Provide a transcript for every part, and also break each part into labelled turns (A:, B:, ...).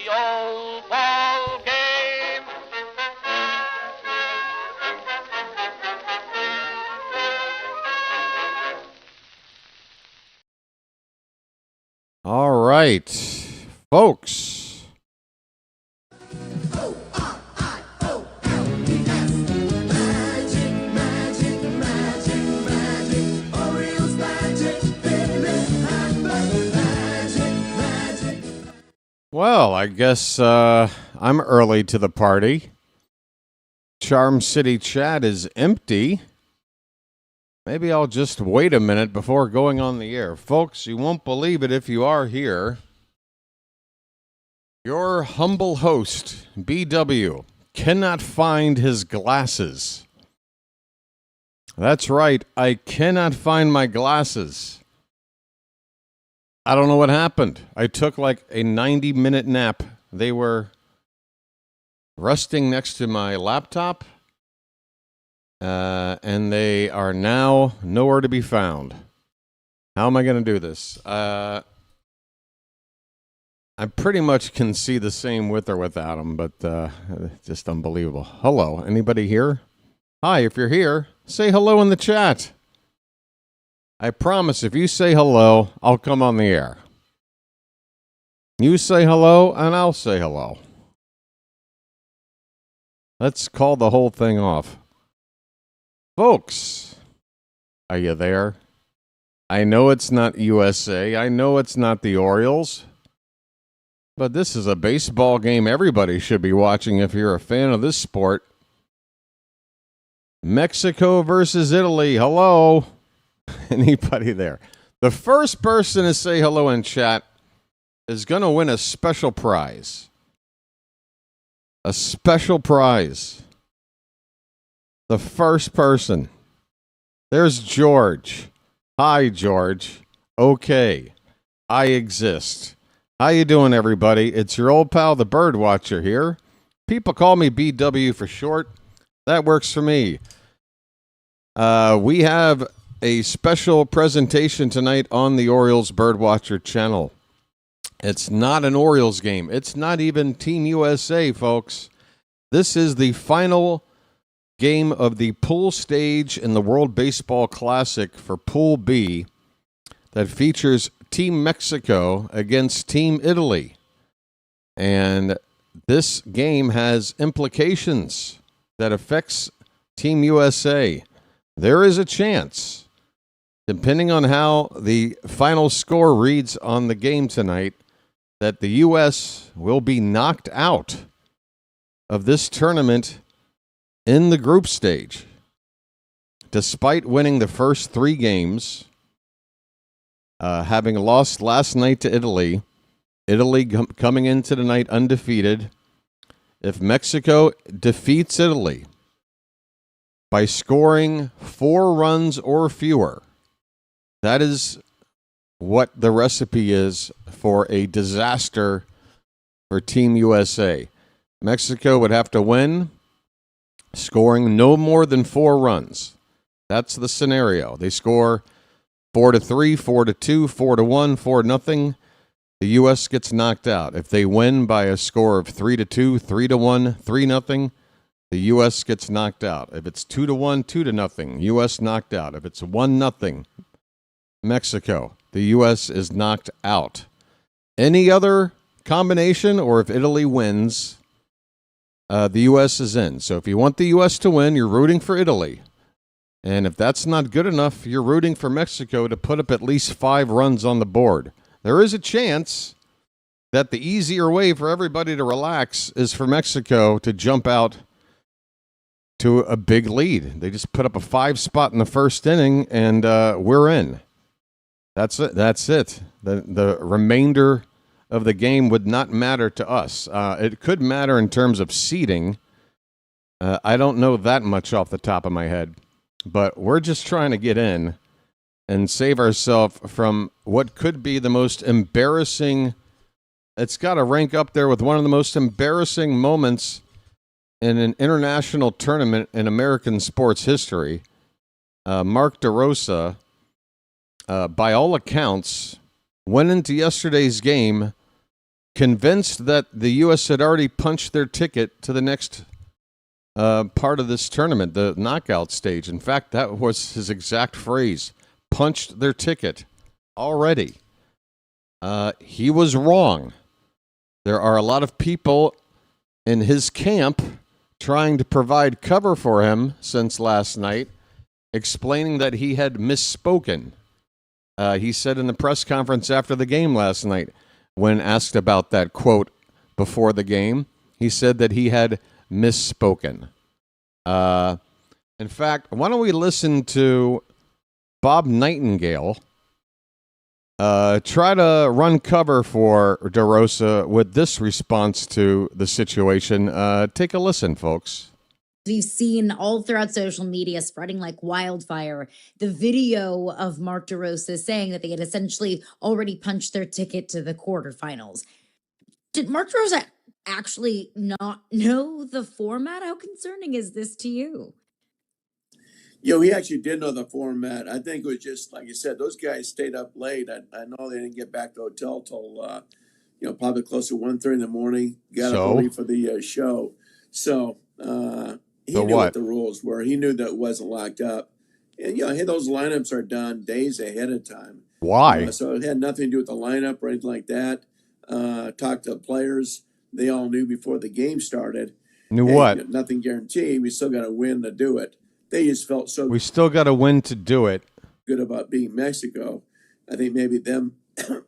A: old ball game.
B: All right, folks. Well, I guess I'm early to the party. Charm City chat is empty. Maybe I'll just wait a minute before going on the air. Folks, you won't believe it if you are here. Your humble host, BW, cannot find his glasses. That's right, I cannot find my glasses. I don't know what happened. I took like a 90-minute nap. They were resting next to my laptop, and they are now nowhere to be found. How am I going to do this? I pretty much can see the same with or without them, but just unbelievable. Hello, anybody here? Hi, if you're here, say hello in the chat. I promise if you say hello, I'll come on the air. You say hello, and I'll say hello. Let's call the whole thing off. Folks, are you there? I know it's not USA. I know it's not the Orioles. But this is a baseball game everybody should be watching if you're a fan of this sport. Mexico versus Italy. Hello. Anybody there? The first person to say hello in chat is going to win a special prize. A special prize. The first person. There's George. Hi, George. Okay. I exist. How you doing, everybody? It's your old pal, the BirdWatcher here. People call me BW for short. That works for me. We have a special presentation tonight on the Orioles BirdWatcher Channel. It's not an Orioles game. It's not even Team USA, folks. This is the final game of the pool stage in the World Baseball Classic for Pool B that features Team Mexico against Team Italy. And this game has implications that affects Team USA. There is a chance, depending on how the final score reads on the game tonight, that the U.S. will be knocked out of this tournament in the group stage. Despite winning the first 3 games, having lost last night to Italy, coming into the night undefeated, if Mexico defeats Italy by scoring 4 runs or fewer, that is what the recipe is for a disaster for Team USA. Mexico would have to win, scoring no more than 4 runs. That's the scenario. They score 4-3, 4-2, 4-1, 4-0. The U.S. gets knocked out. If they win by a score of 3-2, 3-1, 3-0, the U.S. gets knocked out. If it's 2-1, 2-0, U.S. knocked out. If it's 1-0, Mexico, the U.S. is knocked out. Any other combination, or if Italy wins, the U.S. is in. So if you want the U.S. to win, you're rooting for Italy. And if that's not good enough, you're rooting for Mexico to put up at least 5 runs on the board. There is a chance that the easier way for everybody to relax is for Mexico to jump out to a big lead. They just put up a 5 spot in the first inning, and we're in. That's it. That's it. The remainder of the game would not matter to us. It could matter in terms of seeding. I don't know that much off the top of my head. But we're just trying to get in and save ourselves from what could be the most embarrassing. It's got to rank up there with one of the most embarrassing moments in an international tournament in American sports history. Mark DeRosa, by all accounts, went into yesterday's game convinced that the U.S. had already punched their ticket to the next part of this tournament, the knockout stage. In fact, that was his exact phrase, punched their ticket already. He was wrong. There are a lot of people in his camp trying to provide cover for him since last night, explaining that he had misspoken. He said in the press conference after the game last night, when asked about that quote before the game, he said that he had misspoken. In fact, why don't we listen to Bob Nightingale try to run cover for DeRosa with this response to the situation. Take a listen, folks.
C: We've seen all throughout social media spreading like wildfire the video of Mark DeRosa saying that they had essentially already punched their ticket to the quarterfinals. Did Mark DeRosa actually not know the format? How concerning is this to you?
D: He actually did know the format. I think it was just, like you said, those guys stayed up late. I know they didn't get back to the hotel till, probably close to 1:30 in the morning. Got up early for the show. So he knew what the rules were. He knew that it wasn't locked up. And, those lineups are done days ahead of time.
B: Why?
D: So it had nothing to do with the lineup or anything like that. Talked to the players. They all knew before the game started.
B: Knew what?
D: Nothing guaranteed. We still got to win to do it. They just felt so
B: we still got to win to do it.
D: Good about beating Mexico. I think maybe them,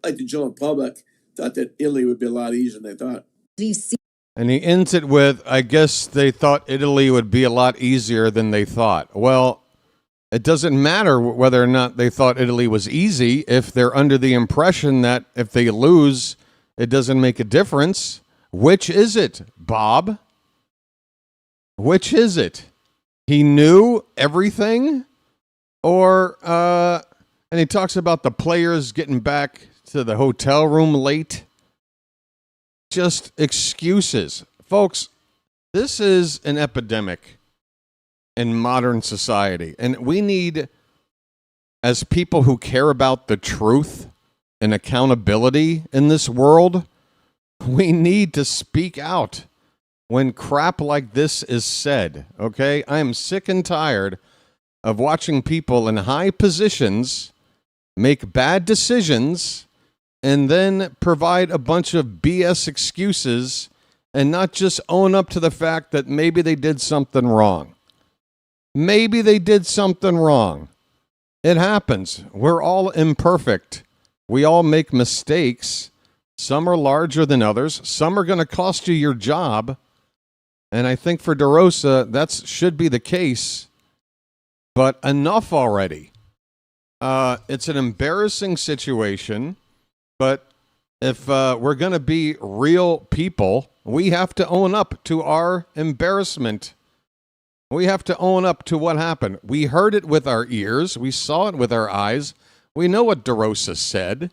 D: like the general public, thought that Italy would be a lot easier than they thought.
B: And he ends it with, I guess they thought Italy would be a lot easier than they thought. Well, it doesn't matter whether or not they thought Italy was easy if they're under the impression that if they lose, it doesn't make a difference. Which is it, Bob? Which is it? He knew everything? Or, and he talks about the players getting back to the hotel room late. Just excuses. Folks, this is an epidemic in modern society. And we need, as people who care about the truth and accountability in this world, we need to speak out when crap like this is said, okay? I am sick and tired of watching people in high positions make bad decisions and then provide a bunch of BS excuses and not just own up to the fact that maybe they did something wrong. Maybe they did something wrong. It happens. We're all imperfect. We all make mistakes. Some are larger than others. Some are going to cost you your job. And I think for DeRosa, that should be the case. But enough already. It's an embarrassing situation. But if we're going to be real people, we have to own up to our embarrassment. We have to own up to what happened. We heard it with our ears. We saw it with our eyes. We know what DeRosa said.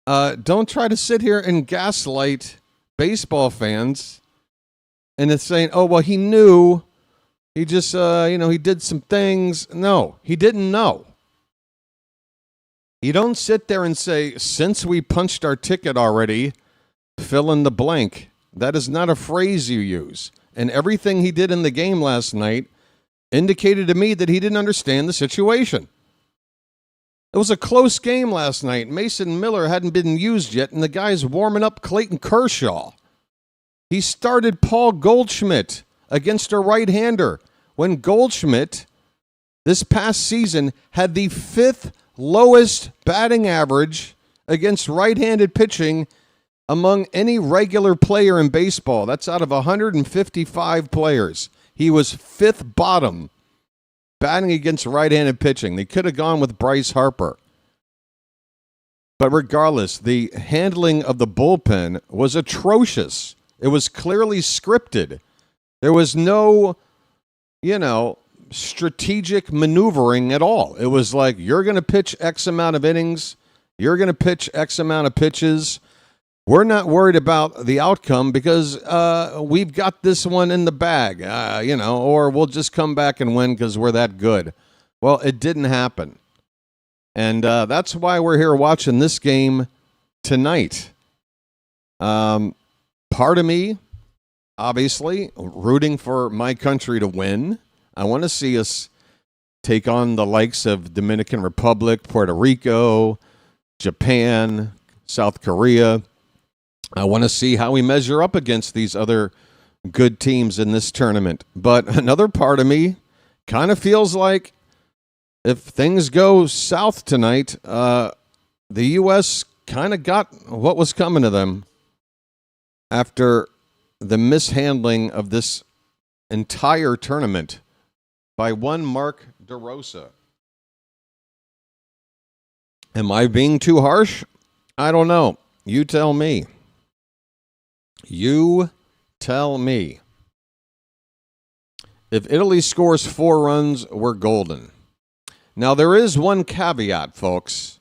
B: Don't try to sit here and gaslight baseball fans. And it's saying, oh, well, he knew. He just, he did some things. No, he didn't know. You don't sit there and say, since we punched our ticket already, fill in the blank. That is not a phrase you use. And everything he did in the game last night indicated to me that he didn't understand the situation. It was a close game last night. Mason Miller hadn't been used yet, and the guy's warming up Clayton Kershaw. He started Paul Goldschmidt against a right-hander when Goldschmidt, this past season, had the 5th lowest batting average against right-handed pitching among any regular player in baseball. That's out of 155 players. He was 5th bottom batting against right-handed pitching. They could have gone with Bryce Harper. But regardless, the handling of the bullpen was atrocious. It was clearly scripted. There was no, strategic maneuvering at all. It was like, you're going to pitch X amount of innings. You're going to pitch X amount of pitches. We're not worried about the outcome because we've got this one in the bag, or we'll just come back and win because we're that good. Well, it didn't happen. And that's why we're here watching this game tonight. Part of me, obviously, rooting for my country to win. I want to see us take on the likes of Dominican Republic, Puerto Rico, Japan, South Korea. I want to see how we measure up against these other good teams in this tournament. But another part of me kind of feels like if things go south tonight, the U.S. kind of got what was coming to them after the mishandling of this entire tournament by one Mark DeRosa. Am I being too harsh? I don't know. You tell me. You tell me. If Italy scores 4 runs, we're golden. Now, there is one caveat, folks.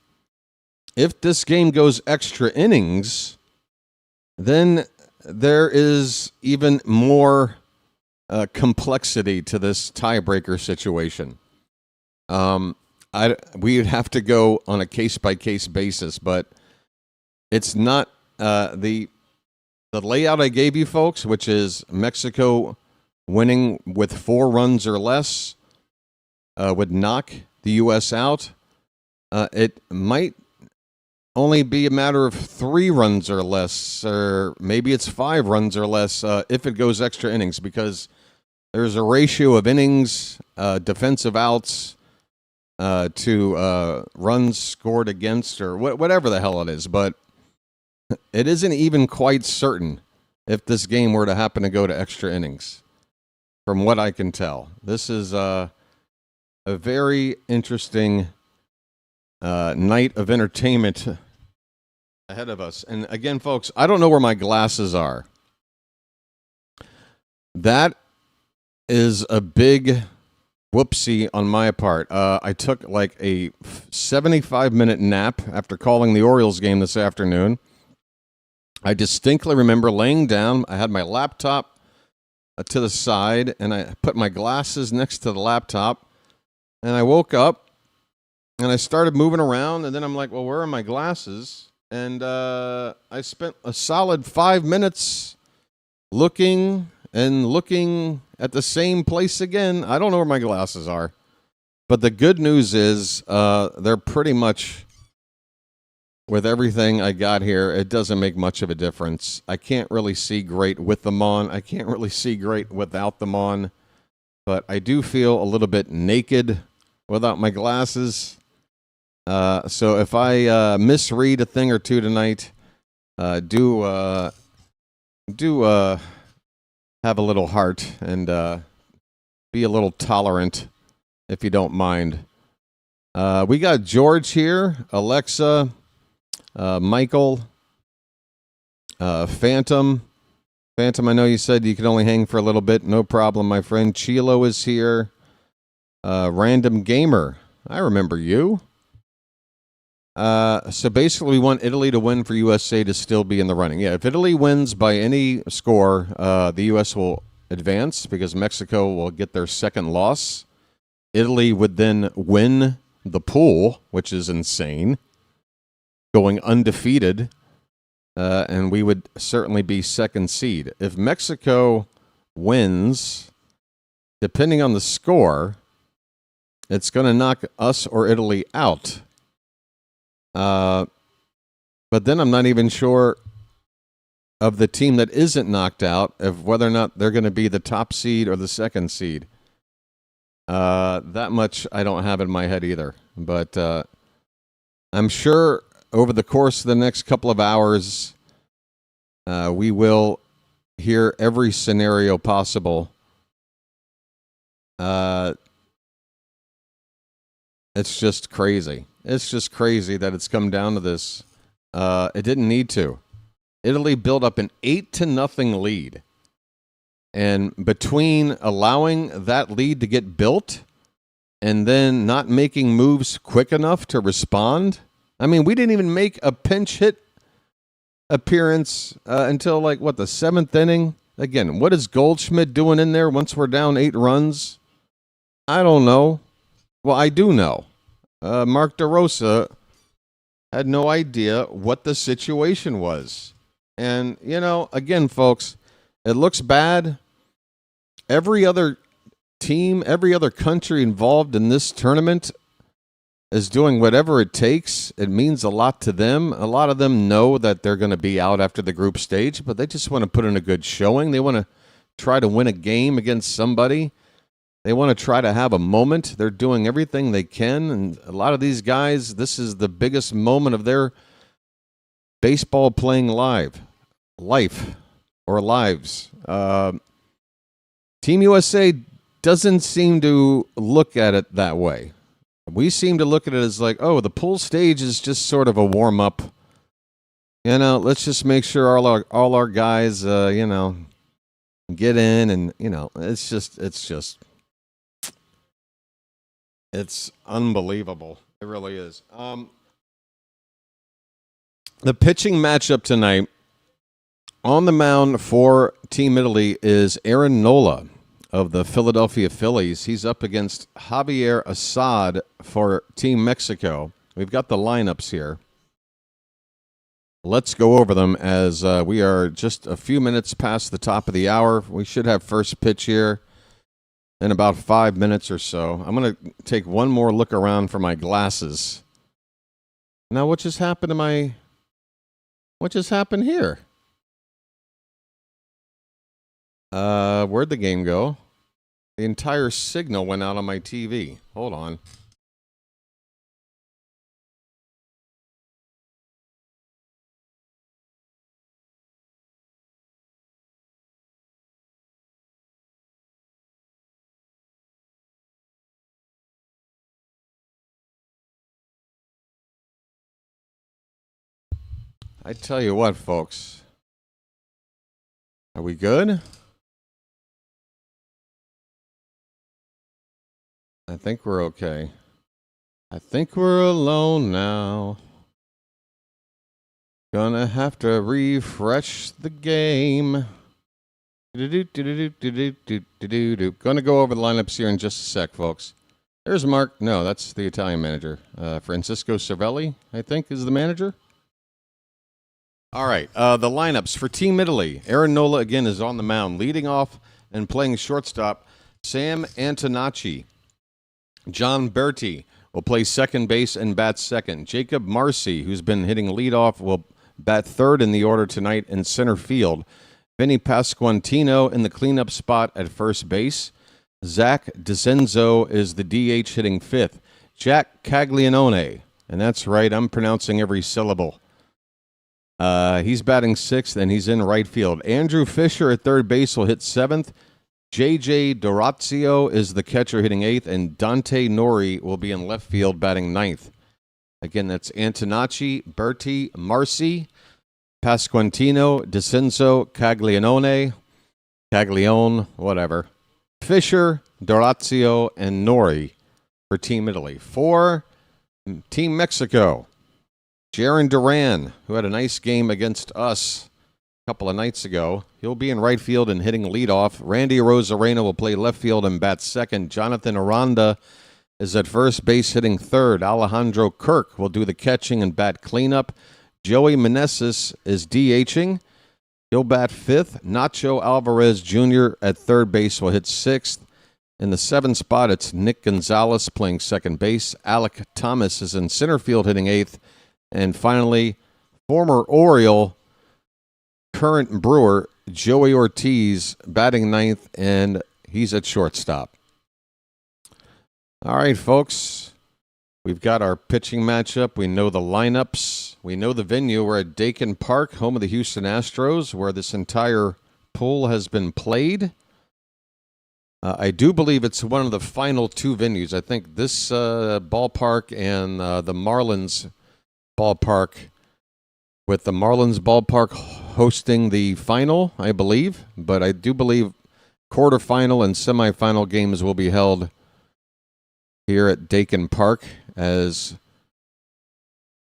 B: If this game goes extra innings, then there is even more complexity to this tiebreaker situation. We'd have to go on a case-by-case basis, but it's not the layout I gave you, folks, which is Mexico winning with 4 runs or less would knock the U.S. out. It might only be a matter of 3 runs or less, or maybe it's 5 runs or less if it goes extra innings, because there's a ratio of innings, defensive outs to runs scored against, or whatever the hell it is. But it isn't even quite certain if this game were to happen to go to extra innings, from what I can tell. This is a very interesting night of entertainment ahead of us. And again, folks, I don't know where my glasses are. That is a big whoopsie on my part. I took like a 75-minute nap after calling the Orioles game this afternoon. I distinctly remember laying down. I had my laptop to the side, and I put my glasses next to the laptop, and I woke up, and I started moving around, and then I'm like, well, where are my glasses? And I spent a solid 5 minutes looking at the same place again. I don't know where my glasses are. But the good news is they're pretty much, with everything I got here, it doesn't make much of a difference. I can't really see great with them on. I can't really see great without them on. But I do feel a little bit naked without my glasses. So if I misread a thing or two tonight, do have a little heart and be a little tolerant, if you don't mind. We got George here, Alexa, Michael, Phantom. Phantom, I know you said you could only hang for a little bit. No problem, my friend. Chilo is here. Random Gamer, I remember you. So basically, we want Italy to win for USA to still be in the running. Yeah, if Italy wins by any score, the U.S. will advance because Mexico will get their second loss. Italy would then win the pool, which is insane, going undefeated, and we would certainly be second seed. If Mexico wins, depending on the score, it's going to knock us or Italy out. But then I'm not even sure of the team that isn't knocked out, of whether or not they're going to be the top seed or the second seed. That much I don't have in my head either. But I'm sure over the course of the next couple of hours, we will hear every scenario possible. It's just crazy. It's just crazy that it's come down to this. It didn't need to. Italy built up an 8-0 lead. And between allowing that lead to get built and then not making moves quick enough to respond, I mean, we didn't even make a pinch hit appearance until, the 7th inning. Again, what is Goldschmidt doing in there once we're down 8 runs? I don't know. Well, I do know. Mark DeRosa had no idea what the situation was. And, again, folks, it looks bad. Every other team, every other country involved in this tournament is doing whatever it takes. It means a lot to them. A lot of them know that they're going to be out after the group stage, but they just want to put in a good showing. They want to try to win a game against somebody. They want to try to have a moment. They're doing everything they can, and a lot of these guys, this is the biggest moment of their baseball playing life or lives. Team USA doesn't seem to look at it that way. We seem to look at it as like, oh, the pool stage is just sort of a warm up. Let's just make sure all our guys, get in, and it's unbelievable. It really is. The pitching matchup tonight on the mound for Team Italy is Aaron Nola of the Philadelphia Phillies. He's up against Javier Assad for Team Mexico. We've got the lineups here. Let's go over them as we are just a few minutes past the top of the hour. We should have first pitch here in about 5 minutes or so. I'm going to take one more look around for my glasses. Now, what just happened here? Where'd the game go? The entire signal went out on my TV. Hold on. I tell you what, folks. Are we good? I think we're okay. I think we're alone now. Gonna have to refresh the game. Gonna go over the lineups here in just a sec, folks. There's Mark. No, that's the Italian manager. Francisco Cervelli, I think, is the manager. All right, the lineups for Team Italy. Aaron Nola, again, is on the mound. Leading off and playing shortstop, Sam Antonacci. John Berti will play second base and bat second. Jacob Marcy, who's been hitting leadoff, will bat third in the order tonight in center field. Vinny Pasquantino in the cleanup spot at first base. Zach DeCenzo is the DH hitting fifth. Jack Caglianone, and that's right, I'm pronouncing every syllable. He's batting sixth, and he's in right field. Andrew Fisher at third base will hit seventh. J.J. Dorazio is the catcher hitting eighth, and Dante Nori will be in left field batting ninth. Again, that's Antonacci, Berti, Marcy, Pasquantino, DeCenzo, Caglione, whatever. Fisher, Dorazio, and Nori for Team Italy. For Team Mexico, Jaron Duran, who had a nice game against us a couple of nights ago. He'll be in right field and hitting leadoff. Randy Rosarena will play left field and bat second. Jonathan Aranda is at first base hitting third. Alejandro Kirk will do the catching and bat cleanup. Joey Meneses is DHing. He'll bat fifth. Nacho Alvarez Jr. at third base will hit sixth. In the seventh spot, it's Nick Gonzalez playing second base. Alec Thomas is in center field hitting eighth. And finally, former Oriole, current Brewer, Joey Ortiz batting ninth, and he's at shortstop. All right, folks. We've got our pitching matchup. We know the lineups. We know the venue. We're at Dakin Park, home of the Houston Astros, where this entire pool has been played. I do believe it's one of the final two venues. I think this ballpark and the Marlins ballpark, with the Marlins ballpark hosting the final, I believe. But I do believe quarterfinal and semifinal games will be held here at Dakin Park. As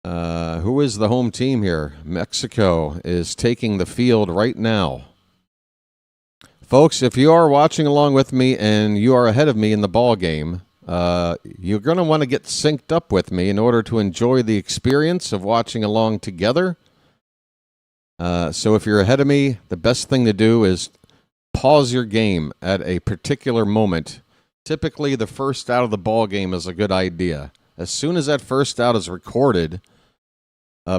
B: who is the home team here? Mexico is taking the field right now. Folks, if you are watching along with me and you are ahead of me in the ball game, you're going to want to get synced up with me in order to enjoy the experience of watching along together. So if you're ahead of me, the best thing to do is pause your game at a particular moment. Typically, the first out of the ball game is a good idea. As soon as that first out is recorded,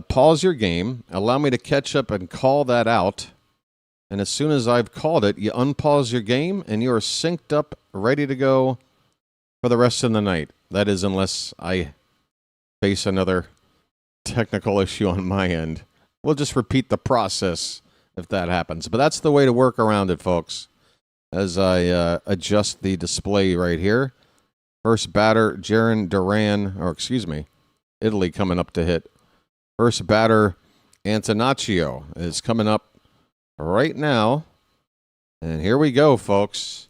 B: pause your game, allow me to catch up and call that out. And as soon as I've called it, you unpause your game and you are synced up, ready to go for the rest of the night. That is, unless I face another technical issue on my end. We'll just repeat the process if that happens. But that's the way to work around it, folks. As I adjust the display right here. First batter, Italy coming up to hit. First batter, Antonaccio, is coming up right now. And here we go, folks.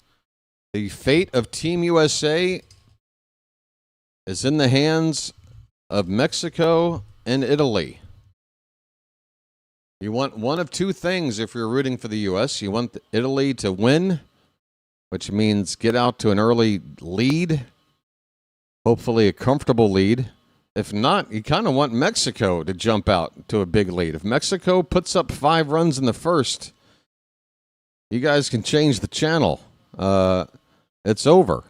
B: The fate of Team USA is in the hands of Mexico and Italy. You want one of two things if you're rooting for the U.S. You want Italy to win, which means get out to an early lead, hopefully a comfortable lead. If not, you kind of want Mexico to jump out to a big lead. If Mexico puts up 5 runs in the first, you guys can change the channel. It's over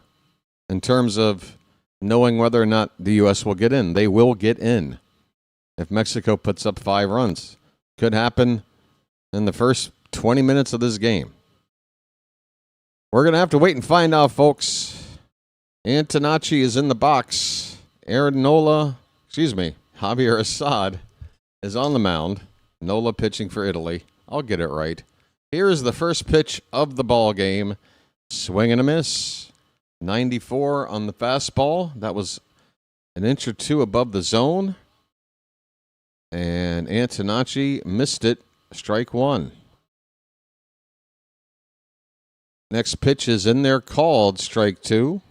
B: in terms of knowing whether or not the U.S. will get in. They will get in if Mexico puts up 5 runs. Could happen in the first 20 minutes of this game. We're going to have to wait and find out, folks. Antonacci is in the box. Javier Assad is on the mound. Nola pitching for Italy. I'll get it right. Here is the first pitch of the ball game. Swing and a miss. 94 on the fastball. That was an inch or two above the zone. And Antonacci missed it. Strike 1. Next pitch is in there, called strike 2.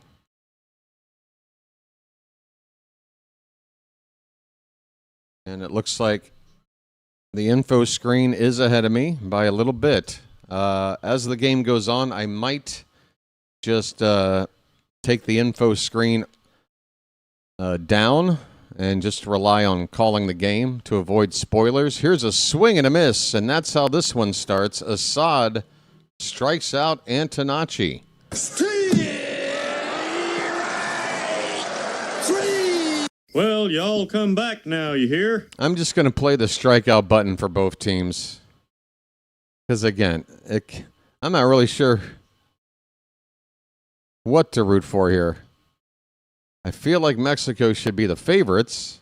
B: And it looks like the info screen is ahead of me by a little bit. As the game goes on, I might just take the info screen down and just rely on calling the game to avoid spoilers. Here's a swing and a miss, and that's how this one starts. Assad strikes out Antonacci.
E: Well, y'all come back now, you hear?
B: I'm just going to play the strikeout button for both teams. Because, again, I'm not really sure what to root for here. I feel like Mexico should be the favorites,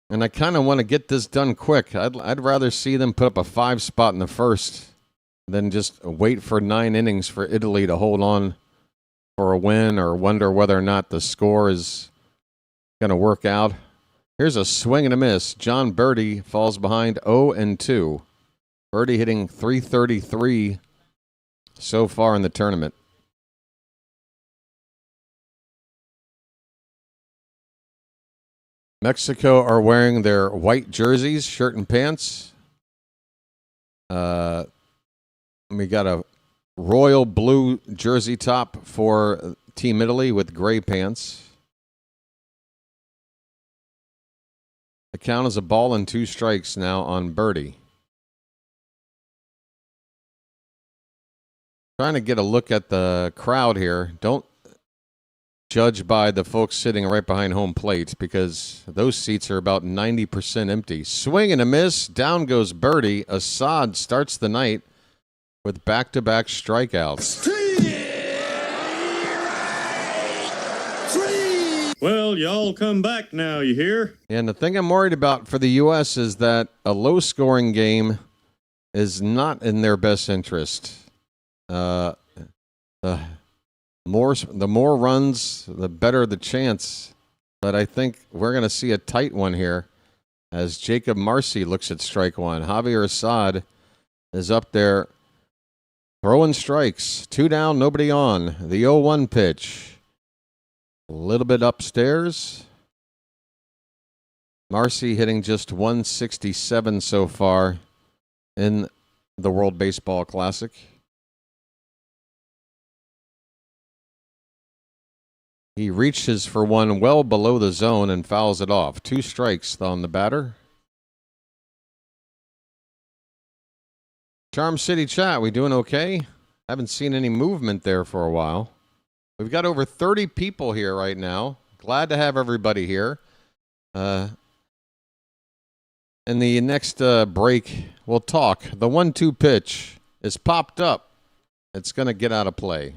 B: and I kind of want to get this done quick. I'd rather see them put up a 5 spot in the first than just wait for 9 innings for Italy to hold on for a win or wonder whether or not the score is going to work out. Here's a swing and a miss. John Birdie falls behind 0-2. Birdie hitting .333 so far in the tournament. Mexico are wearing their white jerseys, shirt and pants. We got a royal blue jersey top for Team Italy with gray pants. The count is a ball and 2 strikes now on Birdie. Trying to get a look at the crowd here. Don't judge by the folks sitting right behind home plate because those seats are about 90% empty. Swing and a miss. Down goes Birdie. Assad starts the night with back-to-back strikeouts.
E: Well, y'all come back now, you hear?
B: And the thing I'm worried about for the U.S. is that a low-scoring game is not in their best interest. The more runs, the better the chance. But I think we're going to see a tight one here as Jacob Marcy looks at strike 1. Javier Assad is up there throwing strikes. 2 down, nobody on. The 0-1 pitch. A little bit upstairs. Marcy hitting just 167 so far in the World Baseball Classic. He reaches for one well below the zone and fouls it off. 2 strikes on the batter. Charm City chat, we doing okay? Haven't seen any movement there for a while. We've got over 30 people here right now. Glad to have everybody here. In the next break, we'll talk. The 1-2 pitch is popped up. It's going to get out of play.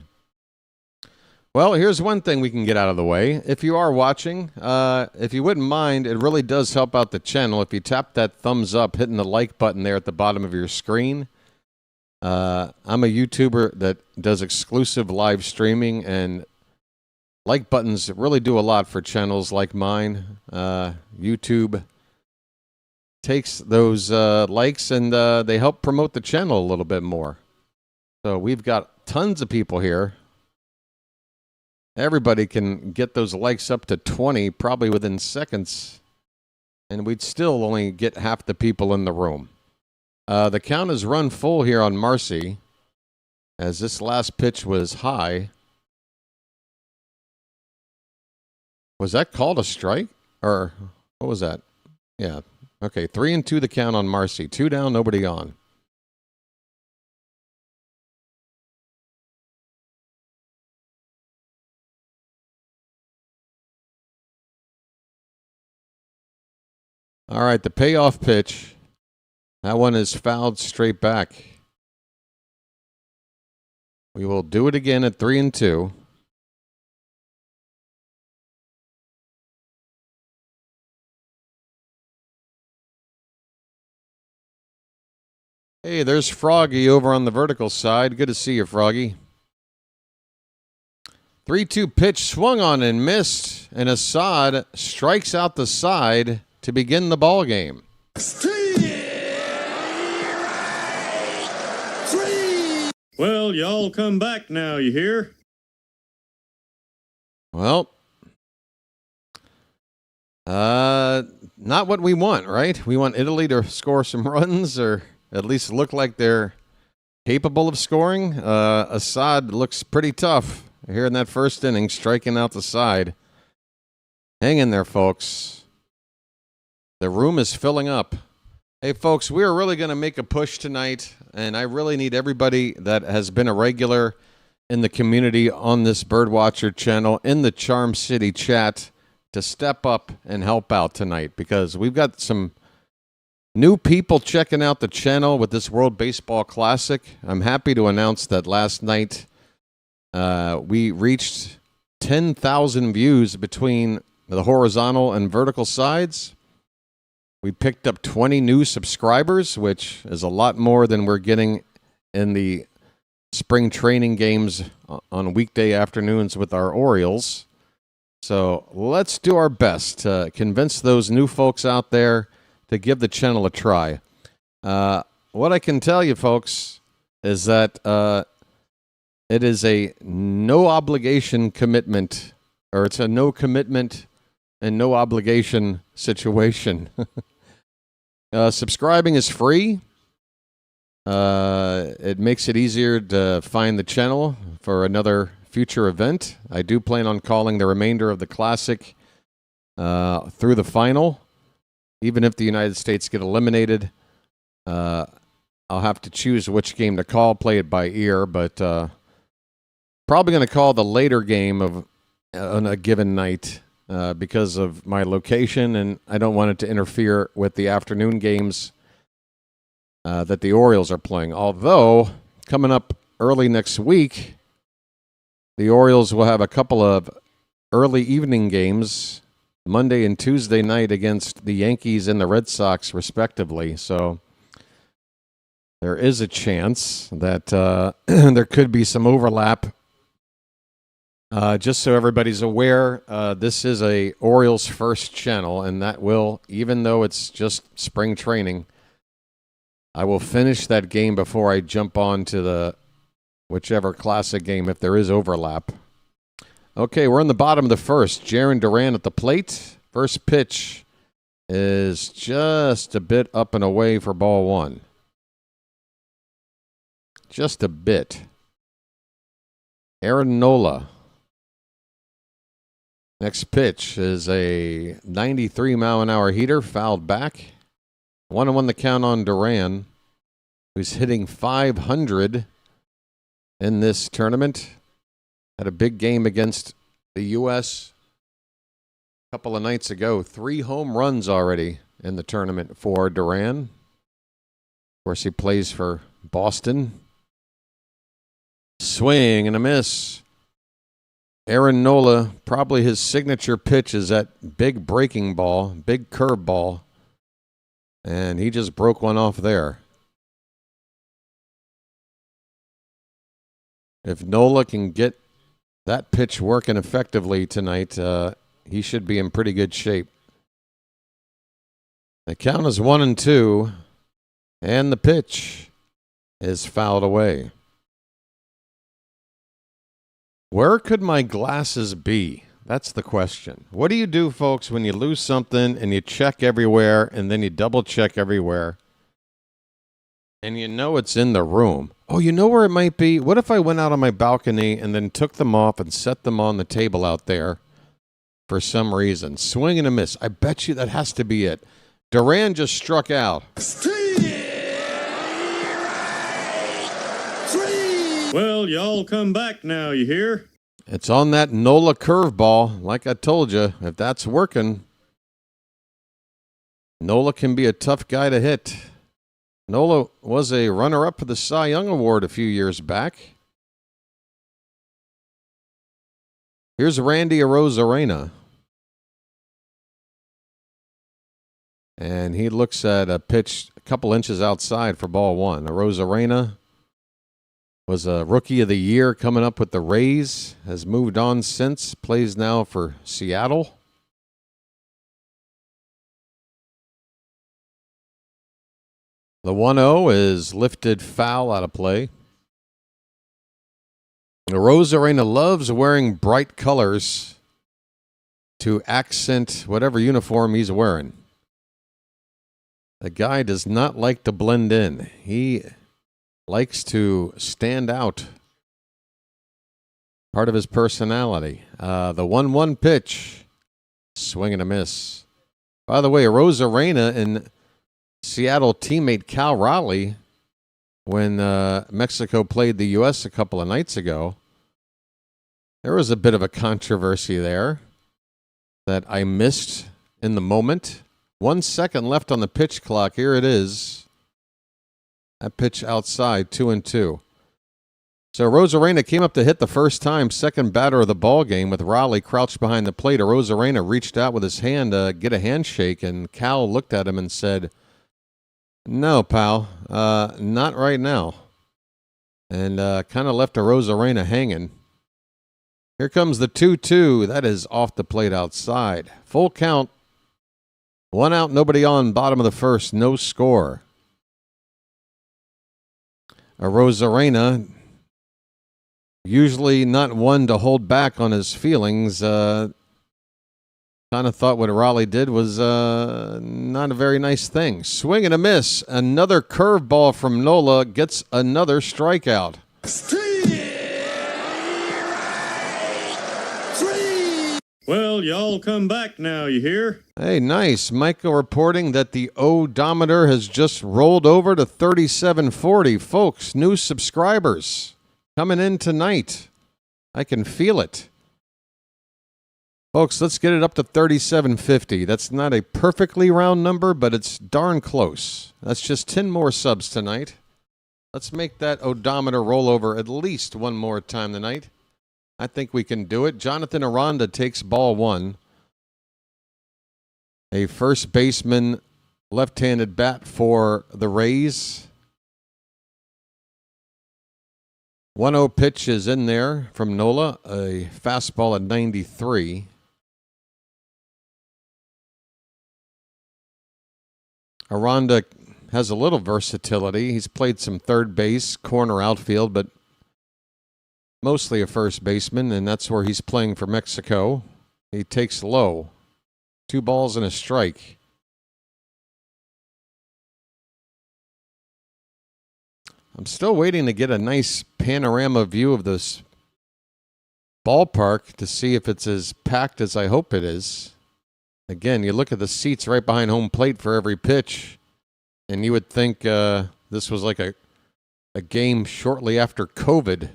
B: Well, here's one thing we can get out of the way. If you are watching, if you wouldn't mind, it really does help out the channel if you tap that thumbs up, hitting the like button there at the bottom of your screen. I'm a YouTuber that does exclusive live streaming, and like buttons really do a lot for channels like mine. YouTube takes those likes and they help promote the channel a little bit more. So we've got tons of people here. Everybody can get those likes up to 20 probably within seconds, and we'd still only get half the people in the room. The count is run full here on Marcy, as this last pitch was high. Was that called a strike? Or what was that? Yeah. Okay, 3-2 the count on Marcy. 2 down, nobody on. All right, the payoff pitch. That one is fouled straight back. We will do it again at 3-2. Hey, there's Froggy over on the vertical side. Good to see you, Froggy. 3-2 pitch swung on and missed, and Assad strikes out the side to begin the ball game.
E: Well, y'all come back now, you hear?
B: Well, not what we want, right? We want Italy to score some runs, or at least look like they're capable of scoring. Assad looks pretty tough here in that first inning, striking out the side. Hang in there, folks. The room is filling up. Hey, folks, we are really going to make a push tonight, and I really need everybody that has been a regular in the community on this BirdWatcher channel, in the Charm City chat, to step up and help out tonight, because we've got some new people checking out the channel with this World Baseball Classic. I'm happy to announce that last night we reached 10,000 views between the horizontal and vertical sides. We picked up 20 new subscribers, which is a lot more than we're getting in the spring training games on weekday afternoons with our Orioles. So let's do our best to convince those new folks out there to give the channel a try. What I can tell you, folks, is that it is a no obligation commitment, or it's a no commitment and no obligation situation. Subscribing is free. It makes it easier to find the channel for another future event. I do plan on calling the remainder of the Classic through the final. Even if the United States get eliminated, I'll have to choose which game to call, play it by ear, but probably going to call the later game of on a given night because of my location, and I don't want it to interfere with the afternoon games that the Orioles are playing. Although, coming up early next week, the Orioles will have a couple of early evening games, Monday and Tuesday night, against the Yankees and the Red Sox, respectively. So there is a chance that there could be some overlap. Just so everybody's aware, this is a Orioles first channel, and that will, even though it's just spring training, I will finish that game before I jump on to the whichever Classic game if there is overlap. Okay, we're in the bottom of the first. Jaron Duran at the plate. First pitch is just a bit up and away for ball one. Just a bit. Aaron Nola. Next pitch is a 93-mile-an-hour heater, fouled back. 1-1 the count on Duran, who's hitting .500 in this tournament. Had a big game against the U.S. a couple of nights ago. 3 home runs already in the tournament for Duran. Of course, he plays for Boston. Swing and a miss. Aaron Nola, probably his signature pitch is that big breaking ball, big curve ball. And he just broke one off there. If Nola can get that pitch working effectively tonight, he should be in pretty good shape. The count is 1-2, and the pitch is fouled away. Where could my glasses be? That's the question. What do you do, folks, when you lose something and you check everywhere and then you double check everywhere and you know it's in the room? Oh, you know where it might be? What if I went out on my balcony and then took them off and set them on the table out there for some reason? Swing and a miss. I bet you that has to be it. Duran just struck out.
E: Well, y'all come back now, you hear?
B: It's on that Nola curveball. Like I told you, if that's working, Nola can be a tough guy to hit. Nola was a runner-up for the Cy Young Award a few years back. Here's Randy Arozarena. And he looks at a pitch a couple inches outside for ball 1. Arozarena was a Rookie of the Year coming up with the Rays. Has moved on since. Plays now for Seattle. The 1-0 is lifted foul out of play. Arozarena loves wearing bright colors to accent whatever uniform he's wearing. The guy does not like to blend in. He likes to stand out. Part of his personality. The 1-1 pitch. Swing and a miss. By the way, Arozarena and Seattle teammate Cal Raleigh, when Mexico played the U.S. a couple of nights ago, there was a bit of a controversy there that I missed in the moment. 1 second left on the pitch clock. Here it is. That pitch outside, 2-2. So Arozarena came up to hit the first time, second batter of the ball game with Raleigh crouched behind the plate. Arozarena reached out with his hand to get a handshake, and Cal looked at him and said, "No, pal, not right now." And kind of left Arozarena hanging. Here comes the 2-2. That is off the plate outside. Full count. 1 out, nobody on, bottom of the first, no score. Arozarena, usually not one to hold back on his feelings, kind of thought what Raleigh did was not a very nice thing. Swing and a miss. Another curveball from Nola gets another strikeout.
E: Well, y'all come back now, you hear?
B: Hey, nice. Michael reporting that the odometer has just rolled over to 3740. Folks, new subscribers coming in tonight. I can feel it. Folks, let's get it up to 3750. That's not a perfectly round number, but it's darn close. That's just 10 more subs tonight. Let's make that odometer roll over at least one more time tonight. I think we can do it. Jonathan Aranda takes ball 1. A first baseman, left-handed bat for the Rays. 1-0 pitch is in there from Nola. A fastball at 93. Aranda has a little versatility. He's played some third base, corner outfield, but mostly a first baseman, and that's where he's playing for Mexico. He takes low. 2 balls and a strike. I'm still waiting to get a nice panorama view of this ballpark to see if it's as packed as I hope it is. Again, you look at the seats right behind home plate for every pitch, and you would think this was like a a game shortly after COVID.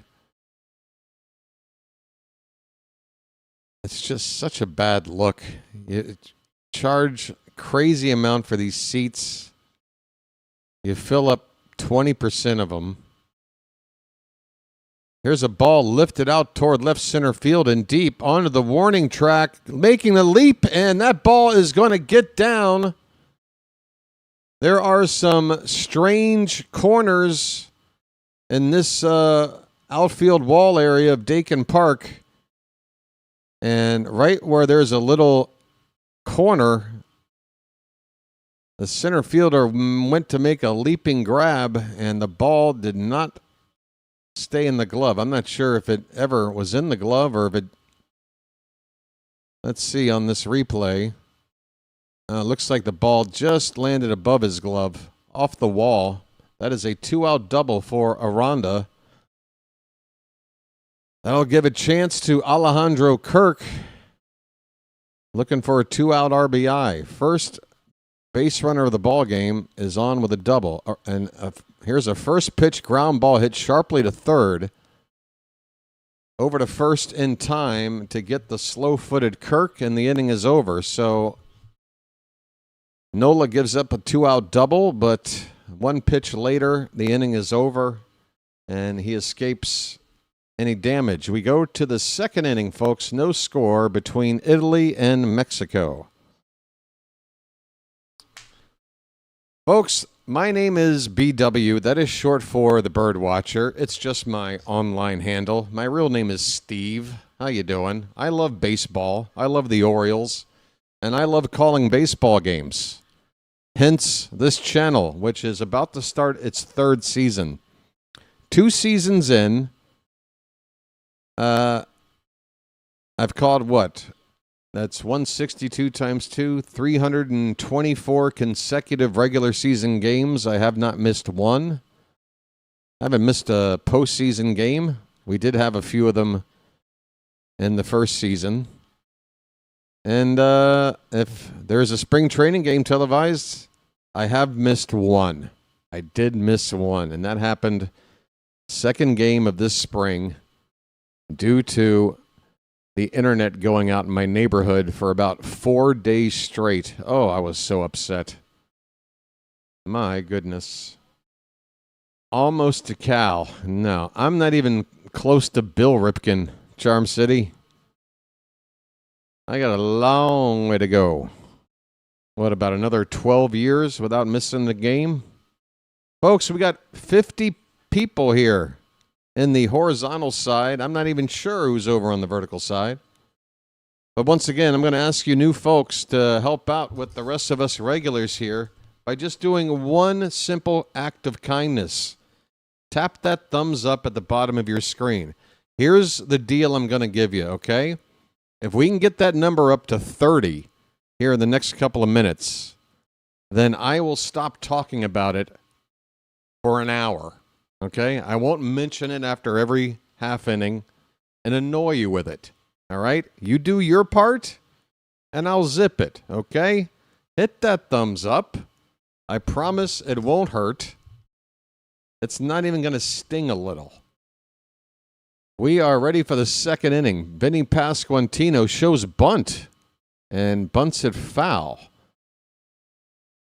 B: It's just such a bad look. You charge crazy amount for these seats. You fill up 20% of them. Here's a ball lifted out toward left center field and deep onto the warning track, making the leap, and that ball is going to get down. There are some strange corners in this outfield wall area of Dakin Park. And right where there's a little corner, the center fielder went to make a leaping grab, and the ball did not stay in the glove. I'm not sure if it ever was in the glove or if it... Let's see on this replay. Looks like the ball just landed above his glove, off the wall. That is a 2-out double for Aranda. That'll give a chance to Alejandro Kirk, looking for a 2-out RBI. First base runner of the ball game is on with a double. And here's a first pitch ground ball hit sharply to third. Over to first in time to get the slow-footed Kirk, and the inning is over. So Nola gives up a 2-out double, but one pitch later, the inning is over, and he escapes any damage. We go to the second inning, folks. No score between Italy and Mexico. Folks, my name is BW. That is short for the BirdWatcher. It's just my online handle. My real name is Steve. How you doing? I love baseball. I love the Orioles. And I love calling baseball games. Hence, this channel, which is about to start its third season. 2 seasons in, I've called what? That's 162 times 2, 324 consecutive regular season games. I have not missed one. I haven't missed a postseason game. We did have a few of them in the first season. And if there's a spring training game televised, I have missed one. I did miss one, and that happened second game of this spring due to the internet going out in my neighborhood for about 4 days straight. Oh, I was so upset. My goodness. Almost to Cal. No, I'm not even close to Bill Ripken, Charm City. I got a long way to go. What, about another 12 years without missing the game? Folks, we got 50 people here in the horizontal side. I'm not even sure who's over on the vertical side. But once again, I'm going to ask you new folks to help out with the rest of us regulars here by just doing one simple act of kindness. Tap that thumbs up at the bottom of your screen. Here's the deal I'm going to give you, okay? If we can get that number up to 30 here in the next couple of minutes, then I will stop talking about it for an hour. Okay, I won't mention it after every half inning and annoy you with it. All right, you do your part and I'll zip it. Okay, hit that thumbs up. I promise it won't hurt. It's not even going to sting a little. We are ready for the second inning. Vinny Pasquantino shows bunt and bunts it foul.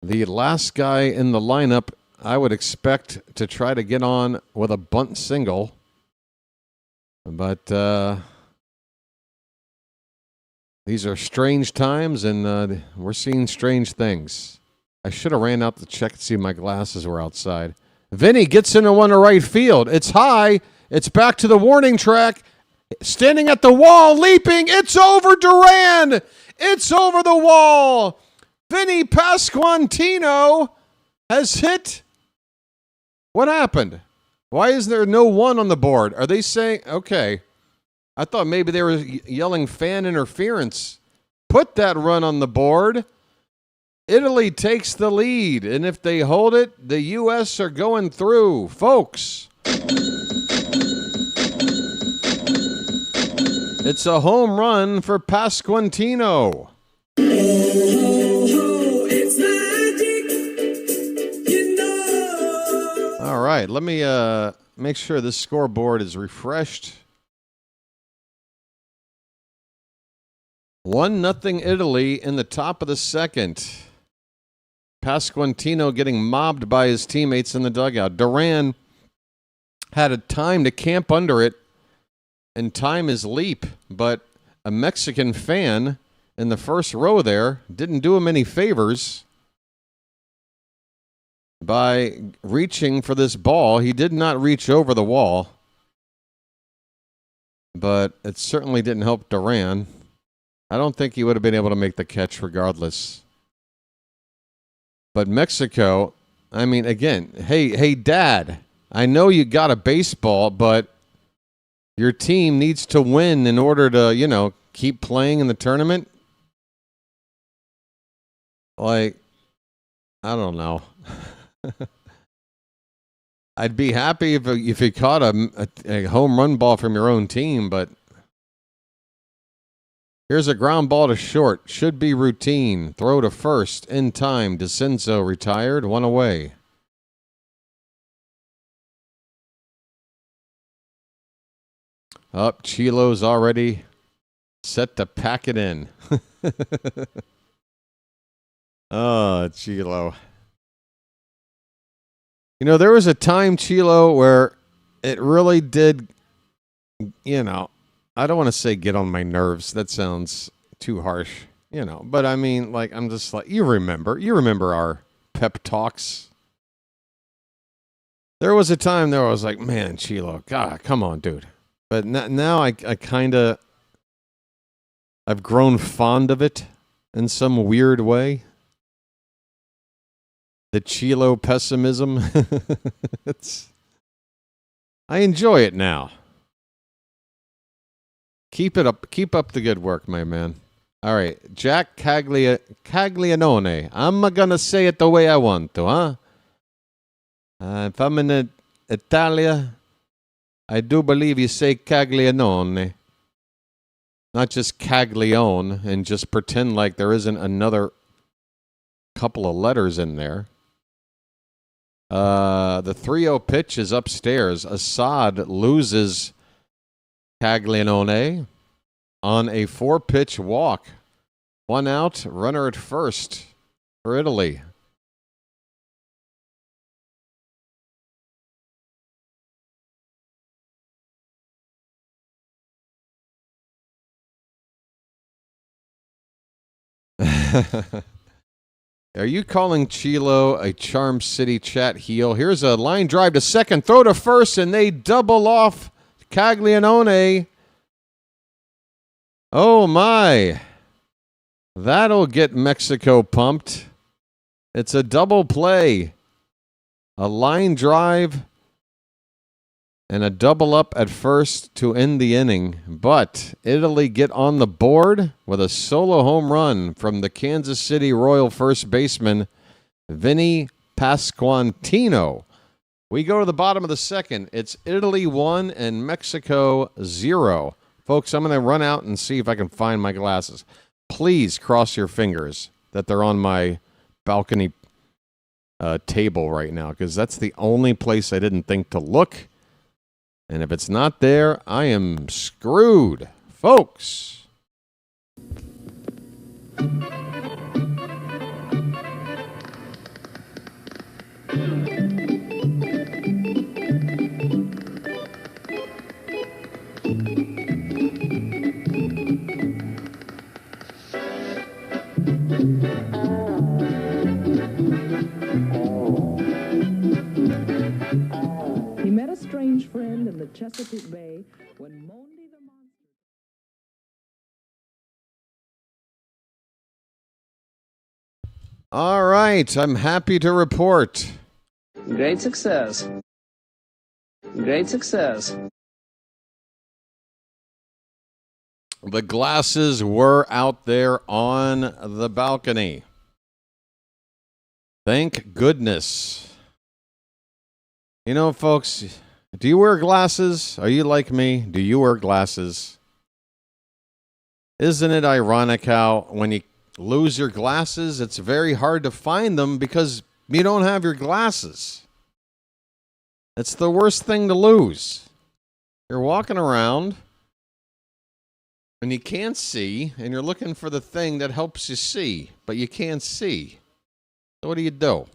B: The last guy in the lineup, I would expect to try to get on with a bunt single. But these are strange times, and we're seeing strange things. I should have ran out to check to see if my glasses were outside. Vinny gets into one to right field. It's high. It's back to the warning track. Standing at the wall, leaping. It's over Duran. It's over the wall. Vinny Pasquantino has hit. What happened? Why is there no one on the board? Are they saying, okay, I thought maybe they were yelling fan interference. Put that run on the board. Italy takes the lead, and if they hold it, the U.S. are going through. Folks, it's a home run for Pasquantino. All right. right, let me make sure this scoreboard is refreshed. 1-0 Italy in the top of the second. Pasquantino getting mobbed by his teammates in the dugout. Duran had a time to camp under it and time his leap, but a Mexican fan in the first row there didn't do him any favors by reaching for this ball. He did not reach over the wall, but it certainly didn't help Duran. I don't think he would have been able to make the catch regardless. But Mexico, I mean, again, hey, Dad, I know you got a baseball, but your team needs to win in order to, keep playing in the tournament. Like, I don't know. I'd be happy if you caught a home run ball from your own team, but here's a ground ball to short. Should be routine. Throw to first in time. DeCenzo retired. 1 away. Up, Chilo's already set to pack it in. Oh, Chilo. There was a time, Chilo, where it really did, I don't want to say get on my nerves. That sounds too harsh, But I mean, like, I'm just like, you remember our pep talks. There was a time there I was like, man, Chilo, God, come on, dude. But now I kind of, I've grown fond of it in some weird way. The Chilo pessimism. I enjoy it now. Keep it up. Keep up the good work, my man. All right. Jack Caglianone. I'm going to say it the way I want to, huh? If I'm in Italia, I do believe you say Caglianone. Not just Caglione and just pretend like there isn't another couple of letters in there. The 3-0 pitch is upstairs. Assad loses Caglianone on a 4-pitch walk. 1 out, runner at first for Italy. Are you calling Chilo a Charm City chat heel? Here's a line drive to second, throw to first, and they double off Caglianone. Oh, my. That'll get Mexico pumped. It's a double play. A line drive and a double up at first to end the inning. But Italy get on the board with a solo home run from the Kansas City Royal first baseman, Vinny Pasquantino. We go to the bottom of the second. It's Italy 1 and Mexico 0. Folks, I'm going to run out and see if I can find my glasses. Please cross your fingers that they're on my balcony table right now, because that's the only place I didn't think to look. And if it's not there, I am screwed, folks.
F: He met a strange friend in the Chesapeake Bay when Mondi the Monster...
B: All right, I'm happy to report.
G: Great success. Great success.
B: The glasses were out there on the balcony. Thank goodness. You know, folks, do you wear glasses? Are you like me? Do you wear glasses? Isn't it ironic how when you lose your glasses, it's very hard to find them because you don't have your glasses? It's the worst thing to lose. You're walking around and you can't see, and you're looking for the thing that helps you see, but you can't see. So what do?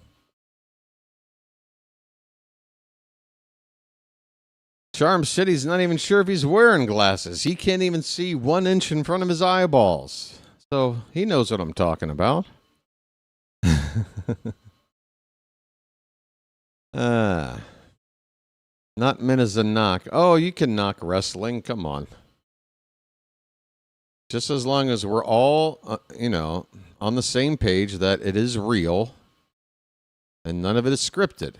B: Charm City's not even sure if he's wearing glasses. He can't even see 1 inch in front of his eyeballs. So he knows what I'm talking about. Not meant as a knock. Oh, you can knock wrestling. Come on. Just as long as we're all, on the same page that it is real and none of it is scripted.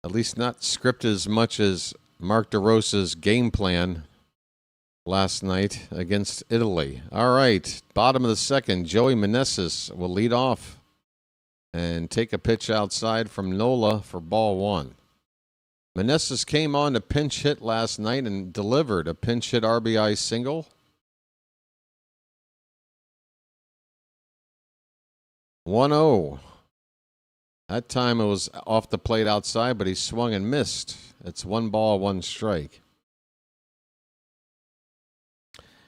B: At least not scripted as much as Mark DeRosa's game plan last night against Italy. All right, bottom of the second, Joey Meneses will lead off and take a pitch outside from Nola for ball 1. Meneses came on to pinch hit last night and delivered a pinch hit RBI single. 1-0. That time it was off the plate outside, but he swung and missed. It's 1 ball, 1 strike.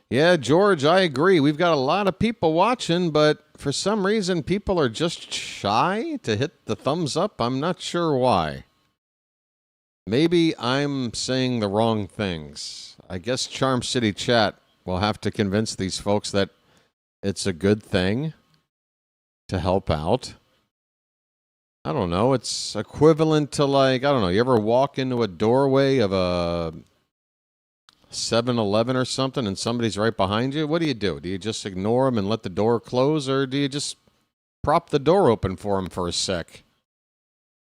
B: Yeah, George, I agree. We've got a lot of people watching, but for some reason people are just shy to hit the thumbs up. I'm not sure why. Maybe I'm saying the wrong things. I guess Charm City Chat will have to convince these folks that it's a good thing to help out. I don't know. It's equivalent to you ever walk into a doorway of a 7-Eleven or something and somebody's right behind you? What do? Do you just ignore them and let the door close, or do you just prop the door open for them for a sec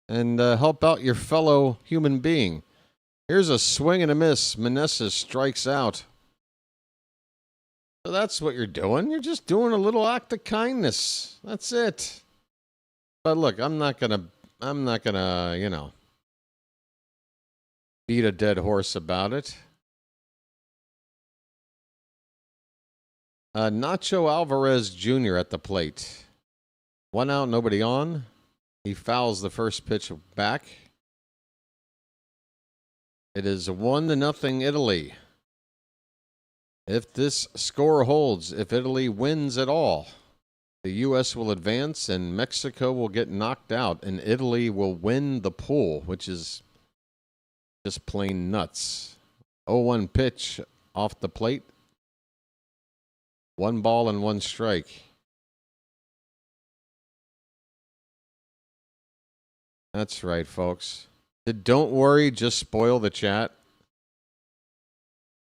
B: and help out your fellow human being? Here's a swing and a miss. Meneses strikes out. So that's what you're doing. You're just doing a little act of kindness. That's it. But look, I'm not gonna, beat a dead horse about it. Nacho Alvarez Jr. at the plate. 1 out, nobody on. He fouls the first pitch back. It is 1-0 Italy. If this score holds, if Italy wins at all, the U.S. will advance and Mexico will get knocked out, and Italy will win the pool, which is just plain nuts. 0-1 pitch off the plate. 1 ball and 1 strike. That's right, folks. Don't worry, just spoil the chat.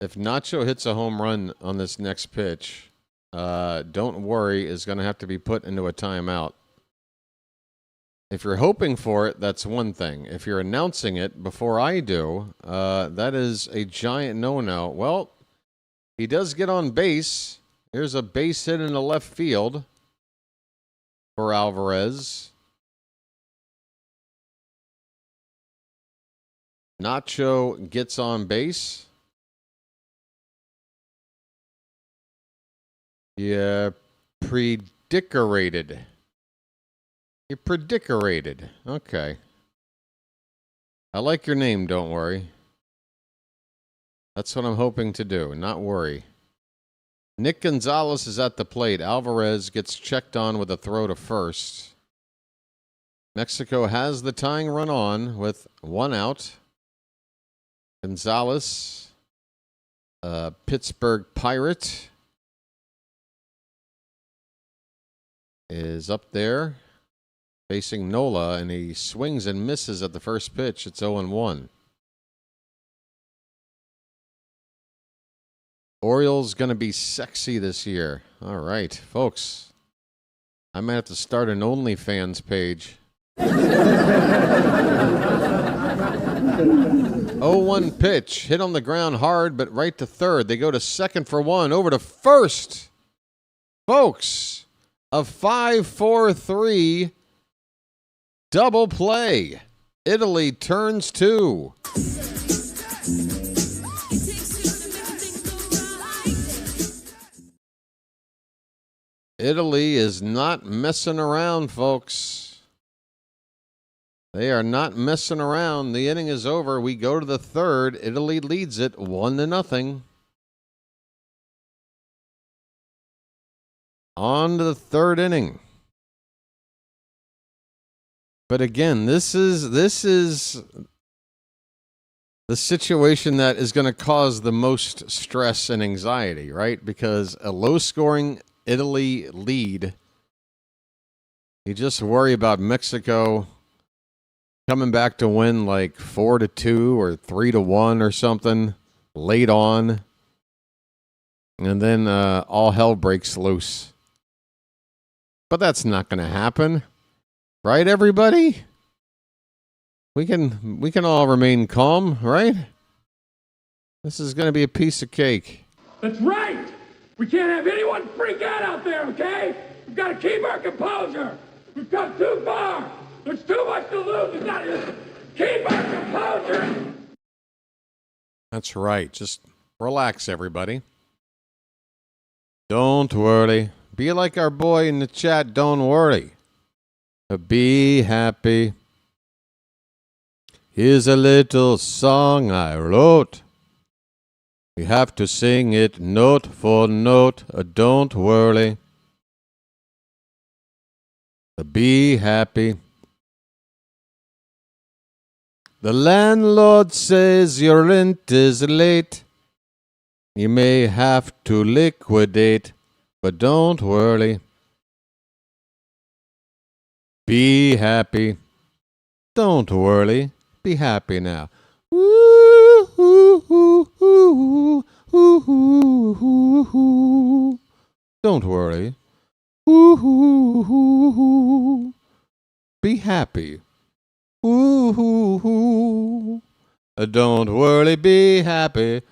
B: If Nacho hits a home run on this next pitch, don't worry, is going to have to be put into a timeout. If you're hoping for it, that's one thing. If you're announcing it before I do, that is a giant no-no. Well, he does get on base. Here's a base hit in the left field for Alvarez. Nacho gets on base. Yeah, predicorated. You're predicorated. Okay. I like your name, don't worry. That's what I'm hoping to do, not worry. Nick Gonzalez is at the plate. Alvarez gets checked on with a throw to first. Mexico has the tying run on with 1 out. Gonzalez, Pittsburgh Pirate, is up there facing Nola, and he swings and misses at the first pitch. It's 0-1. Orioles going to be sexy this year. All right, folks. I might have to start an OnlyFans page. 0-1 pitch. Hit on the ground hard, but right to third. They go to second for 1. Over to first. Folks, a 5-4-3 double play. Italy turns 2. Italy is not messing around, folks. They are not messing around. The inning is over. We go to the third. Italy leads it 1-0. On to the third inning. But again, this is the situation that is going to cause the most stress and anxiety, right? Because a low-scoring Italy lead, you just worry about Mexico coming back to win like 4-2 or 3-1 or something late on, and then all hell breaks loose. But that's not going to happen, right, everybody? We can all remain calm, right? This is going to be a piece of cake.
H: That's right. We can't have anyone freak out there, okay? We've got to keep our composure. We've come too far. There's too much to lose. We've got to keep our composure.
B: That's right. Just relax, everybody. Don't worry. Be like our boy in the chat. Don't worry. Be happy. Here's a little song I wrote. You have to sing it note for note. Don't worry. Be happy. The landlord says your rent is late. You may have to liquidate, but don't worry. Be happy. Don't worry. Be happy now. Don't worry. Be happy. Don't worry, be happy.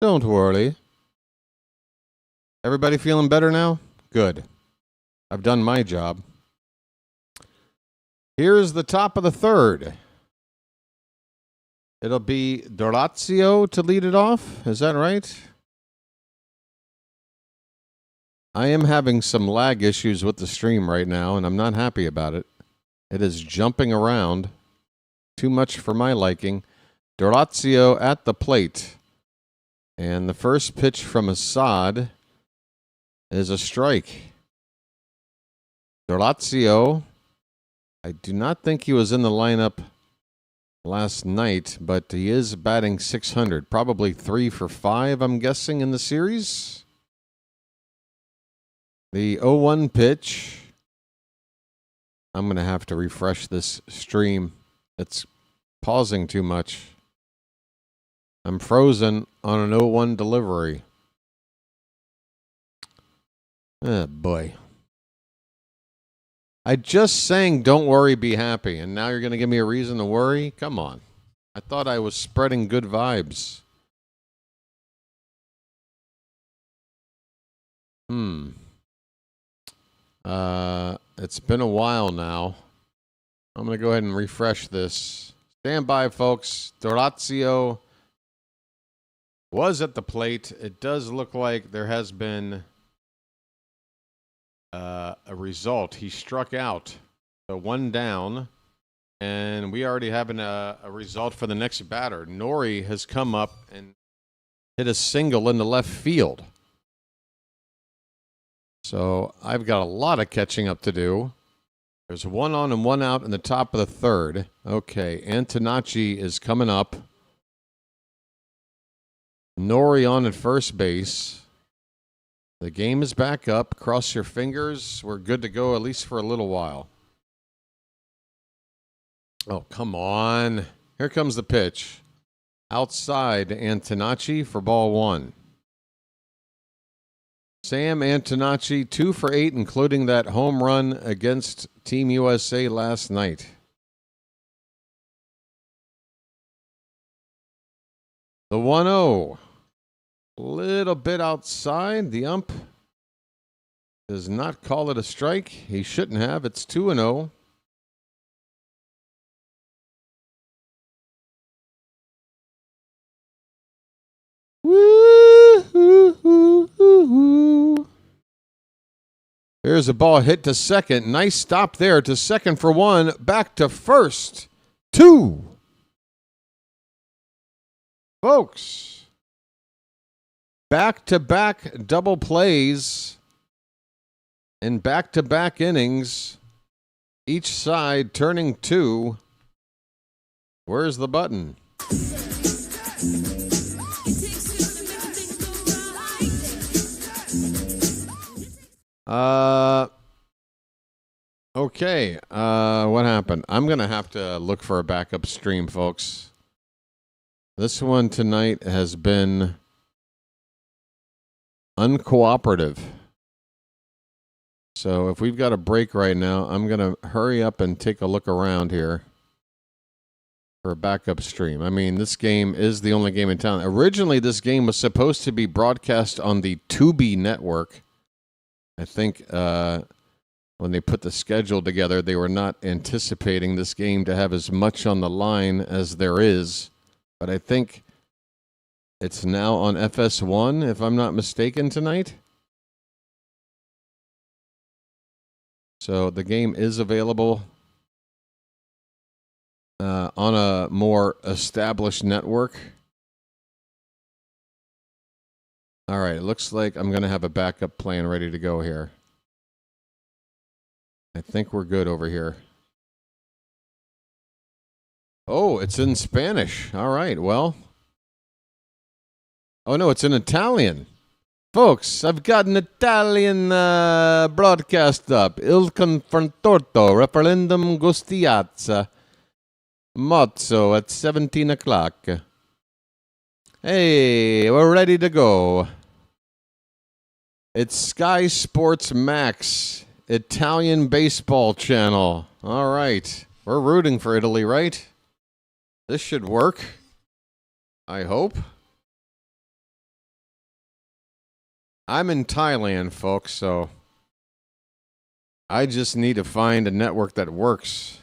B: Don't worry. Everybody feeling better now? Good. I've done my job. Here's the top of the third. It'll be DeRosa to lead it off. Is that right? I am having some lag issues with the stream right now, and I'm not happy about it. It is jumping around. Too much for my liking. DeRosa at the plate. And the first pitch from Assad is a strike. DeRosa, I do not think he was in the lineup last night, but he is batting .600. Probably 3 for 5, I'm guessing, in the series. The 0-1 pitch. I'm going to have to refresh this stream. It's pausing too much. I'm frozen on an 0-1 delivery. Oh, boy. I just sang don't worry, be happy, and now you're going to give me a reason to worry? Come on. I thought I was spreading good vibes. It's been a while now. I'm going to go ahead and refresh this. Stand by, folks. DeRosa was at the plate. It does look like there has been a result. He struck out. So 1 down. And we already have a result for the next batter. Nori has come up and hit a single in the left field. So I've got a lot of catching up to do. There's 1 on and 1 out in the top of the third. Okay, Antonacci is coming up. Nori on at first base. The game is back up. Cross your fingers. We're good to go at least for a little while. Oh, come on. Here comes the pitch. Outside Antonacci for ball 1. Sam Antonacci, 2 for 8, including that home run against Team USA last night. The 1-0. Little bit outside. The ump does not call it a strike. He shouldn't have. It's 2-0. Woo-hoo-hoo-hoo. Here's a ball hit to second. Nice stop there to second for one. Back to first. 2. Folks, back-to-back double plays in back-to-back innings. Each side turning 2. Where's the button? Okay. What happened? I'm going to have to look for a backup stream, folks. This one tonight has been uncooperative. So if we've got a break right now, I'm going to hurry up and take a look around here for a backup stream. I mean, this game is the only game in town. Originally, this game was supposed to be broadcast on the Tubi network. I think when they put the schedule together, they were not anticipating this game to have as much on the line as there is. But I think it's now on FS1, if I'm not mistaken, tonight. So the game is available on a more established network. All right, it looks like I'm going to have a backup plan ready to go here. I think we're good over here. Oh, it's in Spanish. All right, well. Oh, no, it's in Italian. Folks, I've got an Italian broadcast up. Il confrontorto, referendum gustiazza. Mozzo at 17 o'clock. Hey, we're ready to go. It's Sky Sports Max, Italian baseball channel. All right. We're rooting for Italy, right? This should work. I hope. I'm in Thailand, folks, so I just need to find a network that works.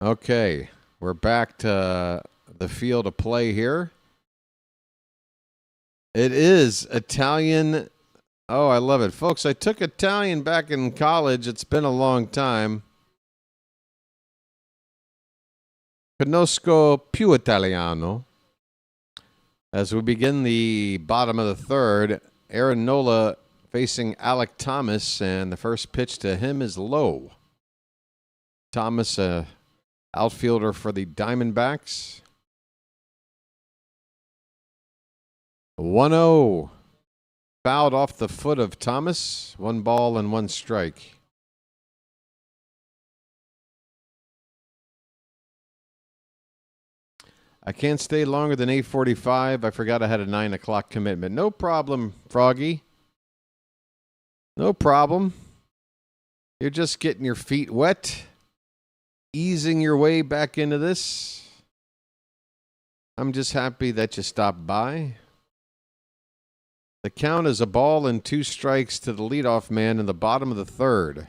B: Okay, we're back to the field of play here. It is Italian. Oh, I love it. Folks, I took Italian back in college. It's been a long time. Conosco più Italiano. As we begin the bottom of the third, Aaron Nola facing Alec Thomas, and the first pitch to him is low. Thomas, outfielder for the Diamondbacks. 1-0. Fouled off the foot of Thomas. 1 ball and 1 strike. I can't stay longer than 8:45. I forgot I had a 9 o'clock commitment. No problem, Froggy. No problem. You're just getting your feet wet, easing your way back into this. I'm just happy that you stopped by. The count is 1 ball and 2 strikes to the leadoff man in the bottom of the third.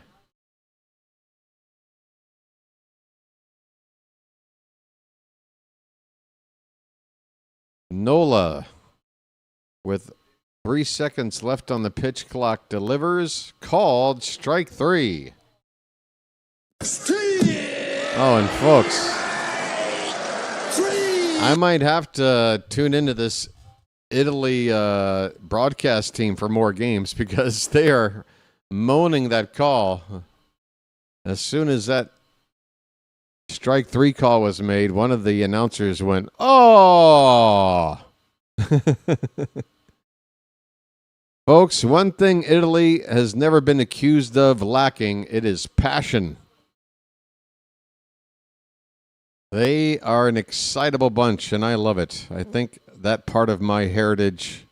B: Nola, with 3 seconds left on the pitch clock, delivers. Called strike 3. Oh, and folks, I might have to tune into this Italy broadcast team for more games because they are moaning that call. As soon as that strike 3 call was made, one of the announcers went, "Oh!" Folks, one thing Italy has never been accused of lacking, it is passion. They are an excitable bunch, and I love it. I think that part of my heritage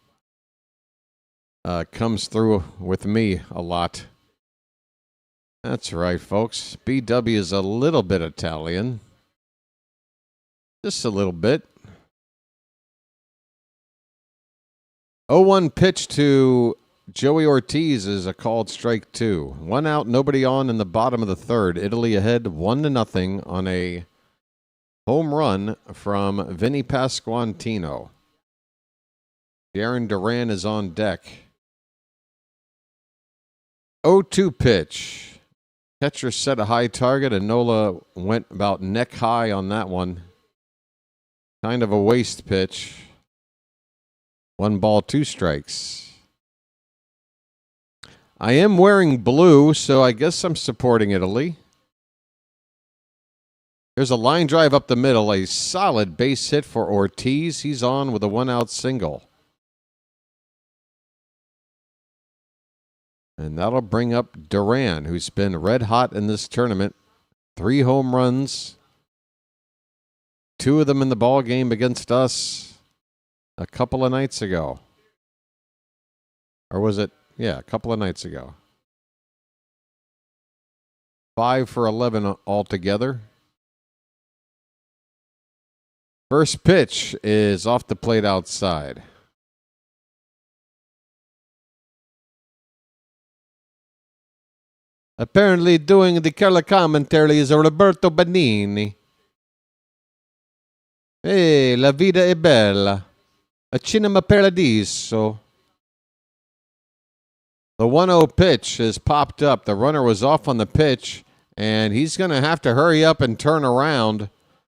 B: comes through with me a lot. That's right, folks. BW is a little bit Italian. Just a little bit. 0-1 pitch to Joey Ortiz is a called strike 2. 1 out, nobody on in the bottom of the third. Italy ahead 1-0 on a home run from Vinny Pasquantino. Darren Duran is on deck. 0-2 pitch. Catcher set a high target, and Nola went about neck high on that one. Kind of a waste pitch. 1 ball, 2 strikes. I am wearing blue, so I guess I'm supporting Italy. There's a line drive up the middle, a solid base hit for Ortiz. He's on with a 1-out single. And that'll bring up Duran, who's been red hot in this tournament. 3 home runs. 2 of them in the ball game against us a couple of nights ago. Or was it? Yeah, a couple of nights ago. 5 for 11 altogether. First pitch is off the plate outside. Apparently doing the color commentary is Roberto Benigni. Hey, la vida è bella. A cinema paradiso. The 1-0 pitch is popped up. The runner was off on the pitch, and he's going to have to hurry up and turn around.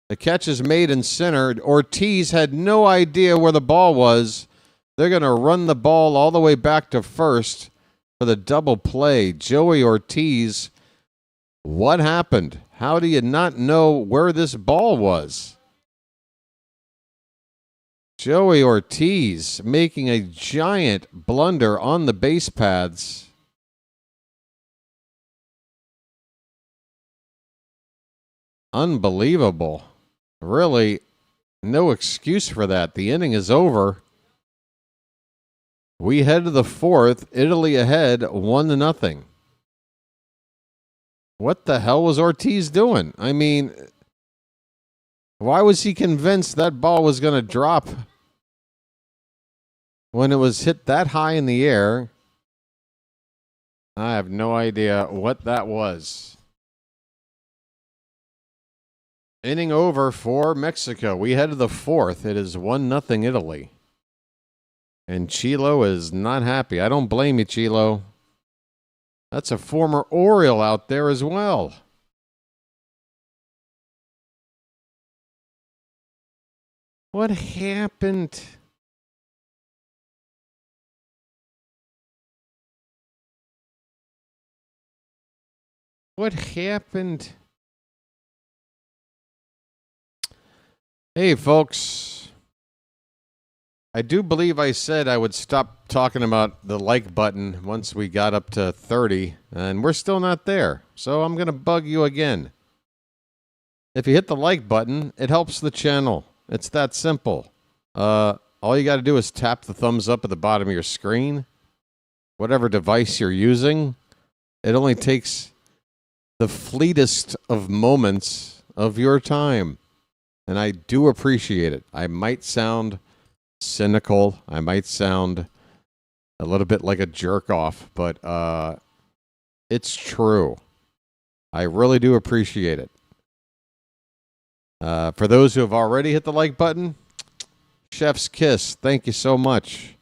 B: The catch is made in center. Ortiz had no idea where the ball was. They're going to run the ball all the way back to first for the double play. Joey Ortiz, what happened? How do you not know where this ball was? Joey Ortiz making a giant blunder on the base paths. Unbelievable. Really, no excuse for that. The inning is over. We head to the 4th. Italy ahead, 1-0. What the hell was Ortiz doing? I mean, why was he convinced that ball was going to drop when it was hit that high in the air? I have no idea what that was. Inning over for Mexico. We head to the 4th. It is 1-0 Italy. And Chilo is not happy. I don't blame you, Chilo. That's a former Oriole out there as well. What happened? What happened? Hey, folks. I do believe I said I would stop talking about the like button once we got up to 30, and we're still not there. So I'm going to bug you again. If you hit the like button, it helps the channel. It's that simple. All you got to do is tap the thumbs up at the bottom of your screen. Whatever device you're using, it only takes the fleetest of moments of your time. And I do appreciate it. I might sound cynical. I might sound a little bit like a jerk off, but it's true. I really do appreciate it. For those who have already hit the like button, chef's kiss. Thank you so much.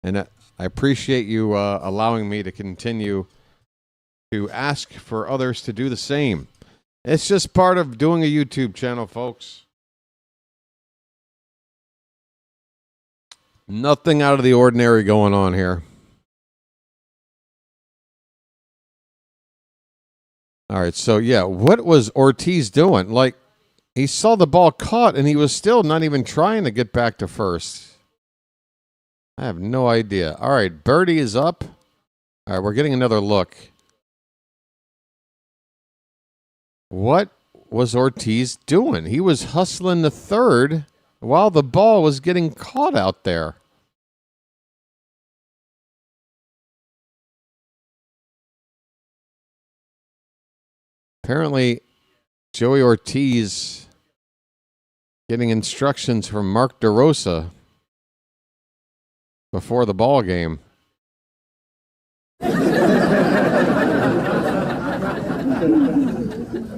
B: And I appreciate you allowing me to continue to ask for others to do the same. It's just part of doing a YouTube channel, folks. Nothing out of the ordinary going on here. All right, so yeah, what was Ortiz doing? Like, he saw the ball caught, and he was still not even trying to get back to first. I have no idea. All right, Birdie is up. All right, we're getting another look. What was Ortiz doing? He was hustling the third while the ball was getting caught out there. Apparently, Joey Ortiz getting instructions from Mark DeRosa before the ball game.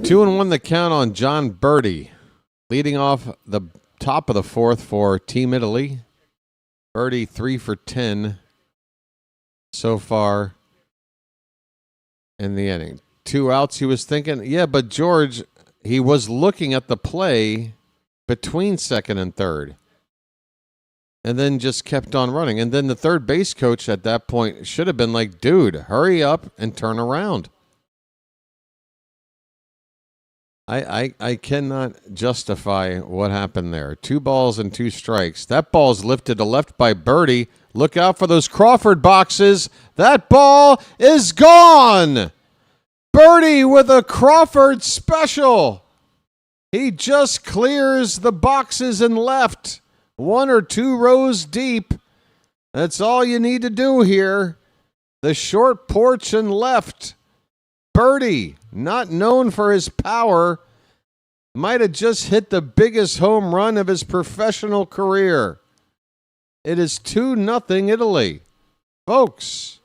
B: 2-1 the count on John Birdie, leading off the top of the 4th for Team Italy. Birdie 3 for 10 so far in the inning. 2 outs, he was thinking, yeah, but George, he was looking at the play between second and third. And then just kept on running. And then the third base coach at that point should have been like, dude, hurry up and turn around. I cannot justify what happened there. 2 balls and 2 strikes. That ball's lifted to left by Birdie. Look out for those Crawford boxes. That ball is gone. Birdie with a Crawford special. He just clears the boxes and left. 1 or 2 rows deep. That's all you need to do here. The short porch and left. Birdie, not known for his power, might have just hit the biggest home run of his professional career. It is 2-0 Italy. Folks,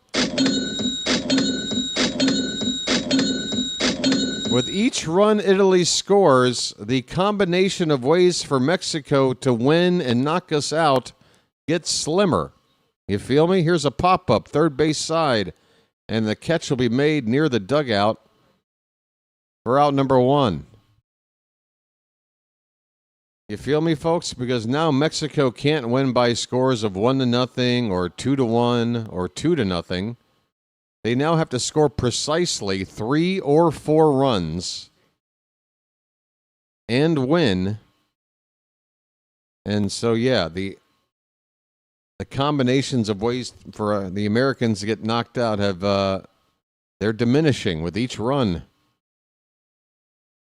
B: with each run Italy scores, the combination of ways for Mexico to win and knock us out gets slimmer. You feel me? Here's a pop-up, third base side, and the catch will be made near the dugout for out number 1. You feel me, folks? Because now Mexico can't win by scores of 1-0 or 2-1 or 2-0. They now have to score precisely 3 or 4 runs and win. And so, yeah, the combinations of ways for the Americans to get knocked out have they're diminishing with each run.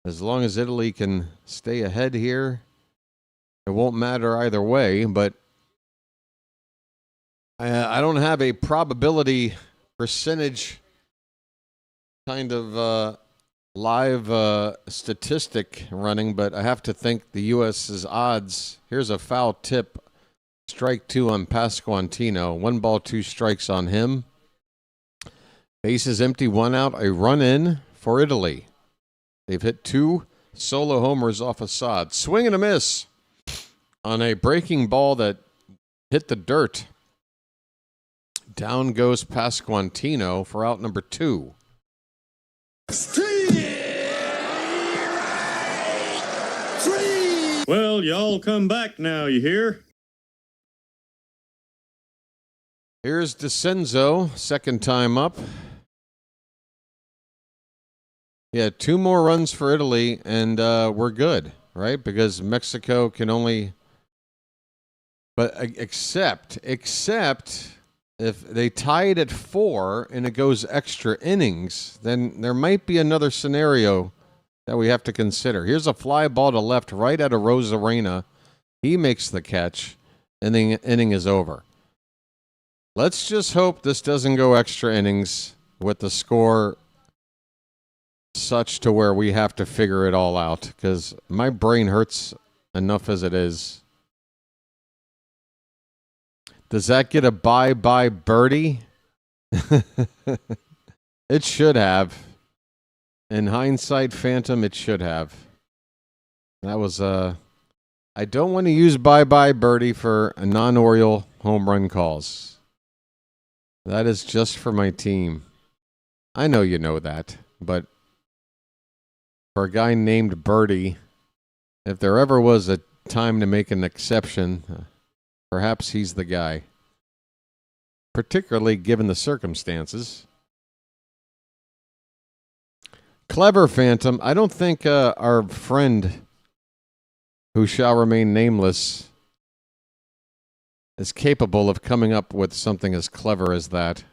B: As long as Italy can stay ahead here, it won't matter either way. But I don't have a probability percentage kind of live statistic running, but I have to think the U.S.'s odds. Here's a foul tip. Strike 2 on Pasquantino. 1 ball, 2 strikes on him. Bases empty, 1 out. A run in for Italy. They've hit 2 solo homers off Assad. Swing and a miss on a breaking ball that hit the dirt. Down goes Pasquantino for out number 2.
E: Well, y'all come back now, you hear?
B: Here's DeCenzo, second time up. Yeah, 2 more runs for Italy, and we're good, right? Because Mexico can only... But except if they tie it at 4 and it goes extra innings, then there might be another scenario that we have to consider. Here's a fly ball to left right at a Rosarena. He makes the catch, and the inning is over. Let's just hope this doesn't go extra innings with the score such to where we have to figure it all out, because my brain hurts enough as it is. Does that get a bye-bye birdie? It should have. In hindsight, Phantom, it should have. That was I don't want to use bye-bye birdie for a non-Oriole home run calls. That is just for my team. I know you know that, but for a guy named Birdie, if there ever was a time to make an exception, perhaps he's the guy. Particularly given the circumstances. Clever Phantom. I don't think our friend, who shall remain nameless, is capable of coming up with something as clever as that.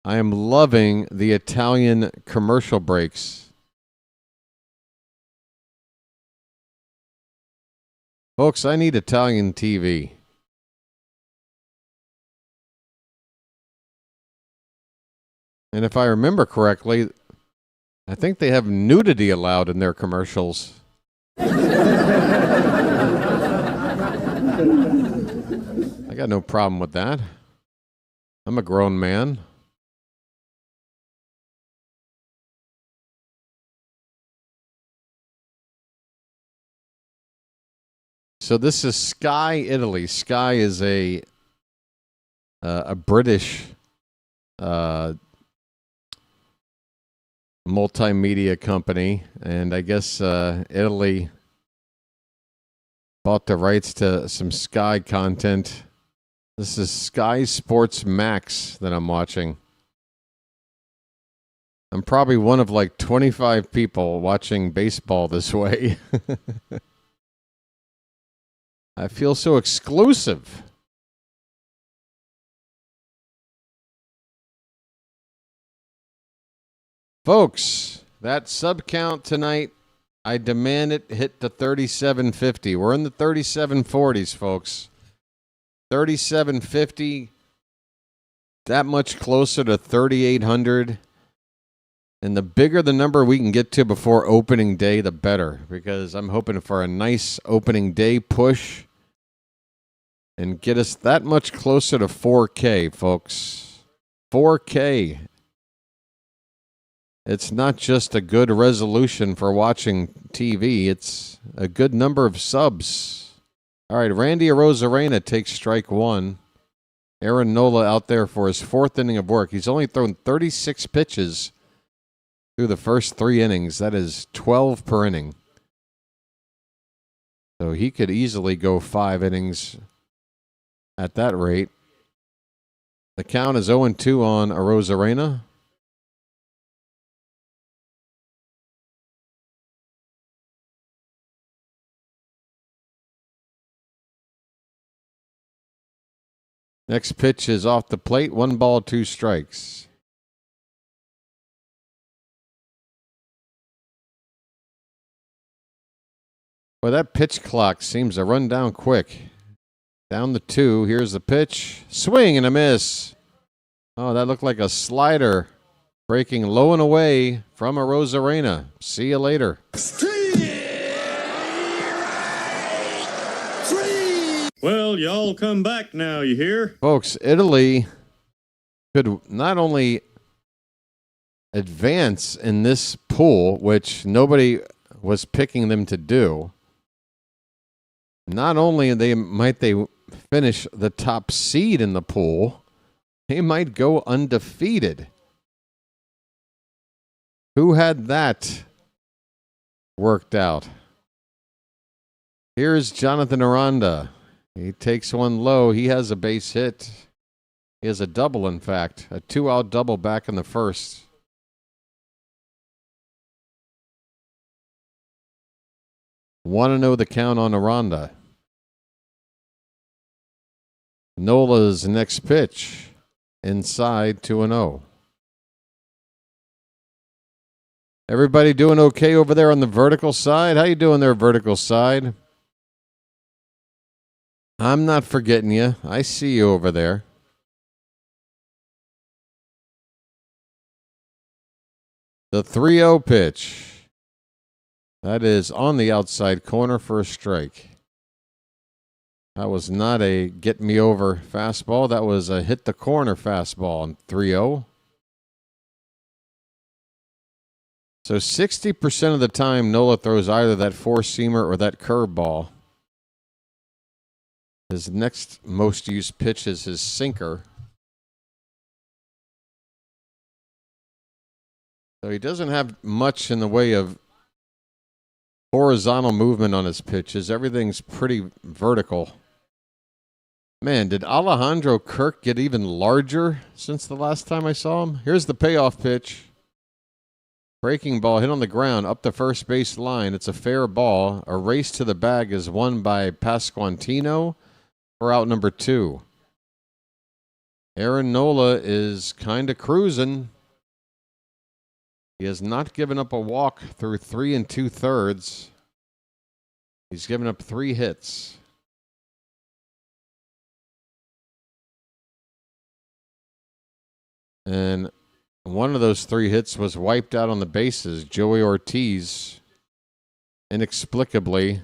B: I am loving the Italian commercial breaks. Folks, I need Italian TV. And if I remember correctly, I think they have nudity allowed in their commercials. I got no problem with that. I'm a grown man. So this is Sky Italy. Sky is a a British multimedia company, and I guess Italy bought the rights to some Sky content. This is Sky Sports Max that I'm watching. I'm probably one of like 25 people watching baseball this way. I feel so exclusive. Folks, that sub count tonight, I demand it hit the 3750. We're in the 3740s, folks. 3750, that much closer to 3800. And the bigger the number we can get to before opening day, the better. Because I'm hoping for a nice opening day push and get us that much closer to 4K, folks. 4K. It's not just a good resolution for watching TV. It's a good number of subs. All right, Randy Arozarena takes strike one. Aaron Nola out there for his fourth inning of work. He's only thrown 36 pitches through the first 3 innings. That is 12 per inning. So he could easily go 5 innings at that rate. The count is 0-2 on Arozarena. Next pitch is off the plate. 1 ball, 2 strikes. Well, that pitch clock seems to run down quick. Down the 2. Here's the pitch. Swing and a miss. Oh, that looked like a slider. Breaking low and away from Arozarena. See you later.
E: Well, y'all come back now, you hear?
B: Folks, Italy could not only advance in this pool, which nobody was picking them to do, not only might they finish the top seed in the pool, they might go undefeated. Who had that worked out? Here's Jonathan Aranda. He takes one low. He has a base hit. He has a double, in fact. A 2-out double back in the first. Want to know the count on Aranda. Nola's next pitch. Inside 2-0. Everybody doing okay over there on the vertical side? How you doing there, vertical side? I'm not forgetting you. I see you over there. The 3-0 pitch. That is on the outside corner for a strike. That was not a get me over fastball. That was a hit the corner fastball on 3-0. So 60% of the time, Nola throws either that four-seamer or that curveball. His next most used pitch is his sinker. So he doesn't have much in the way of horizontal movement on his pitches. Everything's pretty vertical. Man, did Alejandro Kirk get even larger since the last time I saw him? Here's the payoff pitch. Breaking ball hit on the ground up the first base line. It's a fair ball. A race to the bag is won by Pasquantino for out number 2. Aaron Nola is kind of cruising. He has not given up a walk through 3 2/3. He's given up 3 hits. And one of those 3 hits was wiped out on the bases. Joey Ortiz, inexplicably,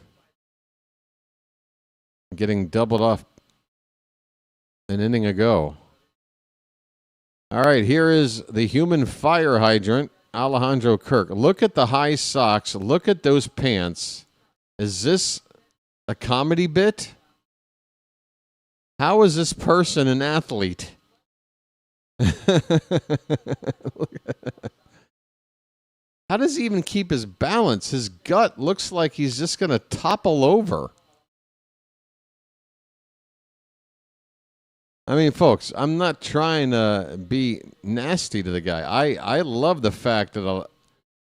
B: getting doubled off an inning ago. All right, here is the human fire hydrant, Alejandro Kirk. Look at the high socks. Look at those pants. Is this a comedy bit? How is this person an athlete? How does he even keep his balance? His gut looks like he's just going to topple over. I mean, folks, I'm not trying to be nasty to the guy. I love the fact that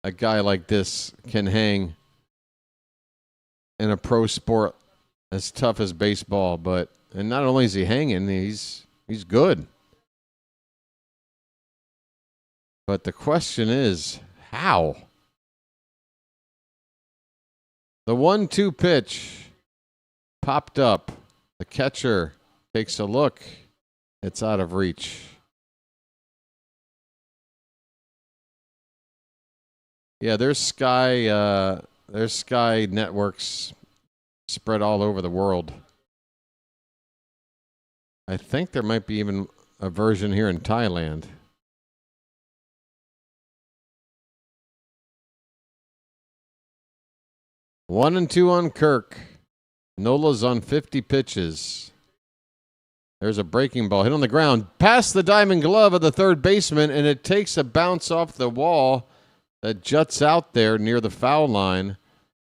B: a guy like this can hang in a pro sport as tough as baseball, and not only is he hanging, he's good. But the question is, how? The 1-2 pitch popped up. The catcher takes a look. It's out of reach. Yeah, there's Sky networks spread all over the world. I think there might be even a version here in Thailand. One and two on Kirk. Nola's on 50 pitches. There's a breaking ball hit on the ground. Past the diamond glove of the third baseman, and it takes a bounce off the wall that juts out there near the foul line,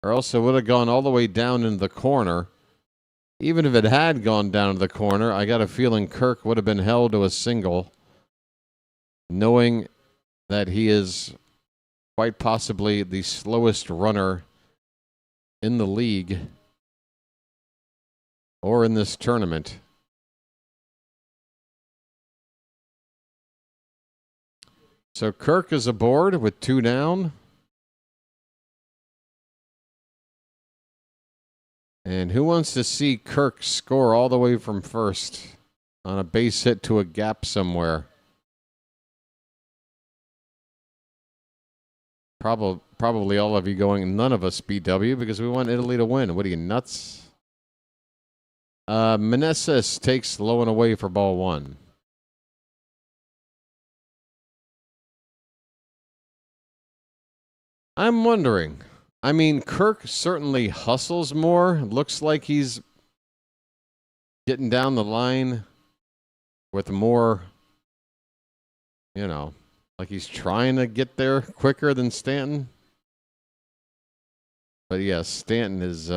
B: or else it would have gone all the way down into the corner. Even if it had gone down to the corner, I got a feeling Kirk would have been held to a single, knowing that he is quite possibly the slowest runner in the league or in this tournament. So Kirk is aboard with 2 down. And who wants to see Kirk score all the way from first on a base hit to a gap somewhere? Probably all of you going, none of us BW, because we want Italy to win. What are you, nuts? Meneses takes low and away for ball 1. I'm wondering. I mean, Kirk certainly hustles more. Looks like he's getting down the line with more, like he's trying to get there quicker than Stanton. But yes, Stanton is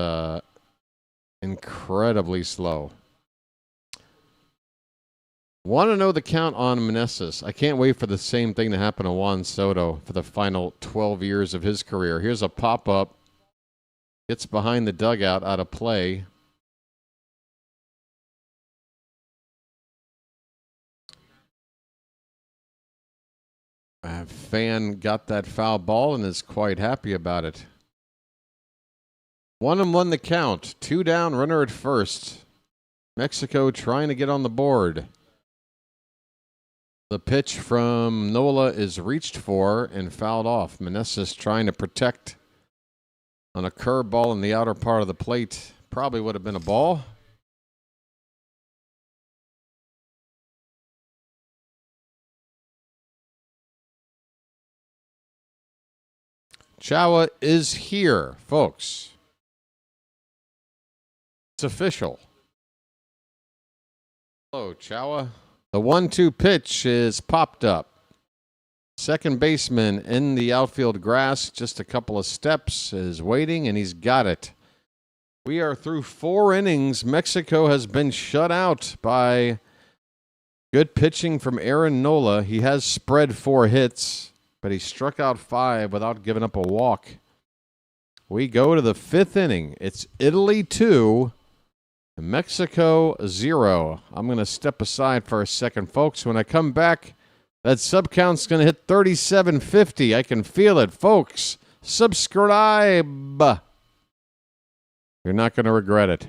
B: incredibly slow. Want to know the count on Meneses. I can't wait for the same thing to happen to Juan Soto for the final 12 years of his career. Here's a pop-up. Gets behind the dugout out of play. A fan got that foul ball and is quite happy about it. 1-1 the count. 2 down, runner at first. Mexico trying to get on the board. The pitch from Nola is reached for and fouled off. Meneses trying to protect on a curveball in the outer part of the plate. Probably would have been a ball. Chawa is here, folks. It's official. Hello, Chawa. The 1-2 pitch is popped up. Second baseman in the outfield grass, just a couple of steps, is waiting, and he's got it. We are through 4 innings. Mexico has been shut out by good pitching from Aaron Nola. He has spread 4 hits, but he struck out 5 without giving up a walk. We go to the 5th inning. It's Italy 2. Mexico 0. I'm going to step aside for a second, folks. When I come back, that sub count's going to hit 3750. I can feel it, folks. Subscribe. You're not going to regret it.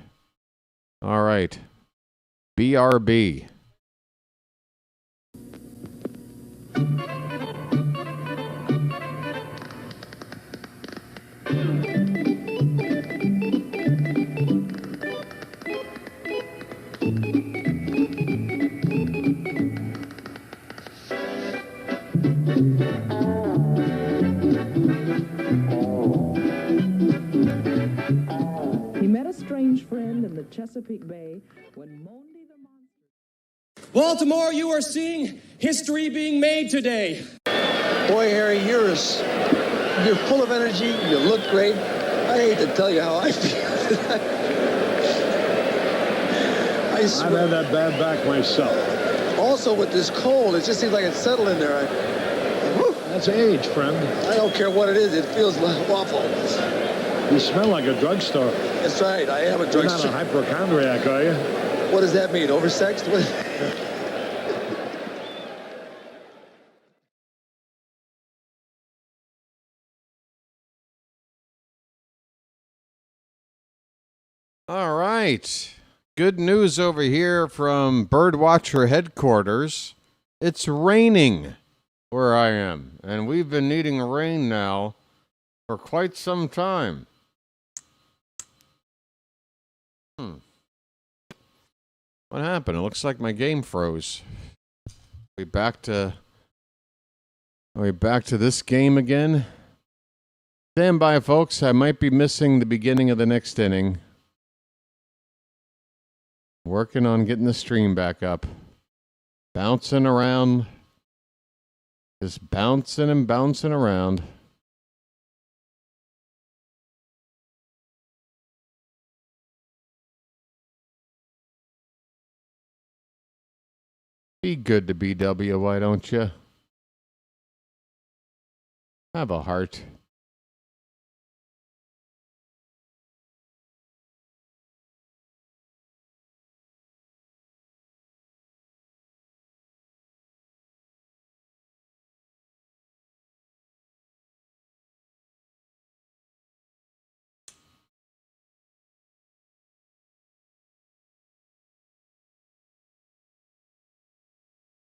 B: All right. BRB.
F: He met a strange friend in the Chesapeake Bay when Monday the
I: Baltimore, you are seeing history being made today.
J: Boy, Harry, you're full of energy. You look great. I hate to tell you how I feel.
E: I've had that bad back myself.
J: Also, with this cold, it just seems like it's settled in there.
E: That's age, friend.
J: I don't care what it is. It feels awful.
E: You smell like a drugstore.
J: That's right. I am a
E: You're
J: drugstore.
E: not a hypochondriac, are you?
J: What does that mean? Oversexed? What?
B: All right. Good news over here from BirdWatcher headquarters. It's raining where I am, and we've been needing rain now for quite some time. What happened? It looks like my game froze. We back to this game again? Stand by, folks. I might be missing the beginning of the next inning. Working on getting the stream back up. Bouncing around. Just bouncing and bouncing around. Be good to BW, why don't you? Have a heart.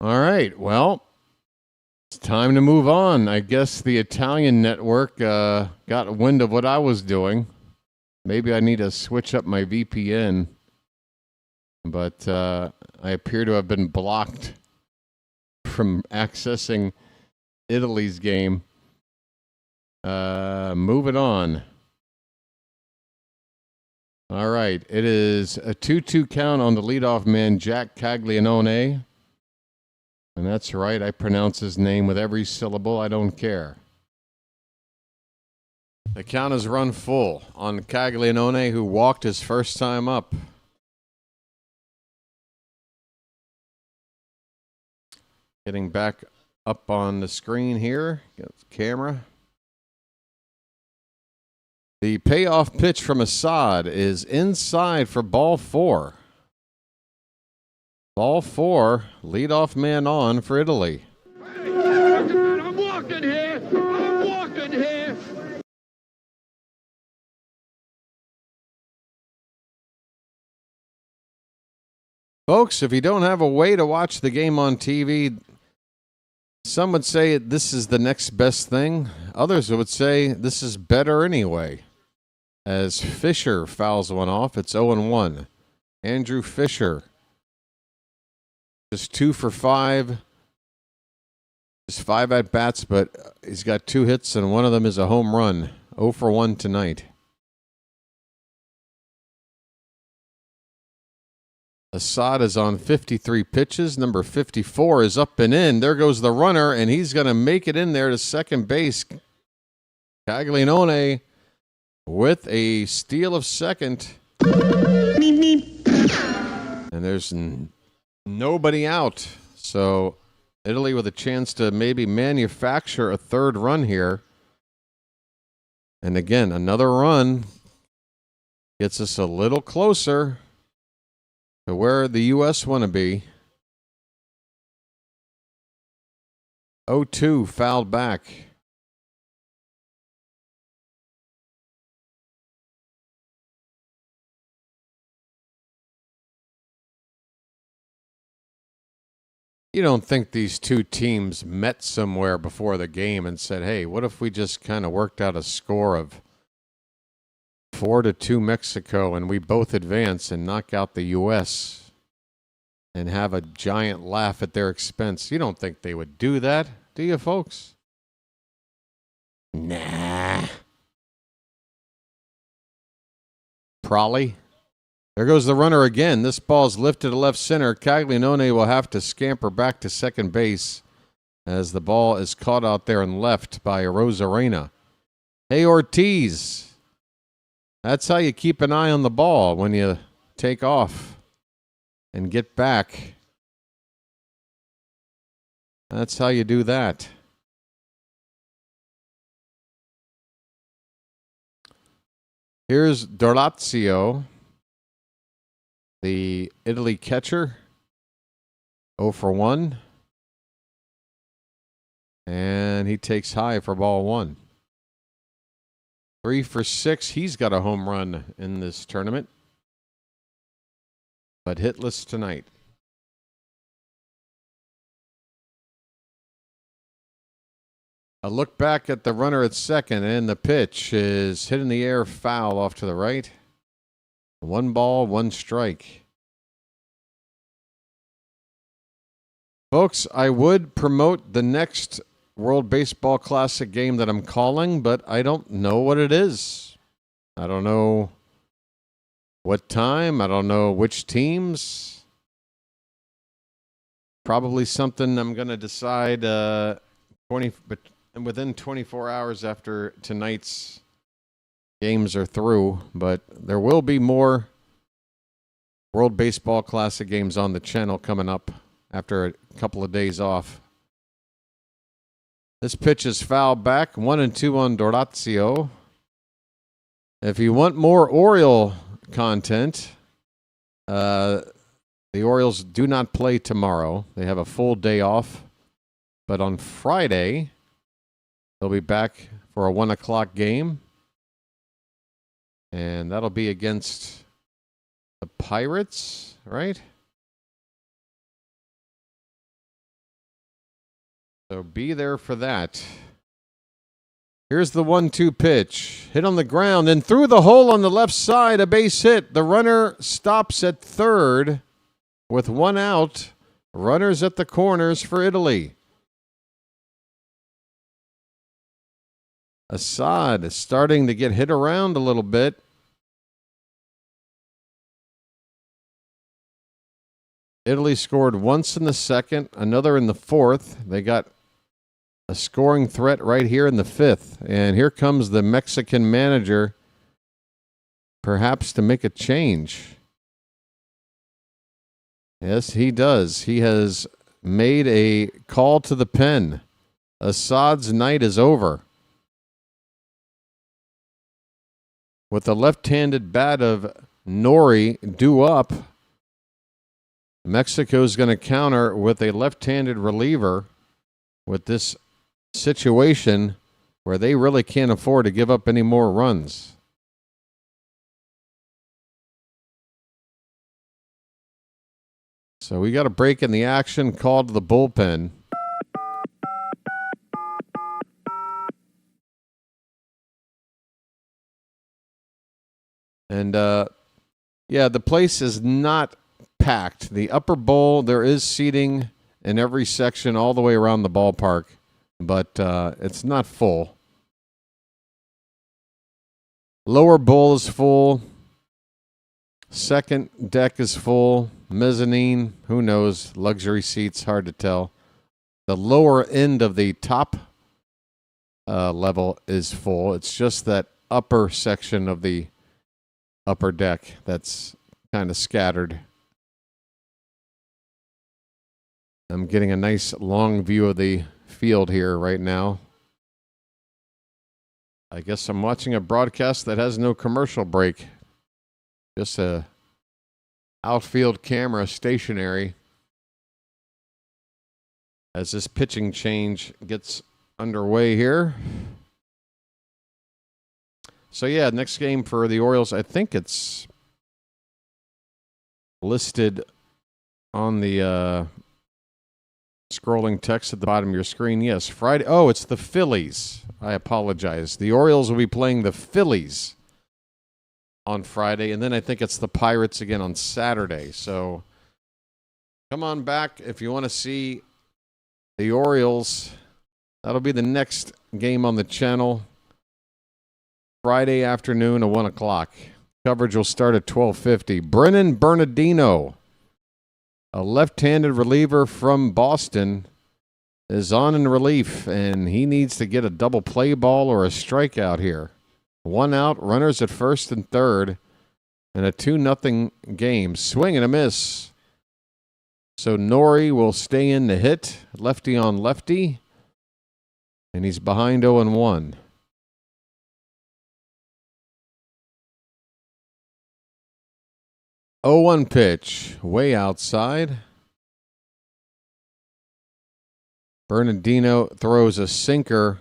B: All right, well, it's time to move on. I guess the Italian network got wind of what I was doing. Maybe I need to switch up my VPN. But I appear to have been blocked from accessing Italy's game. Moving on. All right, it is a 2-2 count on the leadoff man, Jack Caglianone. And that's right, I pronounce his name with every syllable. I don't care. The count is run full on Caglianone, who walked his first time up. Getting back up on the screen here. Get the camera. The payoff pitch from Assad is inside for ball 4. Ball 4, leadoff man on for Italy.
H: I'm walking here. I'm walking here.
B: Folks, if you don't have a way to watch the game on TV, some would say this is the next best thing. Others would say this is better anyway. As Fisher fouls one off, it's 0-1. Andrew Fisher. Just 2 for 5. Just 5 at bats, but he's got 2 hits, and one of them is a home run. 0 for 1 tonight. Assad is on 53 pitches. Number 54 is up and in. There goes the runner, and he's going to make it in there to second base. Caglianone with a steal of second. And there's nobody out. So Italy with a chance to maybe manufacture a third run here. And again, another run gets us a little closer to where the U.S. want to be. 0-2 fouled back. You don't think these two teams met somewhere before the game and said, hey, what if we just kind of worked out a score of 4-2 Mexico and we both advance and knock out the U.S. and have a giant laugh at their expense? You don't think they would do that, do you, folks? Nah. Probably. There goes the runner again. This ball's lifted to left center. Caglianone will have to scamper back to second base as the ball is caught out there and left by Rosarena. Hey, Ortiz. That's how you keep an eye on the ball when you take off and get back. That's how you do that. Here's DeRosa, the Italy catcher. 0 for 1. And he takes high for ball 1. 3 for 6. He's got a home run in this tournament, but hitless tonight. A look back at the runner at second, and the pitch is hit in the air, foul off to the right. 1 ball, 1 strike. Folks, I would promote the next World Baseball Classic game that I'm calling, but I don't know what it is. I don't know what time. I don't know which teams. Probably something I'm going to decide within 24 hours after tonight's games are through. But there will be more World Baseball Classic games on the channel coming up after a couple of days off. This pitch is fouled back. 1-2 on DeRosa. If you want more Oriole content, the Orioles do not play tomorrow. They have a full day off. But on Friday, they'll be back for a 1 o'clock game. And that'll be against the Pirates, right? So be there for that. Here's the 1-2 pitch. Hit on the ground and through the hole on the left side, a base hit. The runner stops at third with 1 out. Runners at the corners for Italy. Assad is starting to get hit around a little bit. Italy scored once in the second, another in the fourth. They got a scoring threat right here in the fifth. And here comes the Mexican manager, perhaps to make a change. Yes, he does. He has made a call to the pen. Assad's night is over. With the left-handed bat of Nori due up, Mexico's going to counter with a left-handed reliever with this situation where they really can't afford to give up any more runs. So we got a break in the action, called to the bullpen. And, yeah, the place is not packed. The upper bowl, there is seating in every section all the way around the ballpark, but it's not full. Lower bowl is full. Second deck is full. Mezzanine, who knows? Luxury seats, hard to tell. The lower end of the top level is full. It's just that upper section of the upper deck that's kind of scattered. I'm getting a nice long view of the field here right now. I guess I'm watching a broadcast that has no commercial break. Just a outfield camera stationary as this pitching change gets underway here. So yeah, next game for the Orioles, I think it's listed on the scrolling text at the bottom of your screen. Yes, Friday. Oh, it's the Phillies. I apologize. The Orioles will be playing the Phillies on Friday, and then I think it's the Pirates again on Saturday. So come on back if you want to see the Orioles. That'll be the next game on the channel. Friday afternoon at 1 o'clock. Coverage will start at 12:50. Brennan Bernardino, a left-handed reliever from Boston, is on in relief, and he needs to get a double play ball or a strikeout here. 1 out, runners at first and third, and a 2-0 game. Swing and a miss. So Nori will stay in to hit, lefty on lefty, and he's behind 0-1. 0-1 pitch, way outside. Bernardino throws a sinker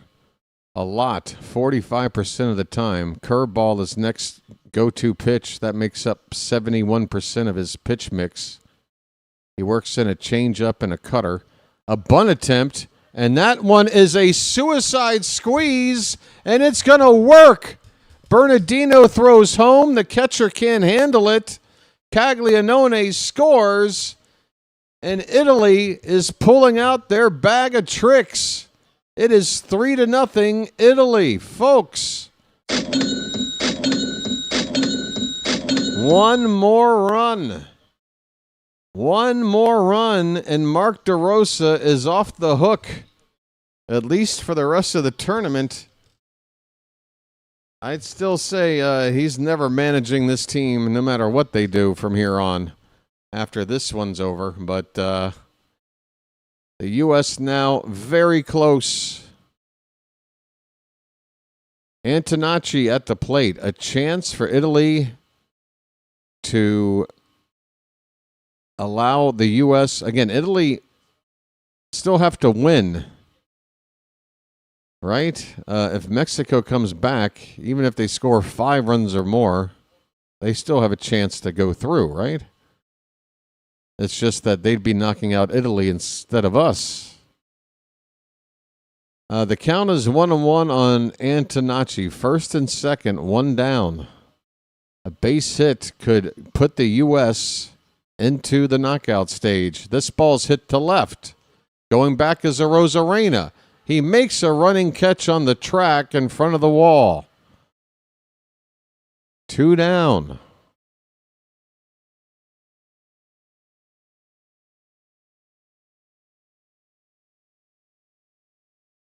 B: a lot, 45% of the time. Curveball is next go-to pitch. That makes up 71% of his pitch mix. He works in a changeup and a cutter. A bunt attempt, and that one is a suicide squeeze, and it's going to work. Bernardino throws home. The catcher can't handle it. Caglianone scores, and Italy is pulling out their bag of tricks. It is 3-0 Italy, folks. One more run. One more run, and Mark DeRosa is off the hook, at least for the rest of the tournament. I'd still say he's never managing this team, no matter what they do from here on after this one's over. But the U.S. now very close. Antonacci at the plate. A chance for Italy to allow the U.S. Again, Italy still have to win. Right? If Mexico comes back, even if they score 5 runs or more, they still have a chance to go through, right? It's just that they'd be knocking out Italy instead of us. The count is 1-1 on Antonacci. First and second, 1 down. A base hit could put the U.S. into the knockout stage. This ball's hit to left. Going back is Arozarena. He makes a running catch on the track in front of the wall. 2 down.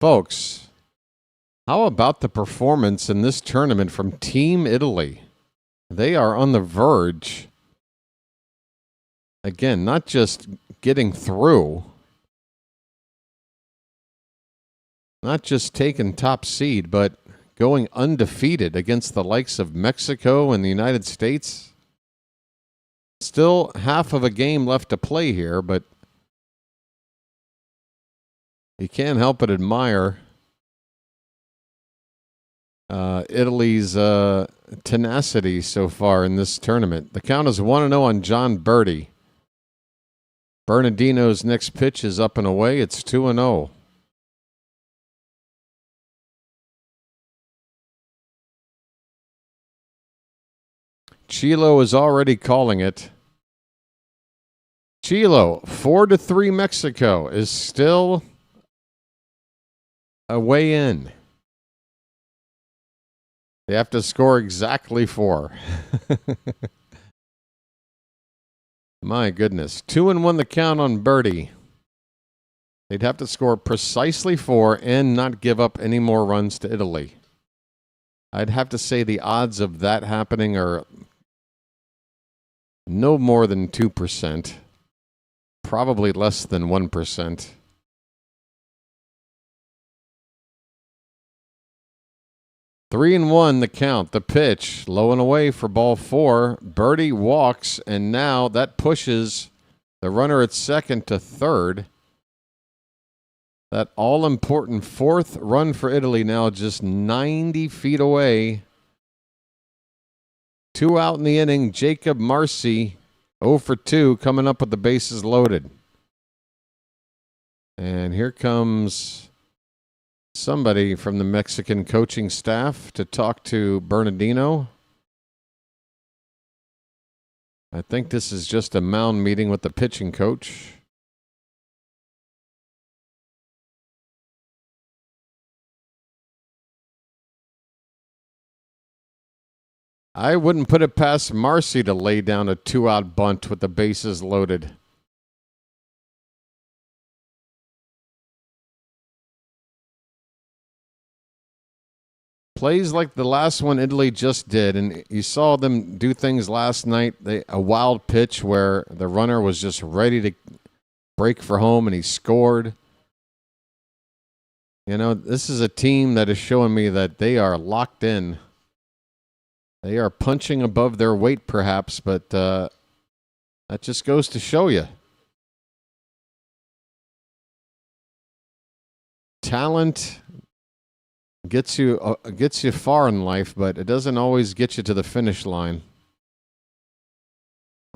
B: Folks, how about the performance in this tournament from Team Italy? They are on the verge. Again, not just getting through, not just taking top seed, but going undefeated against the likes of Mexico and the United States. Still half of a game left to play here, but you can't help but admire Italy's tenacity so far in this tournament. The count is 1-0 on John Birdie. Bernardino's next pitch is up and away. It's 2-0. Chilo is already calling it. Chilo, 4-3 Mexico, is still a way in. They have to score exactly 4. My goodness. 2-1 the count on Birdie. They'd have to score precisely 4 and not give up any more runs to Italy. I'd have to say the odds of that happening are no more than 2%. Probably less than 1%. Three and 1 the count. The pitch low and away for ball 4. Birdie walks, and now that pushes the runner at second to third. That all-important 4th run for Italy now just 90 feet away. 2 out in the inning. Jacob Marcy, 0 for 2, coming up with the bases loaded. And here comes somebody from the Mexican coaching staff to talk to Bernardino. I think this is just a mound meeting with the pitching coach. I wouldn't put it past Marcy to lay down a 2-out bunt with the bases loaded. Plays like the last one Italy just did, and you saw them do things last night. A wild pitch where the runner was just ready to break for home, and he scored. You know, this is a team that is showing me that they are locked in. They are punching above their weight, perhaps, but that just goes to show you. Talent gets you far in life, but it doesn't always get you to the finish line.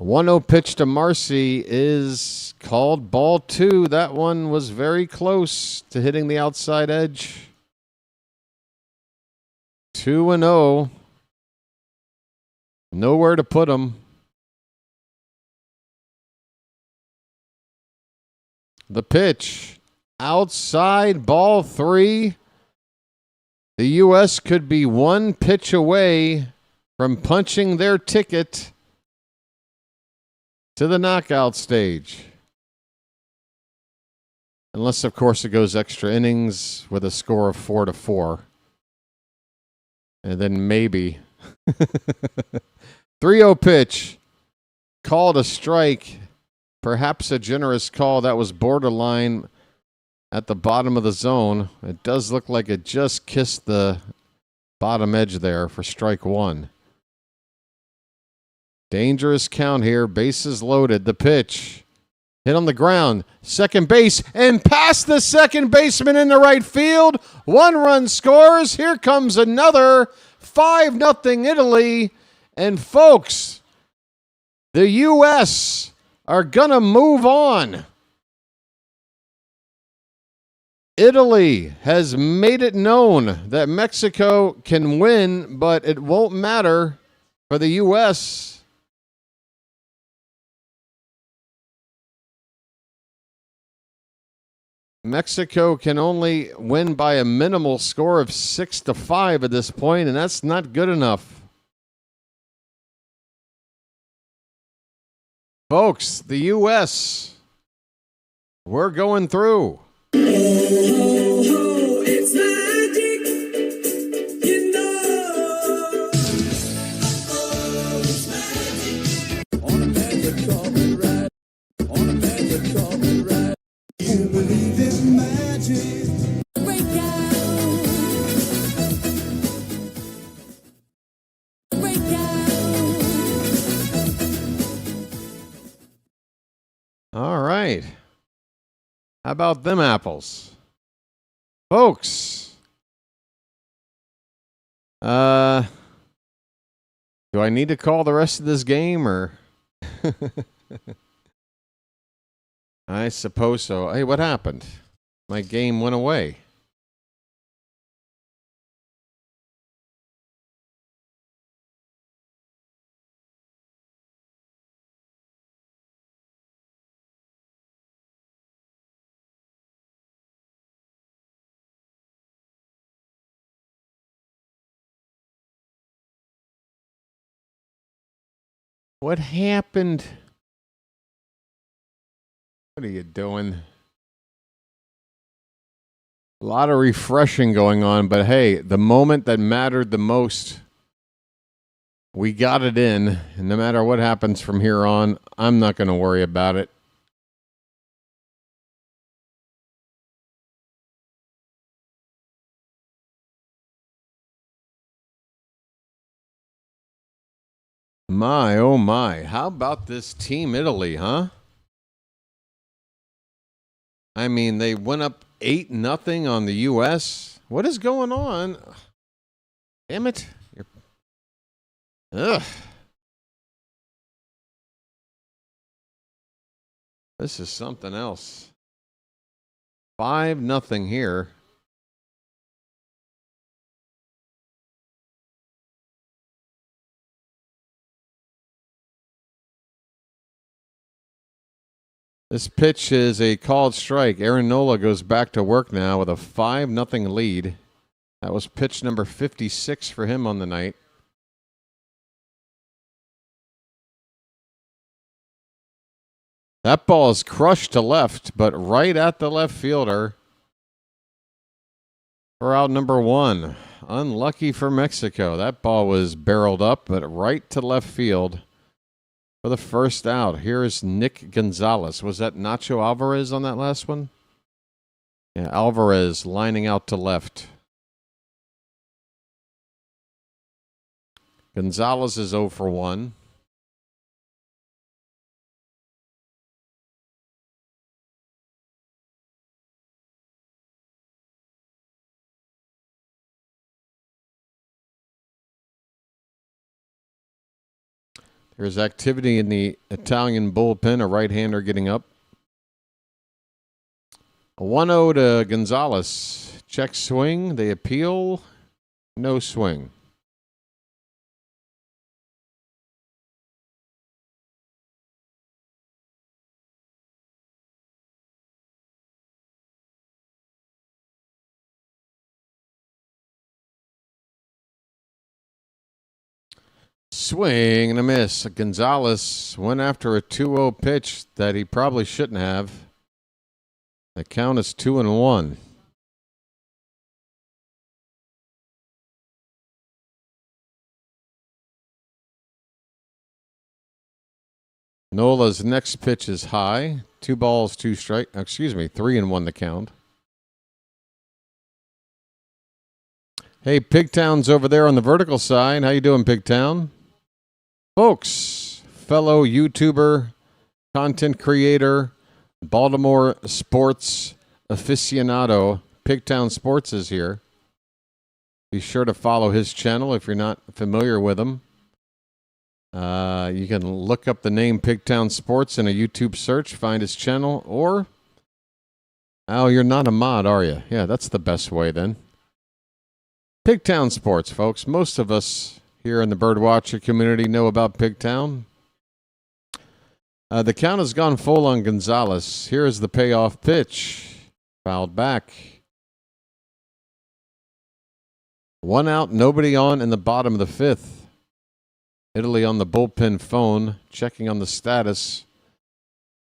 B: 1-0 pitch to Marcy is called ball 2. That one was very close to hitting the outside edge. 2-0. Nowhere to put him. The pitch. Outside, ball 3. The U.S. could be one pitch away from punching their ticket to the knockout stage. Unless, of course, it goes extra innings with a score of 4-4. And then maybe. 3-0 pitch. Called a strike. Perhaps a generous call. That was borderline at the bottom of the zone. It does look like it just kissed the bottom edge there for strike 1. Dangerous count here. Bases loaded. The pitch. Hit on the ground. Second base. And past the second baseman in the right field. 1 run scores. Here comes another. 5-0 Italy. And folks, the U.S. are going to move on. Italy has made it known that Mexico can win, but it won't matter for the U.S. Mexico can only win by a minimal score of 6-5 at this point, and that's not good enough. Folks, the U.S., we're going through.
K: It's magic, you know. It's magic. On a magic carpet ride. On a magic carpet ride. You believe in magic. Break out. Break out.
B: All right. How about them apples? Folks. Do I need to call the rest of this game or? I suppose so. Hey, what happened? My game went away. What happened? What are you doing? A lot of refreshing going on, but hey, the moment that mattered the most, we got it in, and no matter what happens from here on, I'm not going to worry about it. My, oh my. How about this Team Italy, huh? I mean, they went up 8-0 on the U.S. What is going on? Damn it. Ugh. This is something else. 5-0 here. This pitch is a called strike. Aaron Nola goes back to work now with a 5-0 lead. That was pitch number 56 for him on the night. That ball is crushed to left, but right at the left fielder. For out number 1. Unlucky for Mexico. That ball was barreled up, but right to left field for the first out. Here's Nick Gonzalez. Was that Nacho Alvarez on that last one? Yeah, Alvarez lining out to left. Gonzalez is 0 for 1. There's activity in the Italian bullpen. A right-hander getting up. A 1-0 to Gonzalez. Check swing. They appeal. No swing. Swing and a miss. Gonzalez went after a 2-0 pitch that he probably shouldn't have. The count is 2-1. Nola's next pitch is high. 2 balls, 2 strikes. 3-1 the count. Hey, Pigtown's over there on the vertical side. How you doing, Pigtown? Folks, fellow YouTuber, content creator, Baltimore sports aficionado, Pigtown Sports is here. Be sure to follow his channel if you're not familiar with him. You can look up the name Pigtown Sports in a YouTube search, find his channel, or... Oh, you're not a mod, are you? Yeah, that's the best way then. Pigtown Sports, folks. Most of us here in the BirdWatcher community know about Pigtown. The count has gone full on Gonzalez. Here is the payoff pitch. Fouled back. 1 out, nobody on in the bottom of the 5th. Italy on the bullpen phone, checking on the status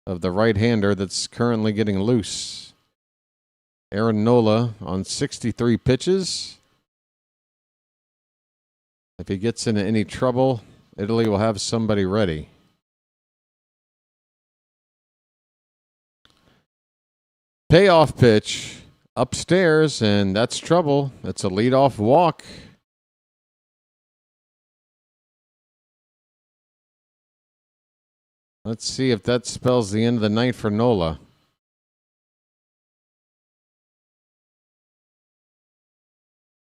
B: of the right-hander that's currently getting loose. Aaron Nola on 63 pitches. If he gets into any trouble, Italy will have somebody ready. Payoff pitch upstairs, and that's trouble. It's a leadoff walk. Let's see if that spells the end of the night for Nola.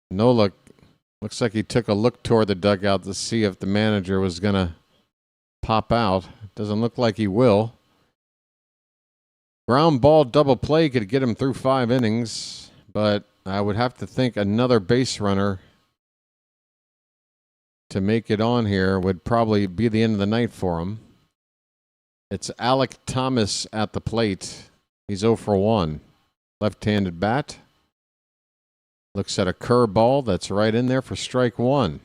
B: Nola looks like he took a look toward the dugout to see if the manager was going to pop out. Doesn't look like he will. Ground ball double play could get him through 5 innings, but I would have to think another base runner to make it on here would probably be the end of the night for him. It's Alec Thomas at the plate. He's 0 for 1. Left-handed bat. Looks at a curveball that's right in there for strike 1.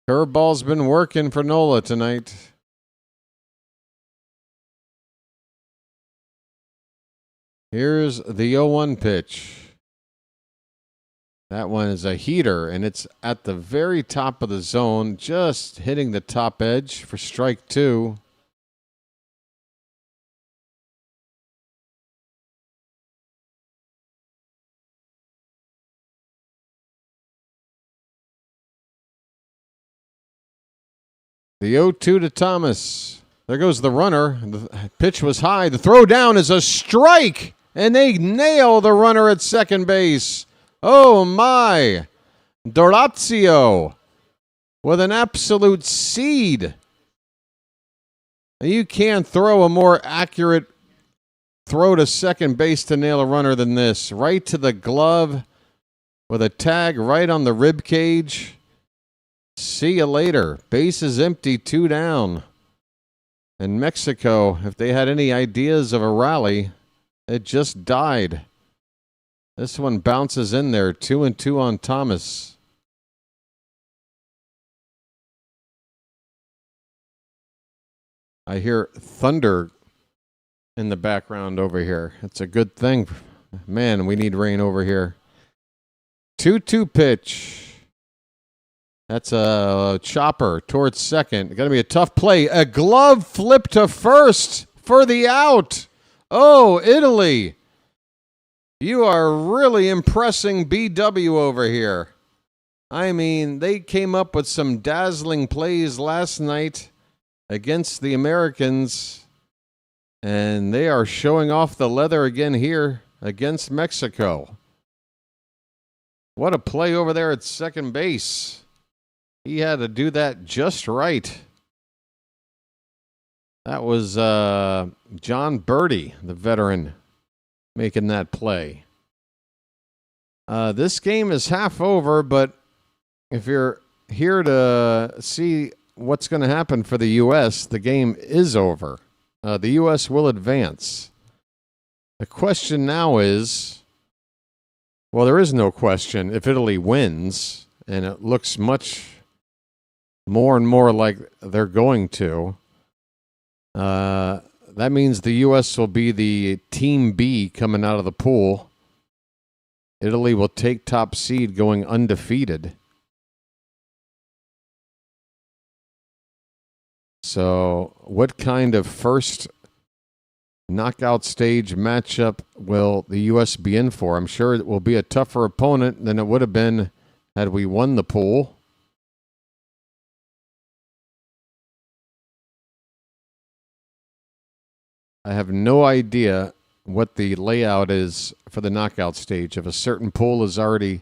B: Curveball's been working for Nola tonight. Here's the 0-1 pitch. That one is a heater, and it's at the very top of the zone, just hitting the top edge for strike 2. The 0-2 to Thomas. There goes the runner. The pitch was high. The throw down is a strike, and they nail the runner at second base. Oh, my. DeRosa with an absolute seed. You can't throw a more accurate throw to second base to nail a runner than this. Right to the glove with a tag right on the rib cage. See you later. Base is empty, 2 down. And Mexico, if they had any ideas of a rally, it just died. This one bounces in there, 2-2 on Thomas. I hear thunder in the background over here. It's a good thing. Man, we need rain over here. 2-2 pitch. That's a chopper towards second. Going to be a tough play. A glove flip to first for the out. Oh, Italy. You are really impressing BW over here. I mean, they came up with some dazzling plays last night against the Americans, and they are showing off the leather again here against Mexico. What a play over there at second base. He had to do that just right. That was John Birdie, the veteran, making that play. This game is half over, but if you're here to see what's going to happen for the U.S., the game is over. The U.S. will advance. The question now is, well, there is no question. If Italy wins, and it looks much more and more like they're going to, that means the U.S. will be the Team B coming out of the pool. Italy will take top seed going undefeated. So what kind of first knockout stage matchup will the U.S. be in for? I'm sure it will be a tougher opponent than it would have been had we won the pool. I have no idea what the layout is for the knockout stage. If a certain pool is already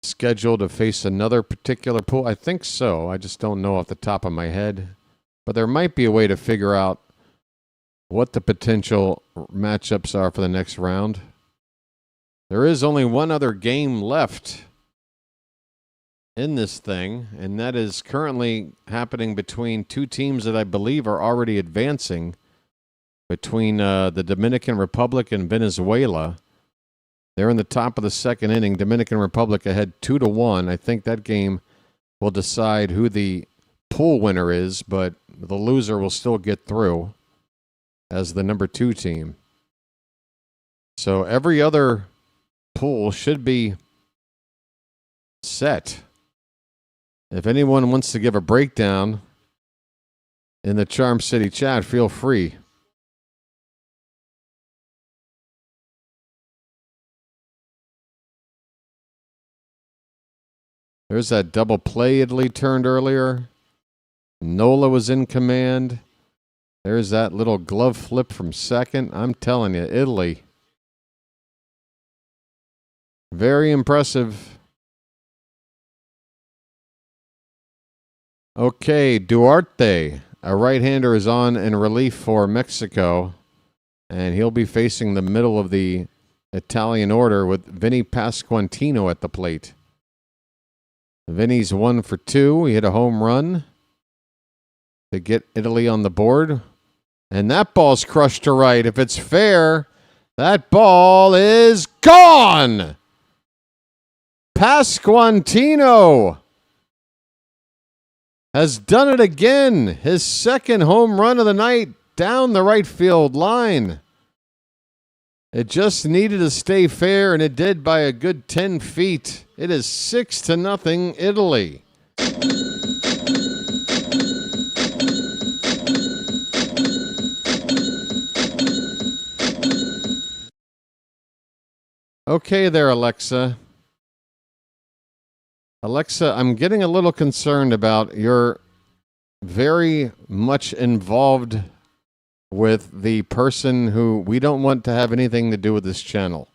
B: scheduled to face another particular pool, I think so. I just don't know off the top of my head. But there might be a way to figure out what the potential matchups are for the next round. There is only one other game left in this thing, and that is currently happening between two teams that I believe are already advancing, between the Dominican Republic and Venezuela. They're in the top of the second inning. Dominican Republic ahead 2-1. I think that game will decide who the pool winner is, but the loser will still get through as the number 2 team. So every other pool should be set. If anyone wants to give a breakdown in the Charm City chat, feel free. There's that double play Italy turned earlier. Nola was in command. There's that little glove flip from second. I'm telling you, Italy. Very impressive. Okay, Duarte, a right-hander, is on in relief for Mexico, and he'll be facing the middle of the Italian order with Vinny Pasquantino at the plate. Vinny's 1 for 2. He hit a home run to get Italy on the board, and that ball's crushed to right. If it's fair, that ball is gone! Pasquantino has done it again. His second home run of the night down the right field line. It just needed to stay fair, and it did by a good 10 feet. It is 6-0 Italy. Okay there, Alexa. Alexa, I'm getting a little concerned about your very much involved with the person who we don't want to have anything to do with this channel.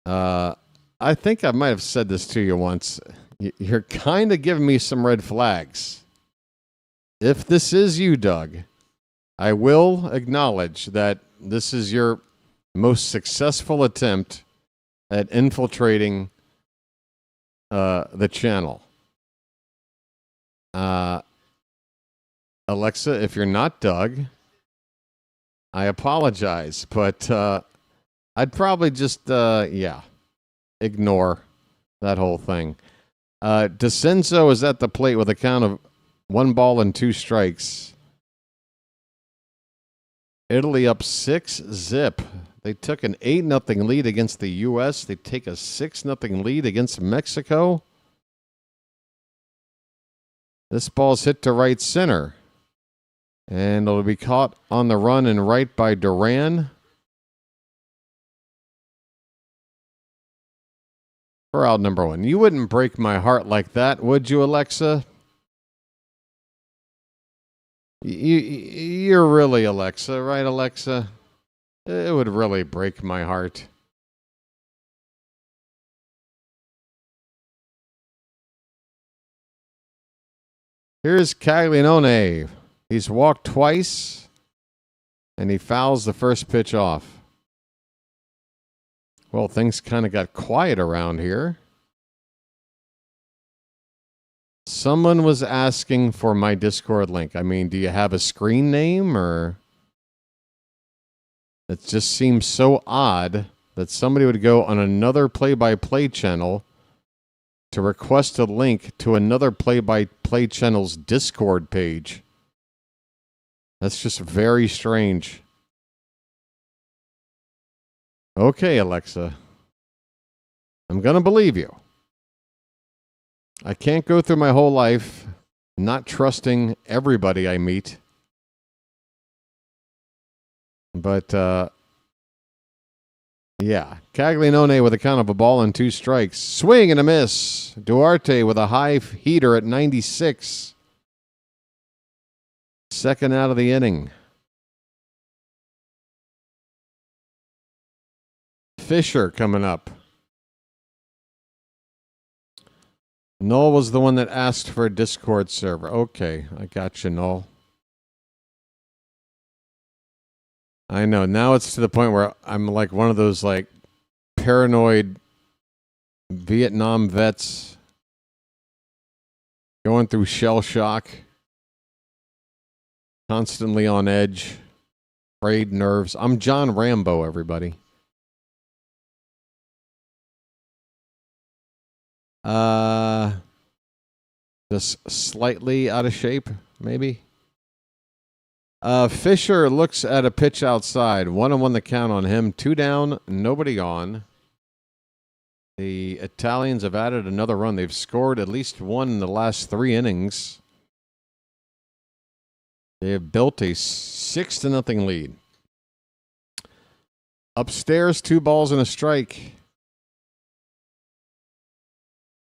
B: I think I might have said this to you once. You're kind of giving me some red flags. If this is you, Doug, I will acknowledge that this is your most successful attempt at infiltrating the channel. Alexa, if you're not Doug, I apologize, but I'd probably just, ignore that whole thing. DeCenzo is at the plate with a count of 1-2 strikes. Italy up 6-0. They took an 8-0 lead against the U.S. They take a 6-0 lead against Mexico. This ball's hit to right center. And it'll be caught on the run and right by Duran. For out number 1. You wouldn't break my heart like that, would you, Alexa? You're really Alexa, right, Alexa? It would really break my heart. Here's Caglianone. He's walked twice, and he fouls the first pitch off. Well, things kind of got quiet around here. Someone was asking for my Discord link. I mean, do you have a screen name, or... It just seems so odd that somebody would go on another play-by-play channel to request a link to another play-by-play channel's Discord page. That's just very strange. Okay, Alexa. I'm going to believe you. I can't go through my whole life not trusting everybody I meet. But, yeah. Caglianone with a count of 1-2 strikes. Swing and a miss. Duarte with a high heater at 96. Second out of the inning. Fisher coming up. Noel was the one that asked for a Discord server. Okay, I got you, Noel. I know. Now it's to the point where I'm like one of those like paranoid Vietnam vets going through shell shock, constantly on edge, frayed nerves. I'm John Rambo, everybody. Just slightly out of shape, maybe. Fisher looks at a pitch outside. 1-1 the count on him. 2 down, nobody on. The Italians have added another run. They've scored at least one in the last 3 innings. They have built a 6-0 lead. Upstairs, 2 balls and a strike.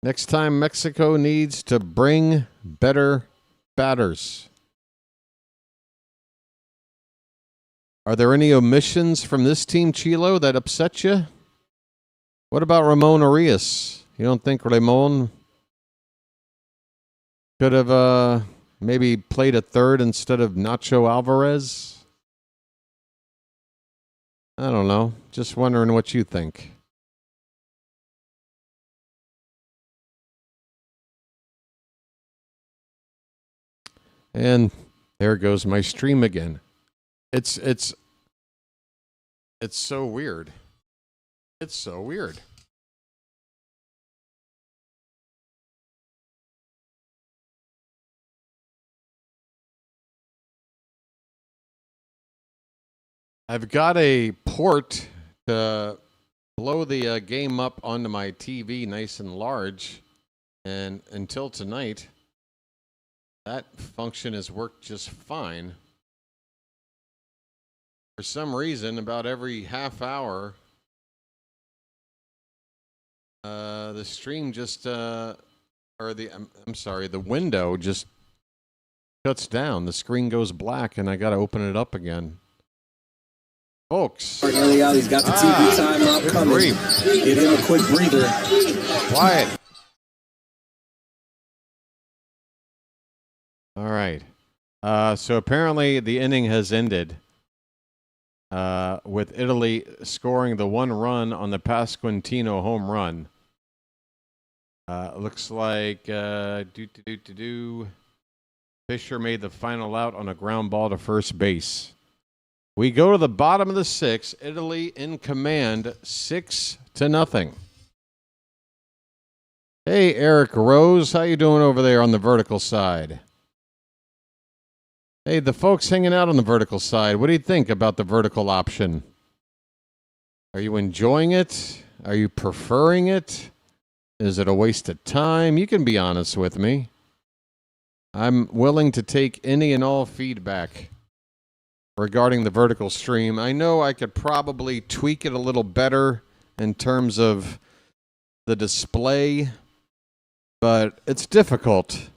B: Next time, Mexico needs to bring better batters. Are there any omissions from this team, Chilo, that upset you? What about Ramon Arias? You don't think Ramon could have maybe played a third instead of Nacho Alvarez? I don't know. Just wondering what you think. And there goes my stream again. It's so weird. It's so weird. I've got a port to blow the game up onto my TV nice and large, and until tonight, that function has worked just fine. For some reason, about every half hour, the stream just, the window just shuts down. The screen goes black, and I got to open it up again. Folks.
J: He's got the TV time up coming. Give him a quick breather.
B: Quiet. All right. So apparently the inning has ended with Italy scoring the 1 run on the Pasquantino home run. Looks like Fisher made the final out on a ground ball to first base. We go to the bottom of the 6th. Italy in command, 6-0. Hey, Eric Rose, how you doing over there on the vertical side? Hey, the folks hanging out on the vertical side, what do you think about the vertical option? Are you enjoying it? Are you preferring it? Is it a waste of time? You can be honest with me. I'm willing to take any and all feedback regarding the vertical stream. I know I could probably tweak it a little better in terms of the display, but it's difficult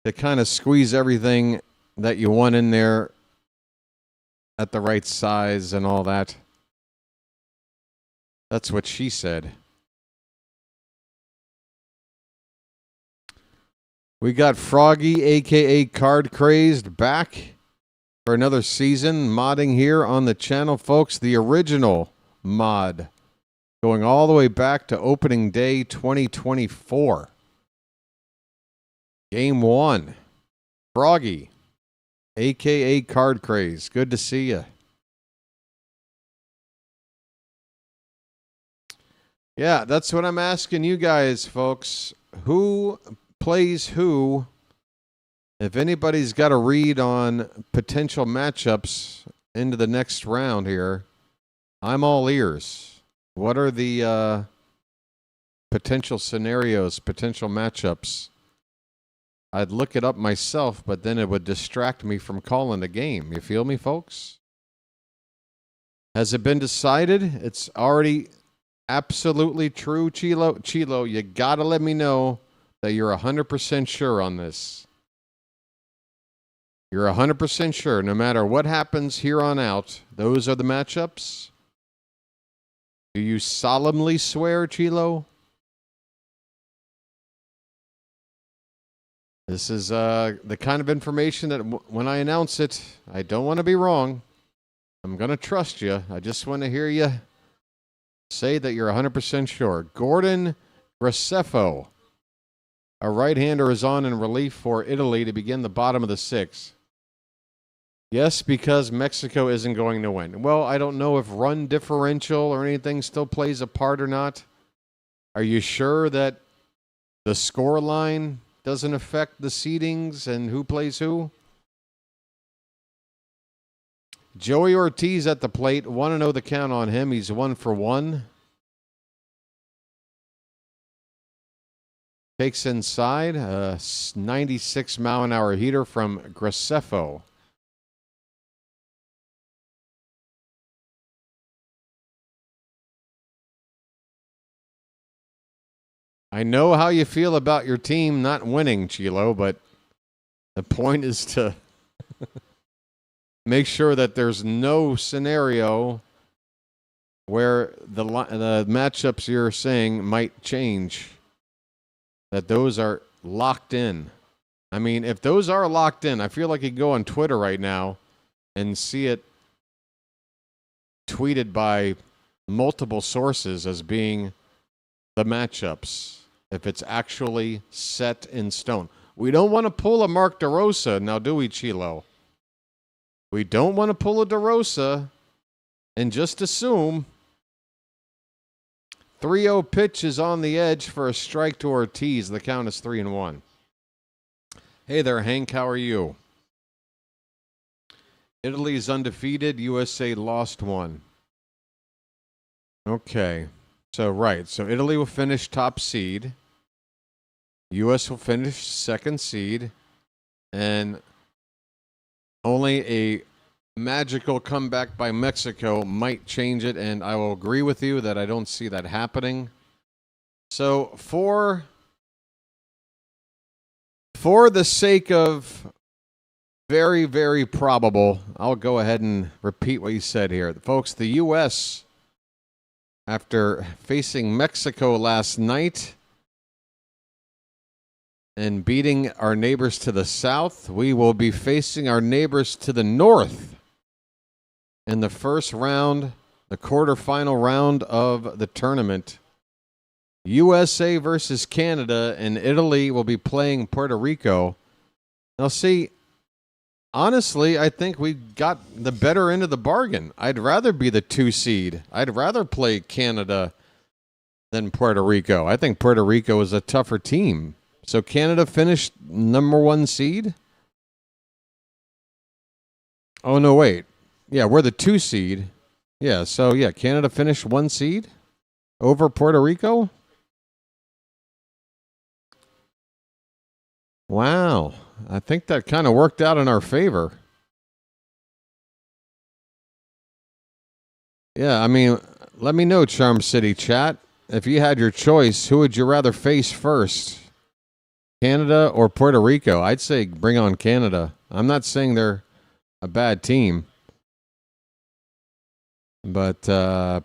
B: to kind of squeeze everything that you want in there at the right size and all that. That's what she said. We got Froggy, a.k.a. Card Crazed, back for another season, modding here on the channel, folks. The original mod, going all the way back to opening day 2024. Game 1. Froggy, a.k.a. Card Crazed. Good to see you. Yeah, that's what I'm asking you guys, folks. Who plays who? If anybody's got a read on potential matchups into the next round here, I'm all ears. What are the potential scenarios, potential matchups? I'd look it up myself, but then it would distract me from calling the game. You feel me, folks? Has it been decided? It's already absolutely true, Chilo. Chilo, you got to let me know that you're 100% sure on this. You're 100% sure, no matter what happens here on out, those are the matchups? Do you solemnly swear, Chilo? This is the kind of information that when I announce it, I don't want to be wrong. I'm going to trust you. I just want to hear you say that you're 100% sure. Gordon Graceffo, a right-hander, is on in relief for Italy to begin the bottom of the 6th. Yes, because Mexico isn't going to win. Well, I don't know if run differential or anything still plays a part or not. Are you sure that the score line doesn't affect the seedings and who plays who? Joey Ortiz at the plate. Want to know the count on him. He's 1 for 1. Takes inside a 96-mile-an-hour heater from Graceffo. I know how you feel about your team not winning, Chilo, but the point is to make sure that there's no scenario where the matchups you're saying might change, that those are locked in. I mean, if those are locked in, I feel like you can go on Twitter right now and see it tweeted by multiple sources as being the matchups, if it's actually set in stone. We don't want to pull a Mark DeRosa now, do we, Chilo? We don't want to pull a DeRosa and just assume 3-0 pitch is on the edge for a strike to Ortiz. The count is 3-1. Hey there, Hank. How are you? Italy's undefeated. USA lost 1. Okay. So Italy will finish top seed. U.S. will finish second seed. And only a magical comeback by Mexico might change it, and I will agree with you that I don't see that happening. So for the sake of very, very probable, I'll go ahead and repeat what you said here. Folks, the U.S., after facing Mexico last night and beating our neighbors to the south, we will be facing our neighbors to the north in the first round, the quarterfinal round of the tournament. USA versus Canada, and Italy will be playing Puerto Rico. Now, see, honestly, I think we got the better end of the bargain. I'd rather be the 2 seed. I'd rather play Canada than Puerto Rico. I think Puerto Rico is a tougher team. So Canada finished number 1 seed? Oh, no, wait. Yeah, we're the 2 seed. Yeah, so yeah, Canada finished 1 seed over Puerto Rico? Wow. I think that kind of worked out in our favor. Yeah, I mean, let me know, Charm City chat. If you had your choice, who would you rather face first? Canada or Puerto Rico? I'd say bring on Canada. I'm not saying they're a bad team, but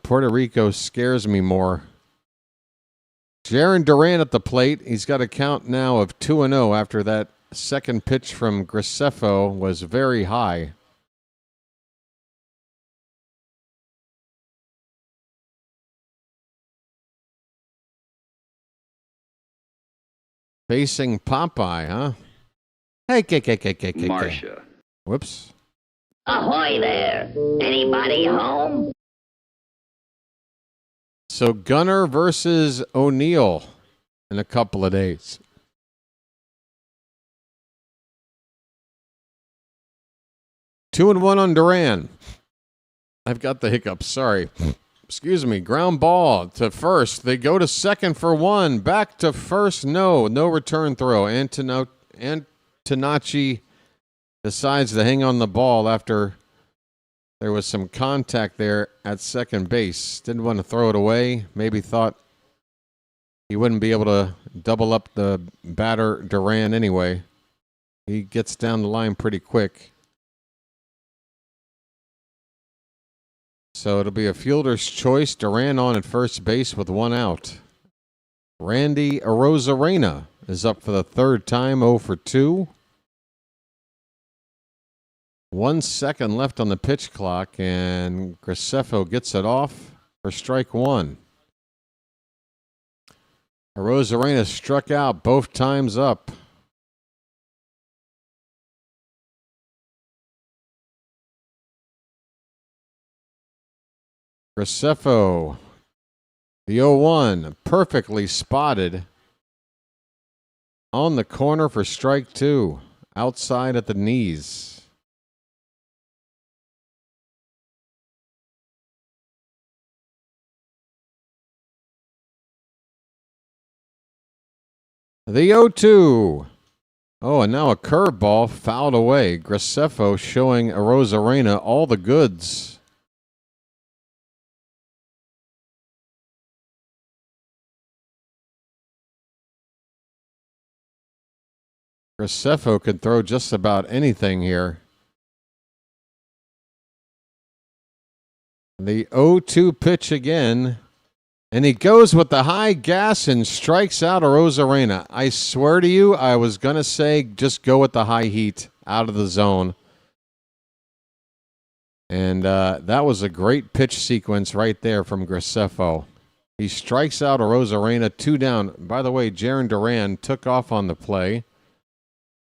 B: Puerto Rico scares me more. Jaron Duran at the plate. He's got a count now of 2-0 after that second pitch from Graceffo was very high. Facing Popeye, huh? Hey,
L: Marcia.
B: Whoops.
M: Ahoy there! Anybody home?
B: So Gunner versus O'Neill in a couple of days. Two and one on Duran. I've got the hiccups. Sorry. Excuse me. Ground ball to first. They go to second for one. Back to first. No return throw. Antonacci decides to hang on the ball after there was some contact there at second base. Didn't want to throw it away. Maybe thought he wouldn't be able to double up the batter Duran anyway. He gets down the line pretty quick. So it'll be a fielder's choice. Duran on at first base with one out. Randy Arozarena is up for the third time, 0 for 2. 1 second left on the pitch clock, and Graceffo gets it off for strike one. Arozarena struck out both times up. Graceffo, the 0-1, perfectly spotted on the corner for strike two, outside at the knees. The 0-2. Oh, and now a curveball fouled away. Graceffo showing Arozarena all the goods. Graceffo could throw just about anything here. The 0-2 pitch again. And he goes with the high gas and strikes out Arozarena. I swear to you, I was going to say just go with the high heat out of the zone. And that was a great pitch sequence right there from Graceffo. He strikes out Arozarena, 2 down. By the way, Jaron Duran took off on the play.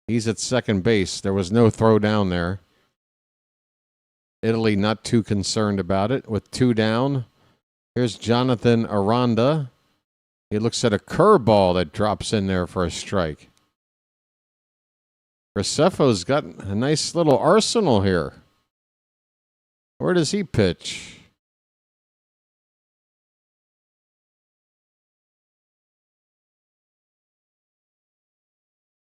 B: He's at second base. There was no throw down there. Italy not too concerned about it with 2 down. Here's Jonathan Aranda. He looks at a curveball that drops in there for a strike. Graceffo's got a nice little arsenal here. Where does he pitch?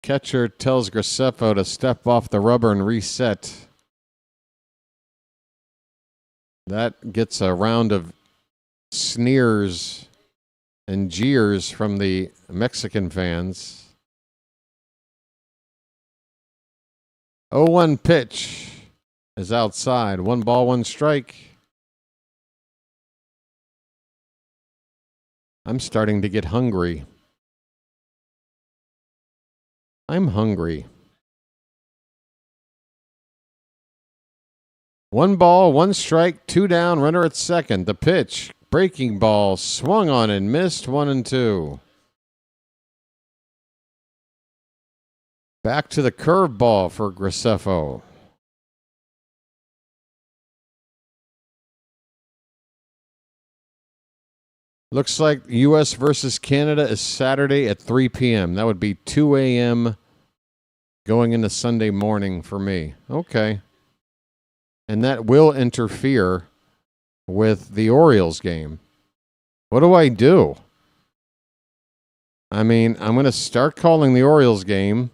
B: Catcher tells Graceffo to step off the rubber and reset. That gets a round of sneers and jeers from the Mexican fans. 0-1 pitch is outside. 1 ball, 1 strike. I'm starting to get hungry. I'm hungry. 1 ball, 1 strike, 2 down, runner at second. The pitch, breaking ball, swung on and missed, 1-2. Back to the curveball for Graceffo. Looks like U.S. versus Canada is Saturday at 3 p.m. That would be 2 a.m. going into Sunday morning for me. Okay. And that will interfere with the Orioles game. What do I do? I mean, I'm going to start calling the Orioles game.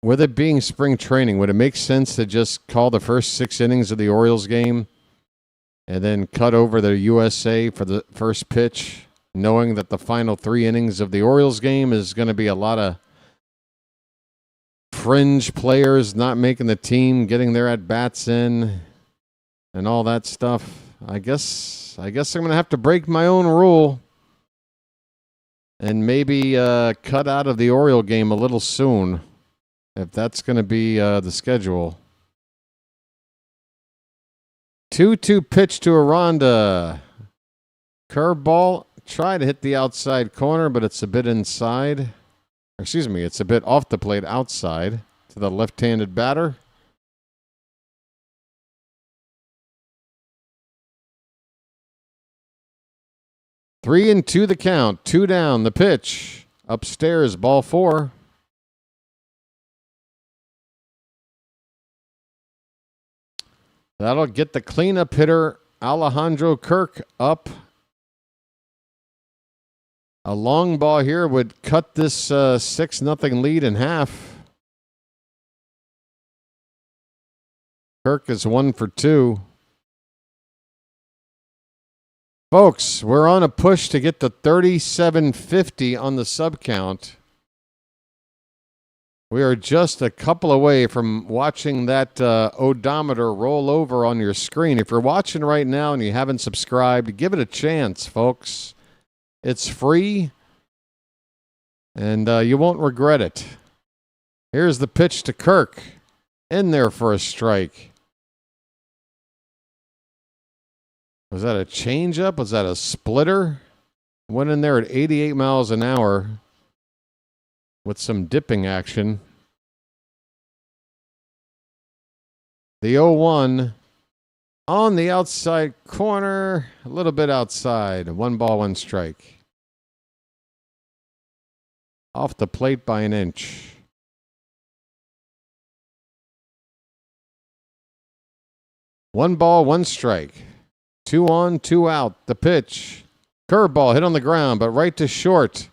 B: With it being spring training, would it make sense to just call the first 6 innings of the Orioles game and then cut over the USA for the first pitch, knowing that the final 3 innings of the Orioles game is going to be a lot of fringe players not making the team, getting their at-bats in, and all that stuff? I guess I'm going to have to break my own rule and maybe cut out of the Oriole game a little soon, if that's going to be the schedule. 2-2 pitch to Aranda. Curveball. Try to hit the outside corner, but it's a bit inside. Excuse me, it's a bit off the plate outside to the left-handed batter. Three and two the count. 2 down. The pitch. Upstairs, ball 4. That'll get the cleanup hitter, Alejandro Kirk, up. A long ball here would cut this 6-0 lead in half. Kirk is 1 for 2. Folks, we're on a push to get to 3750 on the sub count. We are just a couple away from watching that odometer roll over on your screen. If you're watching right now and you haven't subscribed, give it a chance, folks. It's free, and you won't regret it. Here's the pitch to Kirk. In there for a strike. Was that a changeup? Was that a splitter? Went in there at 88 miles an hour with some dipping action. The 0-1 on the outside corner, a little bit outside. 1 ball, 1 strike. Off the plate by an inch. One ball, 1 strike. 2 on, 2 out. The pitch. Curveball hit on the ground, but right to short.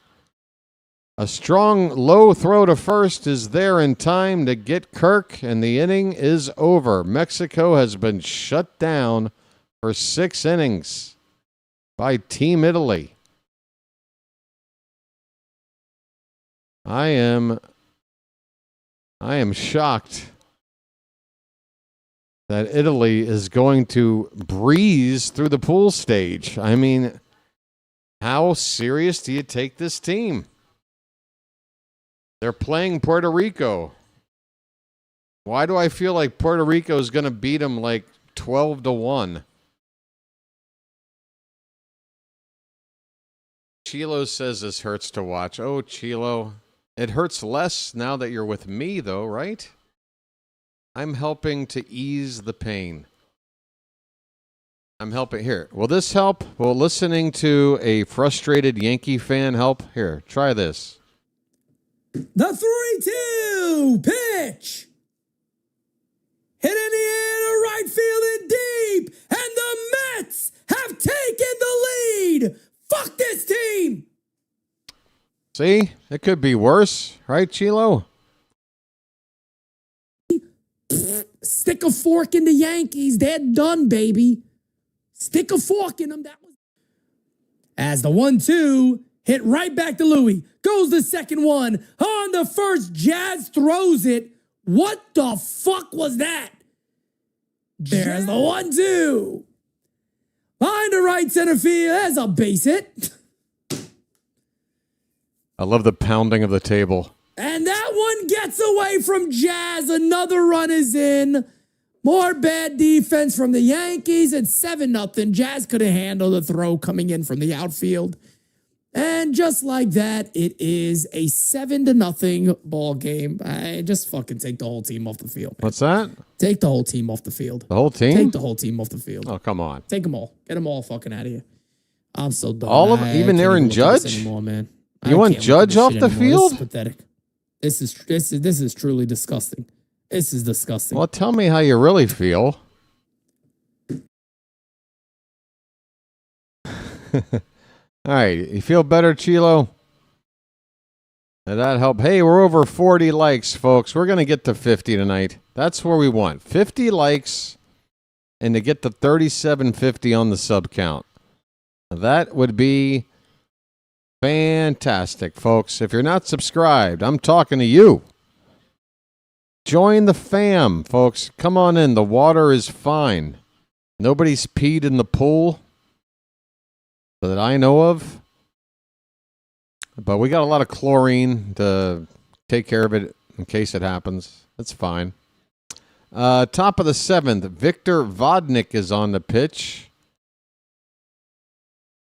B: A strong low throw to first is there in time to get Kirk, and the inning is over. Mexico has been shut down for 6 innings by Team Italy. I am shocked that Italy is going to breeze through the pool stage. I mean, how serious do you take this team? They're playing Puerto Rico. Why do I feel like Puerto Rico is going to beat them like 12-1? Chilo says this hurts to watch. Oh, Chilo. It hurts less now that you're with me, though, right? I'm helping to ease the pain. I'm helping. Here, will this help? Will listening to a frustrated Yankee fan help? Here, try this.
L: The 3-2 pitch. Hit in the air to right field and deep. And the Mets have taken the lead. Fuck this team.
B: See, it could be worse, right, Chilo?
L: Stick a fork in the Yankees. They're done, baby. Stick a fork in them. As the 1-2 hit right back to Louis. Goes the second one. On the first, Jazz throws it. What the fuck was that? There's the 1-2. Behind the right center field. There's a base hit.
B: I love the pounding of the table.
L: And that one gets away from Jazz. Another run is in. More bad defense from the Yankees. It's 7-0. Jazz couldn't handle the throw coming in from the outfield. And just like that, it is a 7-0 ball game. I just fucking take the whole team off the field, man.
B: What's that?
L: Take the whole team off the field.
B: The whole team?
L: Take the whole team off the field.
B: Oh, come on.
L: Take them all. Get them all fucking out of here. I'm so done.
B: All of
L: I
B: even
L: can't
B: Aaron
L: even look at this
B: Judge?
L: anymore, man. I
B: You want
L: can't look at
B: Judge
L: this
B: off
L: shit
B: the
L: anymore.
B: field?
L: This is pathetic. This is this is truly disgusting. This is disgusting.
B: Well, tell me how you really feel. All right, you feel better, Chilo? Did that help? Hey, we're over 40 likes, folks. We're going to get to 50 tonight. That's where we want. 50 likes and to get to 3750 on the sub count. That would be fantastic, folks. If you're not subscribed, I'm talking to you. Join the fam, folks. Come on in. The water is fine. Nobody's peed in the pool that I know of. But we got a lot of chlorine to take care of it in case it happens. That's fine. Top of the 7th, Victor Vodnik is on the pitch.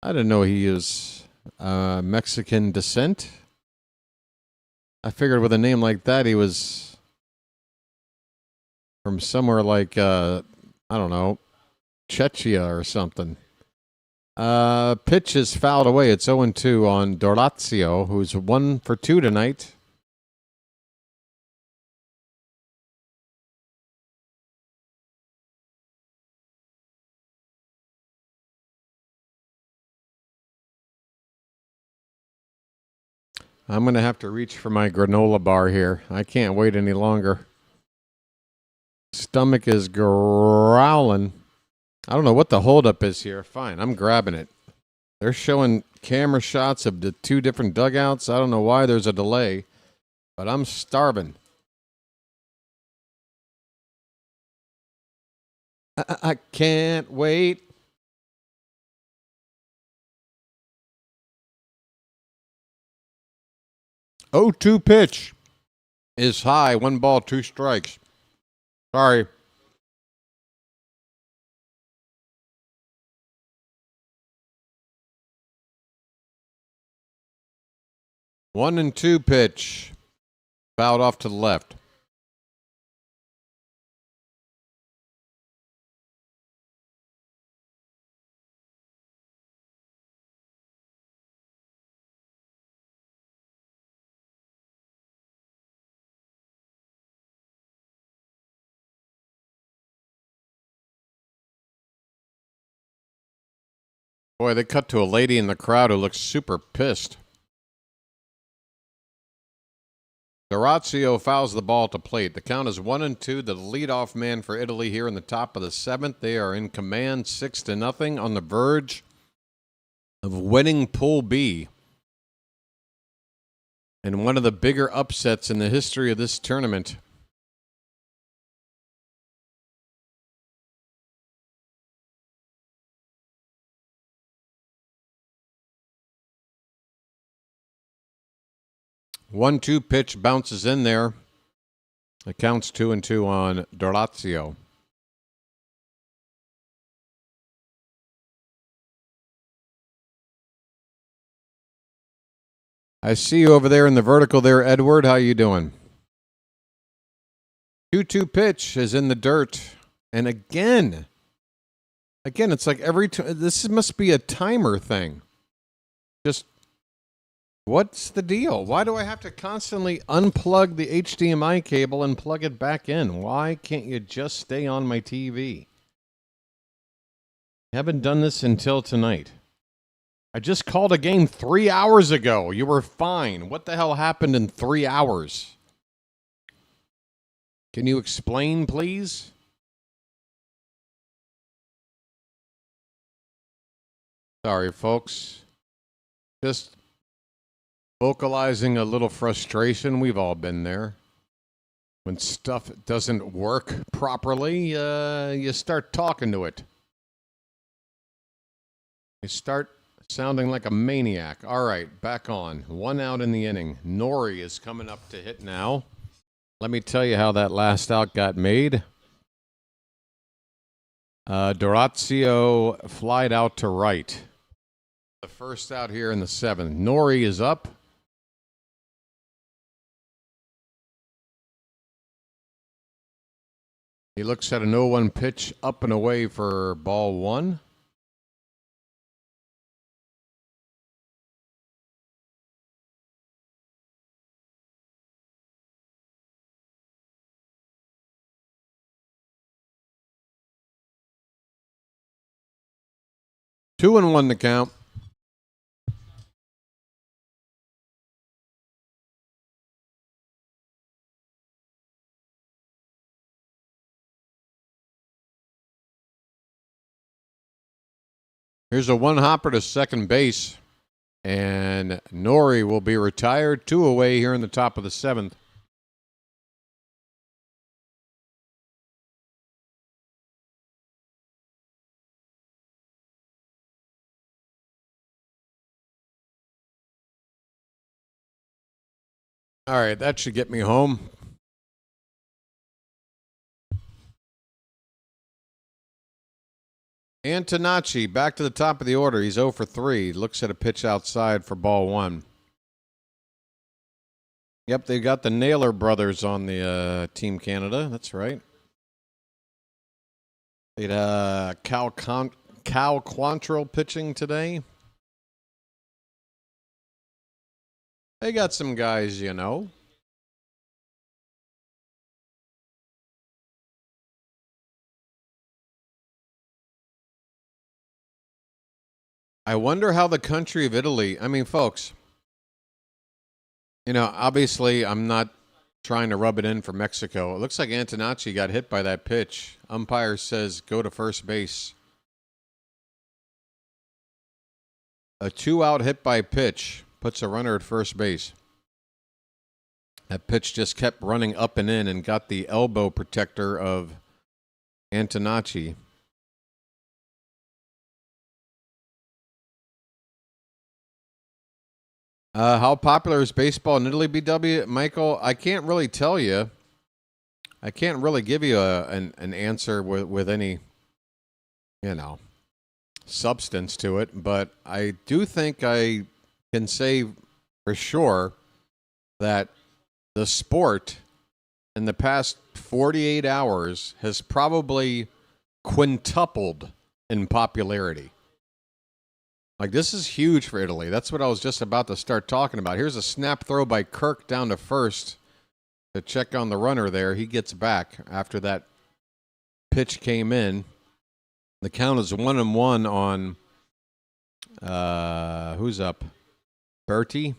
B: I didn't know he is Mexican descent. I figured with a name like that, he was from somewhere like, I don't know, Czechia or something. Pitch is fouled away. It's 0-2 on DeRosa, who's 1 for 2 tonight. I'm going to have to reach for my granola bar here. I can't wait any longer. Stomach is growling. I don't know what the holdup is here. Fine, I'm grabbing it. They're showing camera shots of the 2 different dugouts. I don't know why there's a delay, but I'm starving. I can't wait. Oh, 2 pitch is high. 1 ball, 2 strikes. Sorry. One and 2 pitch. Fouled off to the left. Boy, they cut to a lady in the crowd who looks super pissed. DeRosa fouls the ball to plate. The count is 1-2. The leadoff man for Italy here in the top of the 7th. They are in command 6-0 on the verge of winning Pool B. And one of the bigger upsets in the history of this tournament. One-two pitch bounces in there. It counts 2-2 on DeRosa. I see you over there in the vertical there, Edward. How you doing? 2-2 pitch is in the dirt. And again, it's like this must be a timer thing. Just what's the deal? Why do I have to constantly unplug the HDMI cable and plug it back in? Why can't you just stay on my TV? I haven't done this until tonight. I just called a game 3 hours ago. You were fine. What the hell happened in 3 hours? Can you explain, please? Sorry, folks. Just vocalizing a little frustration. We've all been there. When stuff doesn't work properly, you start talking to it. You start sounding like a maniac. All right, back on. 1 out in the inning. Nori is coming up to hit now. Let me tell you how that last out got made. DeRosa flied out to right. The first out here in the 7th. Nori is up. He looks at an 0-1 pitch up and away for ball 1. 2-1 to count. Here's a one-hopper to second base, and Nori will be retired. 2 away here in the top of the 7th. All right, that should get me home. Antonacci back to the top of the order. He's 0 for 3. Looks at a pitch outside for ball 1. Yep, they got the Naylor brothers on the Team Canada. That's right. They had Cal Quantrill pitching today. They got some guys, you know. I wonder how the country of Italy, I mean, folks, you know, obviously I'm not trying to rub it in for Mexico. It looks like Antonacci got hit by that pitch. Umpire says go to first base. A 2-out hit by pitch puts a runner at first base. That pitch just kept running up and in and got the elbow protector of Antonacci. How popular is baseball in Italy, BW? Michael, I can't really tell you. I can't really give you an answer with any, you know, substance to it. But I do think I can say for sure that the sport in the past 48 hours has probably quintupled in popularity. Like, this is huge for Italy. That's what I was just about to start talking about. Here's a snap throw by Kirk down to first to check on the runner there. He gets back after that pitch came in. The count is 1-1 on, who's up? Bertie?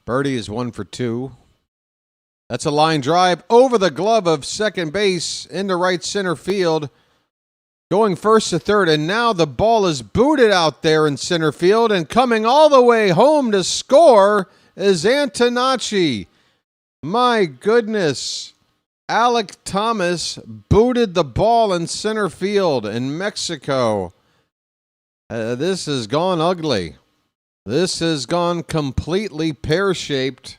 B: Bertie is 1 for 2. That's a line drive over the glove of second base into right center field. Going first to third, and now the ball is booted out there in center field, and coming all the way home to score is Antonacci. My goodness. Alec Thomas booted the ball in center field in Mexico. This has gone ugly. This has gone completely pear-shaped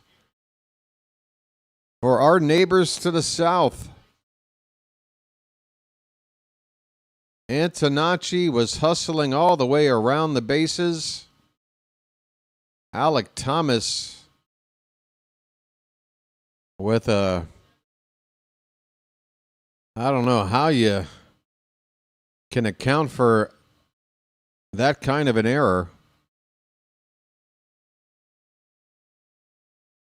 B: for our neighbors to the south. Antonacci was hustling all the way around the bases. Alec Thomas with a, I don't know how you can account for that kind of an error.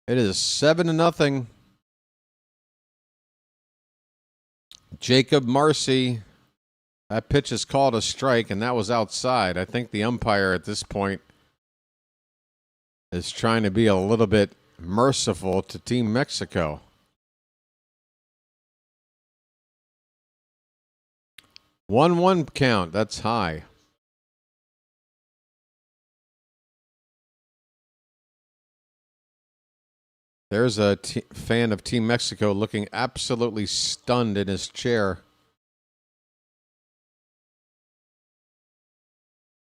B: It is 7-0. Jacob Marcy. That pitch is called a strike, and that was outside. I think the umpire at this point is trying to be a little bit merciful to Team Mexico. One count. That's high. There's a fan of Team Mexico looking absolutely stunned in his chair.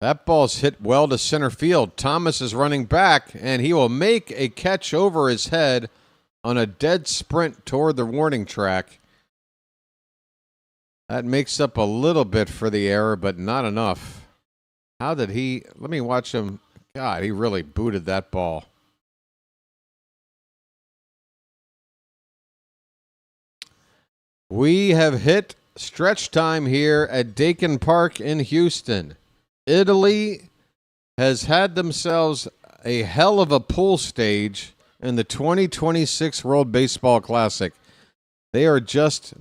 B: That ball's hit well to center field. Thomas is running back, and he will make a catch over his head on a dead sprint toward the warning track. That makes up a little bit for the error, but not enough. How did he... Let me watch him. God, he really booted that ball. We have hit stretch time here at Dakin Park in Houston. Italy has had themselves a hell of a pool stage in the 2026 World Baseball Classic. They are just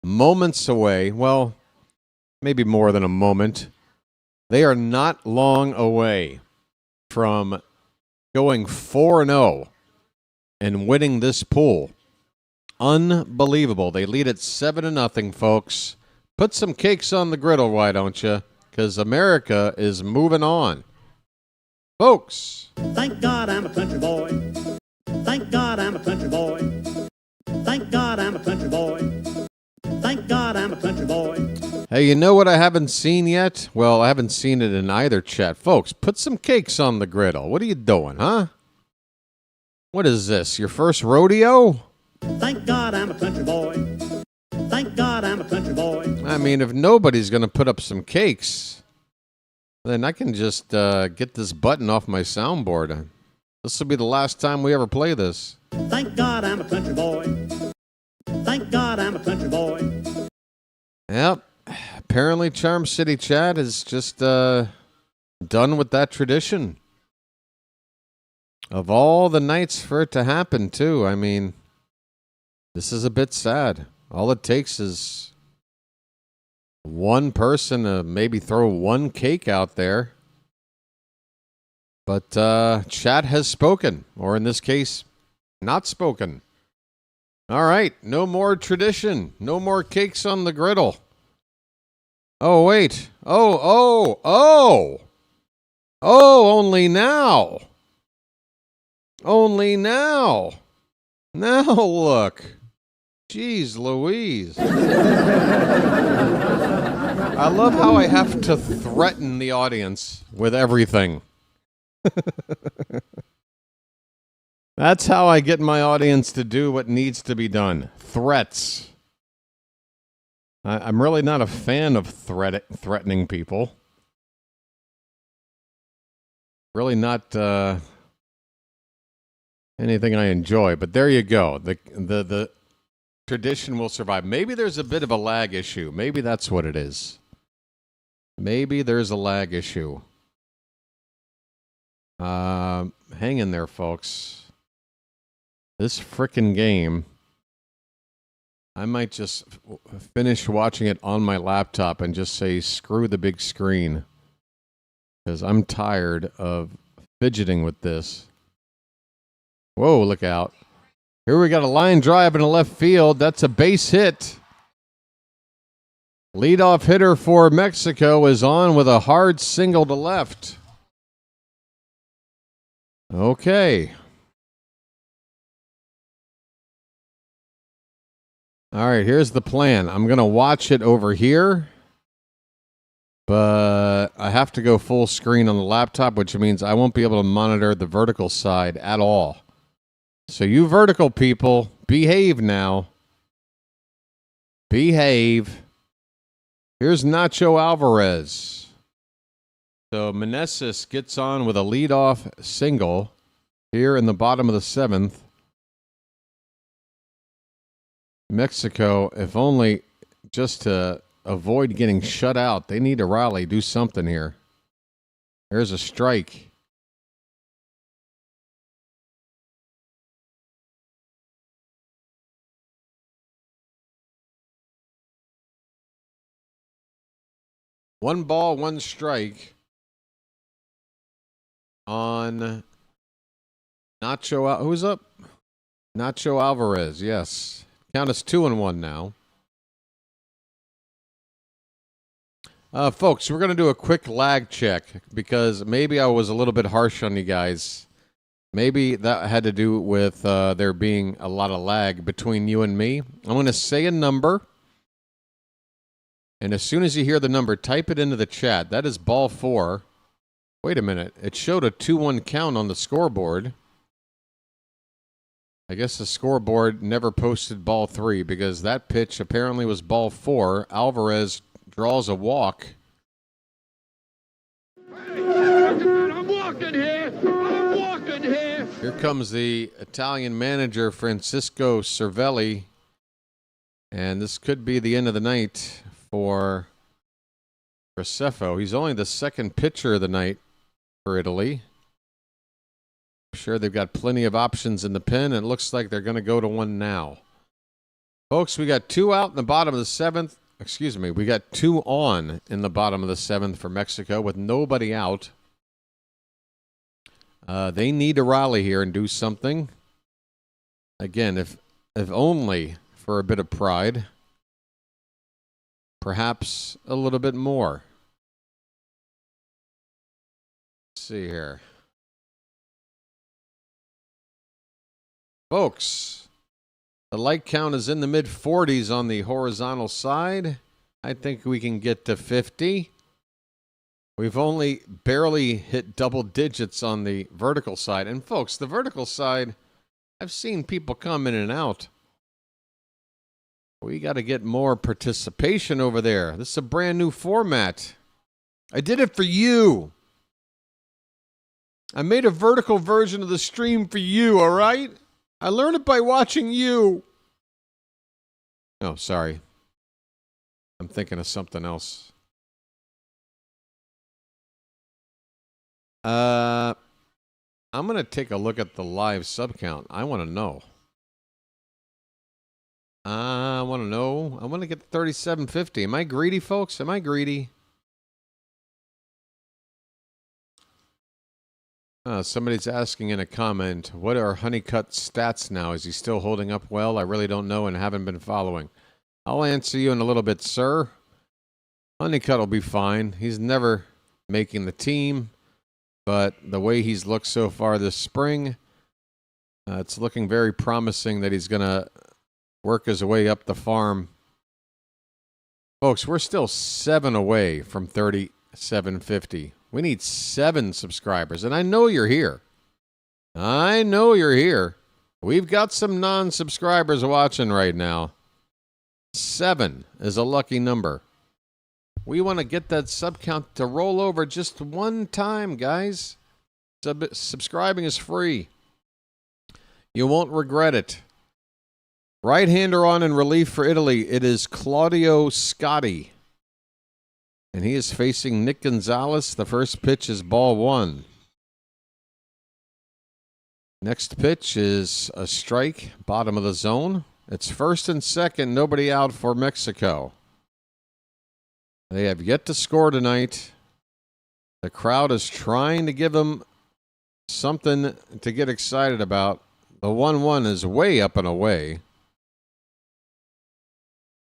B: moments away. Well, maybe more than a moment. They are not long away from going 4-0 and winning this pool. Unbelievable. They lead at 7-0, folks. Put some cakes on the griddle, why don't you? Because America is moving on. Folks.
N: Thank God I'm a country boy. Thank God I'm a country boy. Thank God I'm a country boy. Thank God I'm a country boy.
B: Hey, you know what I haven't seen yet? Well, I haven't seen it in either chat. Folks, put some cakes on the griddle. What are you doing, huh? What is this, your first rodeo?
N: Thank God I'm a country boy. Thank God I'm a country boy.
B: I mean, if nobody's going to put up some cakes, then I can just get this button off my soundboard. This will be the last time we ever play this.
N: Thank God I'm a country boy. Thank God I'm a country boy.
B: Yep. Apparently Charm City Chat is just done with that tradition. Of all the nights for it to happen, too. I mean, this is a bit sad. All it takes is one person to maybe throw one cake out there. But chat has spoken, or in this case, not spoken. All right, no more tradition. No more cakes on the griddle. Oh, wait. Oh, only now. Only now. Now look. Jeez Louise. I love how I have to threaten the audience with everything. That's how I get my audience to do what needs to be done. Threats. I'm really not a fan of threatening people. Really not anything I enjoy. But there you go. The tradition will survive. Maybe there's a bit of a lag issue. Maybe that's what it is. Maybe there's a lag issue. Hang in there, folks. This frickin' game, I might just finish watching it on my laptop and just say, screw the big screen. Because I'm tired of fidgeting with this. Whoa, look out. Here we got a line drive in the left field. That's a base hit. Leadoff hitter for Mexico is on with a hard single to left. Okay. All right, here's the plan. I'm going to watch it over here, but I have to go full screen on the laptop, which means I won't be able to monitor the vertical side at all. So you vertical people, behave now. Behave. Here's Nacho Alvarez. So Meneses gets on with a leadoff single here in the bottom of the seventh. Mexico, if only just to avoid getting shut out, they need to rally, do something here. There's a strike. One ball, one strike on Nacho. Who's up? Nacho Alvarez, yes. Count is 2-1 now. Folks, we're going to do a quick lag check because maybe I was a little bit harsh on you guys. Maybe that had to do with there being a lot of lag between you and me. I'm going to say a number. And as soon as you hear the number, type it into the chat. That is ball 4. Wait a minute. It showed a 2-1 count on the scoreboard. I guess the scoreboard never posted ball 3 because that pitch apparently was ball 4. Alvarez draws a walk.
H: I'm walking here. I'm walking here.
B: Here comes the Italian manager, Francisco Cervelli. And this could be the end of the night for Graceffo. He's only the second pitcher of the night for Italy. I'm sure they've got plenty of options in the pen, and it looks like they're going to go to one now. Folks, we got 2 out in the bottom of the 7th. excuse me, we got 2 on in the bottom of the 7th for Mexico with nobody out. They need to rally here and do something. Again, if only for a bit of pride, perhaps a little bit more. Let's see here. Folks, the light count is in the mid-40s on the horizontal side. I think we can get to 50. We've only barely hit double digits on the vertical side. And folks, the vertical side, I've seen people come in and out. We got to get more participation over there. This is a brand new format. I did it for you. I made a vertical version of the stream for you, all right? I learned it by watching you. Oh, sorry. I'm thinking of something else. I'm going to take a look at the live sub count. I want to know. I want to know. I want to get 3750. Am I greedy, folks? Am I greedy? Somebody's asking in a comment, what are Honeycutt's stats now? Is he still holding up well? I really don't know and haven't been following. I'll answer you in a little bit, sir. Honeycutt will be fine. He's never making the team, but the way he's looked so far this spring, it's looking very promising that he's going to work his way up the farm. Folks, we're still 7 away from 3750. We need 7 subscribers, and I know you're here. I know you're here. We've got some non-subscribers watching right now. 7 is a lucky number. We want to get that sub count to roll over just one time, guys. Subscribing is free. You won't regret it. Right-hander on in relief for Italy. It is Claudio Scotti. And he is facing Nick Gonzalez. The first pitch is ball 1. Next pitch is a strike, bottom of the zone. It's first and second, nobody out for Mexico. They have yet to score tonight. The crowd is trying to give them something to get excited about. The 1-1 is way up and away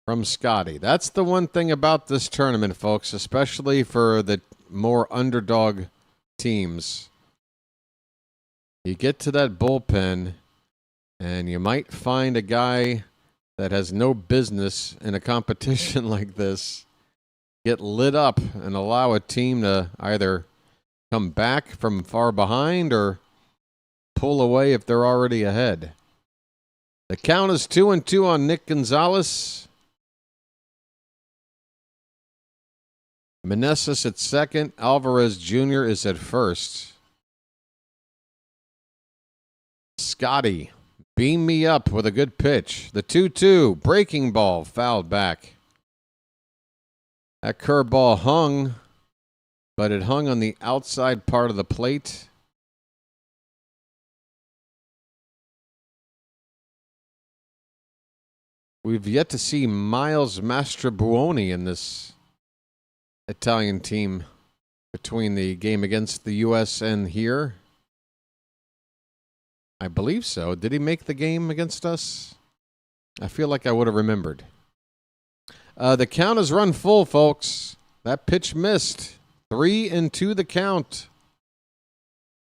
B: from Scotty. That's the one thing about this tournament, folks, especially for the more underdog teams. You get to that bullpen, and you might find a guy that has no business in a competition like this get lit up and allow a team to either come back from far behind or pull away if they're already ahead. The count is 2-2 on Nick Gonzalez. Meneses at second. Alvarez Jr. is at first. Scotty, beam me up with a good pitch. The 2-2, breaking ball, fouled back. That curveball hung, but it hung on the outside part of the plate. We've yet to see Miles Mastrobuoni in this Italian team between the game against the U.S. and here. I believe so. Did he make the game against us? I feel like I would have remembered. The count is run full, folks. That pitch missed. 3-2 the count.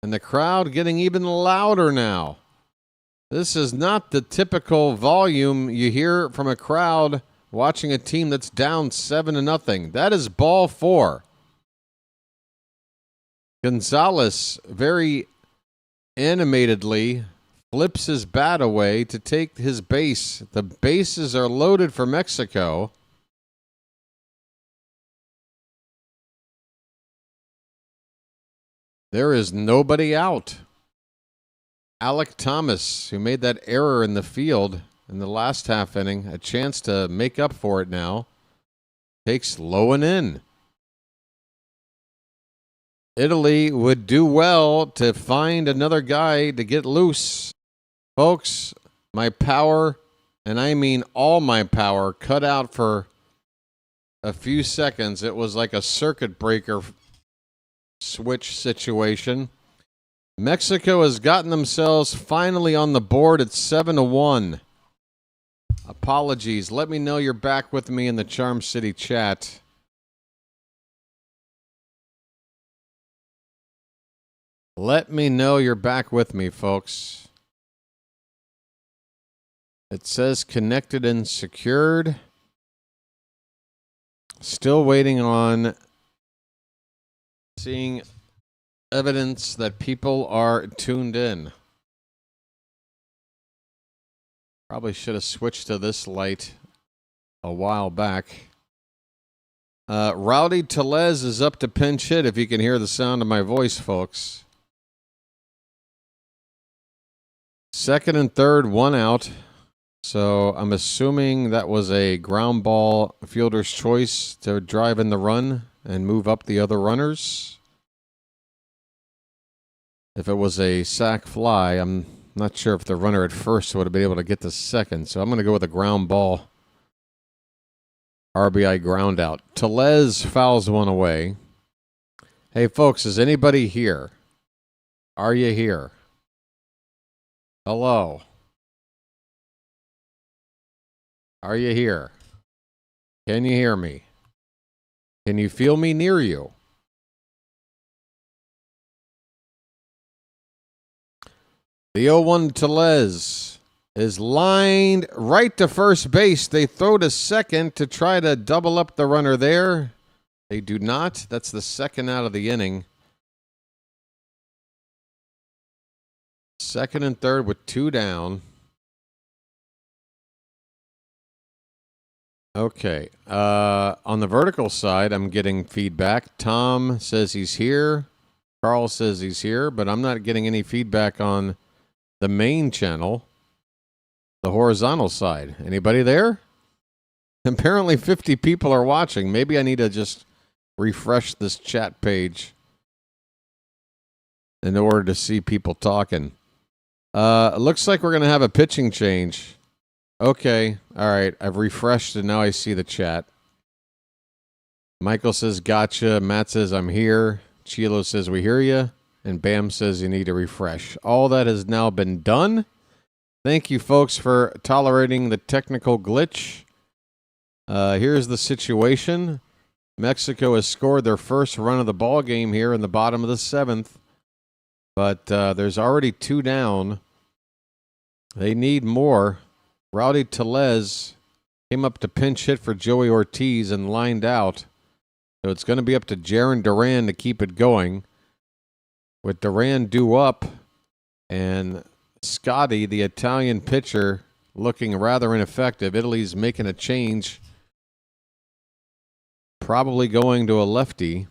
B: And the crowd getting even louder now. This is not the typical volume you hear from a crowd watching a team that's down 7-0. That is ball 4. Gonzalez very animatedly flips his bat away to take his base. The bases are loaded for Mexico. There is nobody out. Alec Thomas, who made that error in the field in the last half inning, a chance to make up for it now, takes low and in. Italy would do well to find another guy to get loose. Folks, my power, and I mean all my power, cut out for a few seconds. It was like a circuit breaker switch situation. Mexico has gotten themselves finally on the board at 7-1. Apologies. Let me know you're back with me in the Charm City chat. Let me know you're back with me, folks. It says connected and secured. Still waiting on seeing evidence that people are tuned in. Probably should have switched to this light a while back. Rowdy Telez is up to pinch hit, if you can hear the sound of my voice, folks. Second and third, one out. So I'm assuming that was a ground ball fielder's choice to drive in the run and move up the other runners. If it was a sac fly, I'm not sure if the runner at first would have been able to get to second. So I'm going to go with a ground ball RBI ground out. Telez fouls one away. Hey, folks, is anybody here? Are you here? Hello? Are you here? Can you hear me? Can you feel me near you? The 0-1 Telez is lined right to first base. They throw to second to try to double up the runner there. They do not. That's the second out of the inning. Second and third with two down. Okay. On the vertical side, I'm getting feedback. Tom says he's here. Carl says he's here, but I'm not getting any feedback on the main channel, the horizontal side. Anybody there? Apparently 50 people are watching. Maybe I need to just refresh this chat page in order to see people talking. It looks like we're going to have a pitching change. Okay. All right. I've refreshed and now I see the chat. Michael says, gotcha. Matt says, I'm here. Chilo says, we hear you. And Bam says you need to refresh. All that has now been done. Thank you, folks, for tolerating the technical glitch. Here's the situation. Mexico has scored their first run of the ball game here in the bottom of the seventh. But there's already two down. They need more. Rowdy Telez came up to pinch hit for Joey Ortiz and lined out. So it's going to be up to Jaron Duran to keep it going. With Duran due up and Scotty, the Italian pitcher, looking rather ineffective. Italy's making a change. Probably going to a lefty.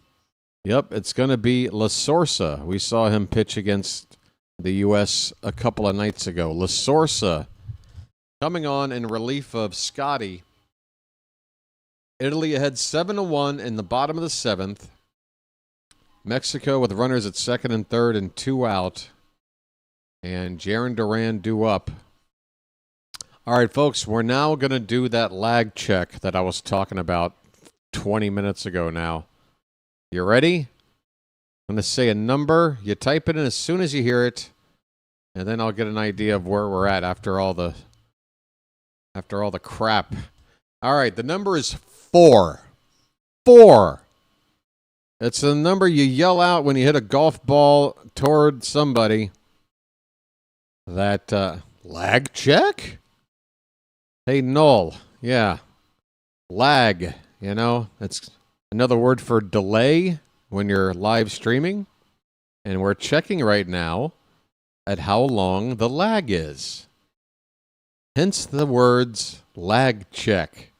B: Yep, it's going to be La Sorsa. We saw him pitch against the U.S. a couple of nights ago. La Sorsa coming on in relief of Scotty. Italy ahead 7-1 in the bottom of the seventh. Mexico with runners at second and third and two out. And Jaron Duran due up. All right, folks, we're now going to do that lag check that I was talking about 20 minutes ago now. You ready? I'm going to say a number. You type it in as soon as you hear it. And then I'll get an idea of where we're at after all the crap. All right, the number is 4. 4. It's the number you yell out when you hit a golf ball toward somebody. That lag check? Hey, Null. Yeah. Lag, you know. It's another word for delay when you're live streaming. And we're checking right now at how long the lag is. Hence the words lag check.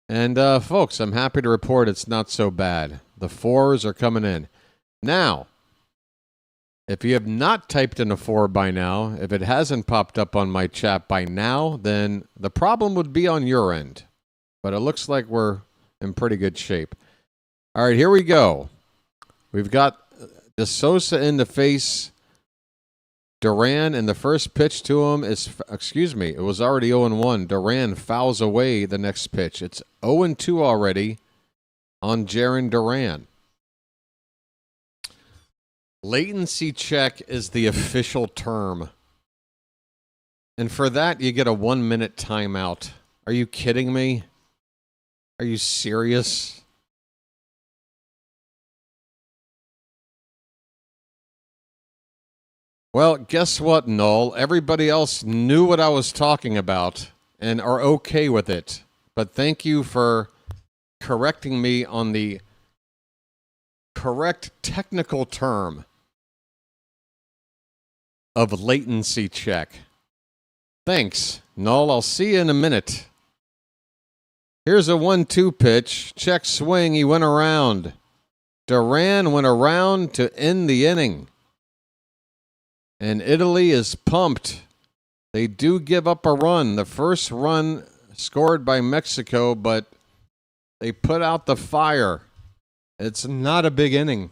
B: And, folks, I'm happy to report it's not so bad. The 4s are coming in. Now, if you have not typed in a 4 by now, if it hasn't popped up on my chat by now, then the problem would be on your end. But it looks like we're in pretty good shape. All right, here we go. We've got DeRosa in to face Duran, and the first pitch to him is, it was already 0-1. Duran fouls away the next pitch. It's 0-2 already on Jarren Duran. Latency check is the official term. And for that, you get a 1-minute timeout. Are you kidding me? Are you serious? Well, guess what, Null? Everybody else knew what I was talking about and are okay with it. But thank you for correcting me on the correct technical term of latency check. Thanks, Null. I'll see you in a minute. Here's a 1-2 pitch. Check swing. He went around. Duran went around to end the inning. And Italy is pumped. They do give up a run. The first run scored by Mexico, but they put out the fire. It's not a big inning.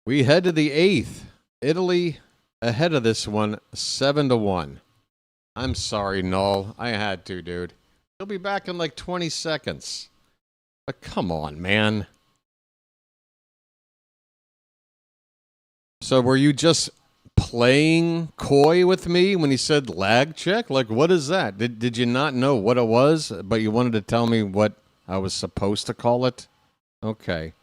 B: We head to the 8th. Italy ahead of this one, 7-1. I'm sorry, Null. I had to, dude. He'll be back in like 20 seconds. But come on, man. So were you just playing coy with me when he said lag check? Like, what is that? Did you not know what it was, but you wanted to tell me what I was supposed to call it? Okay.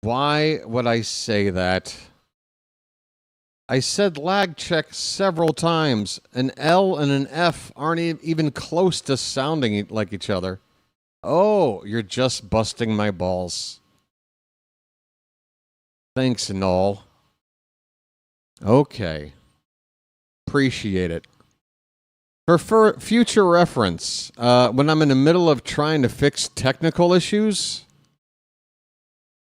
B: Why would I say that? I said lag check several times. An L and an F aren't even close to sounding like each other. Oh, you're just busting my balls. Thanks, Null. Okay. Appreciate it. For future reference, when I'm in the middle of trying to fix technical issues,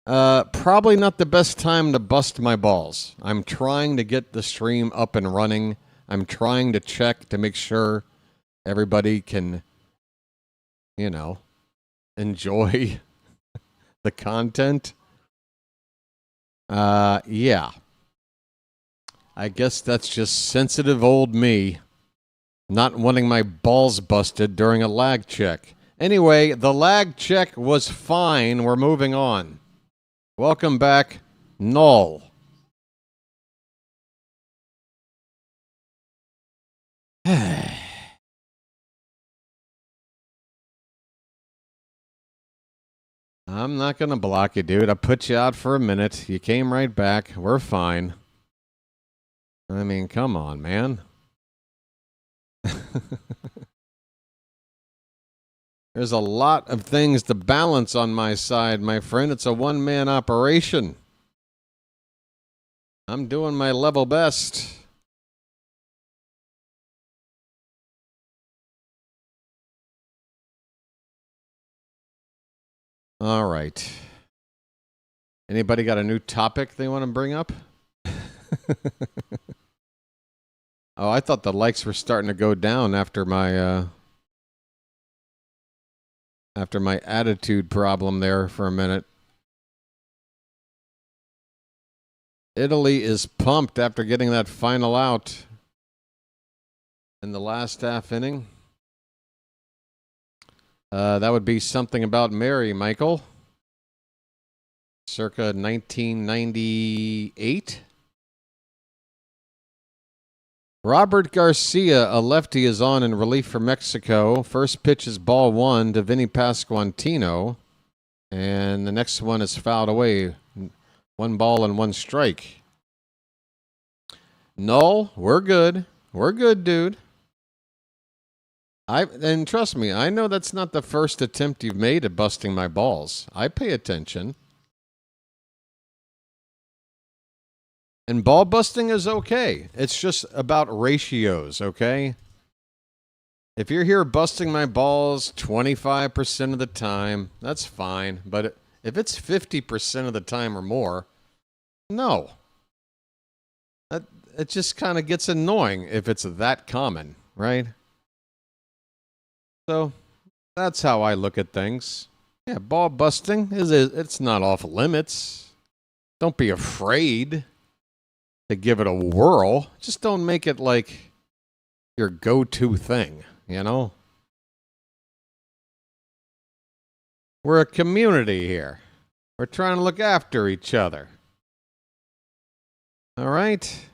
B: probably not the best time to bust my balls. I'm trying to get the stream up and running. I'm trying to check to make sure everybody can, enjoy the content. Yeah. I guess that's just sensitive old me not wanting my balls busted during a lag check. Anyway, the lag check was fine. We're moving on. Welcome back, Null. I'm not going to block you, dude. I put you out for a minute. You came right back. We're fine. I mean, come on, man. There's a lot of things to balance on my side, my friend. It's a one-man operation. I'm doing my level best. All right. Anybody got a new topic they want to bring up? Oh, I thought the likes were starting to go down after my attitude problem there for a minute. Italy is pumped after getting that final out in the last half inning. That would be something about Mary, Michael. Circa 1998. Robert Garcia, a lefty, is on in relief for Mexico. First pitch is ball one to Vinny Pasquantino. And the next one is fouled away. 1 ball and 1 strike. Null, we're good. We're good, dude. And trust me, I know that's not the first attempt you've made at busting my balls. I pay attention. And ball busting is okay. It's just about ratios, okay? If you're here busting my balls 25% of the time, that's fine. But if it's 50% of the time or more, no. It just kind of gets annoying if it's that common, right? So that's how I look at things. Yeah, ball busting it's not off limits. Don't be afraid to give it a whirl. Just don't make it like your go-to thing, you know? We're a community here. We're trying to look after each other. All right?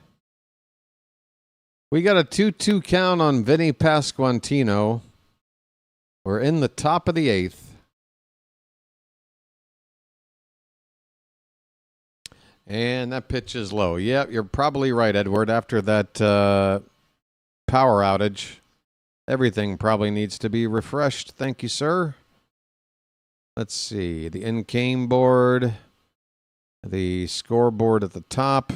B: We got a 2-2 count on Vinny Pasquantino. We're in the top of the 8th. And that pitch is low. Yep, you're probably right, Edward. After that power outage, everything probably needs to be refreshed. Thank you, sir. Let's see. The in-game board. The scoreboard at the top.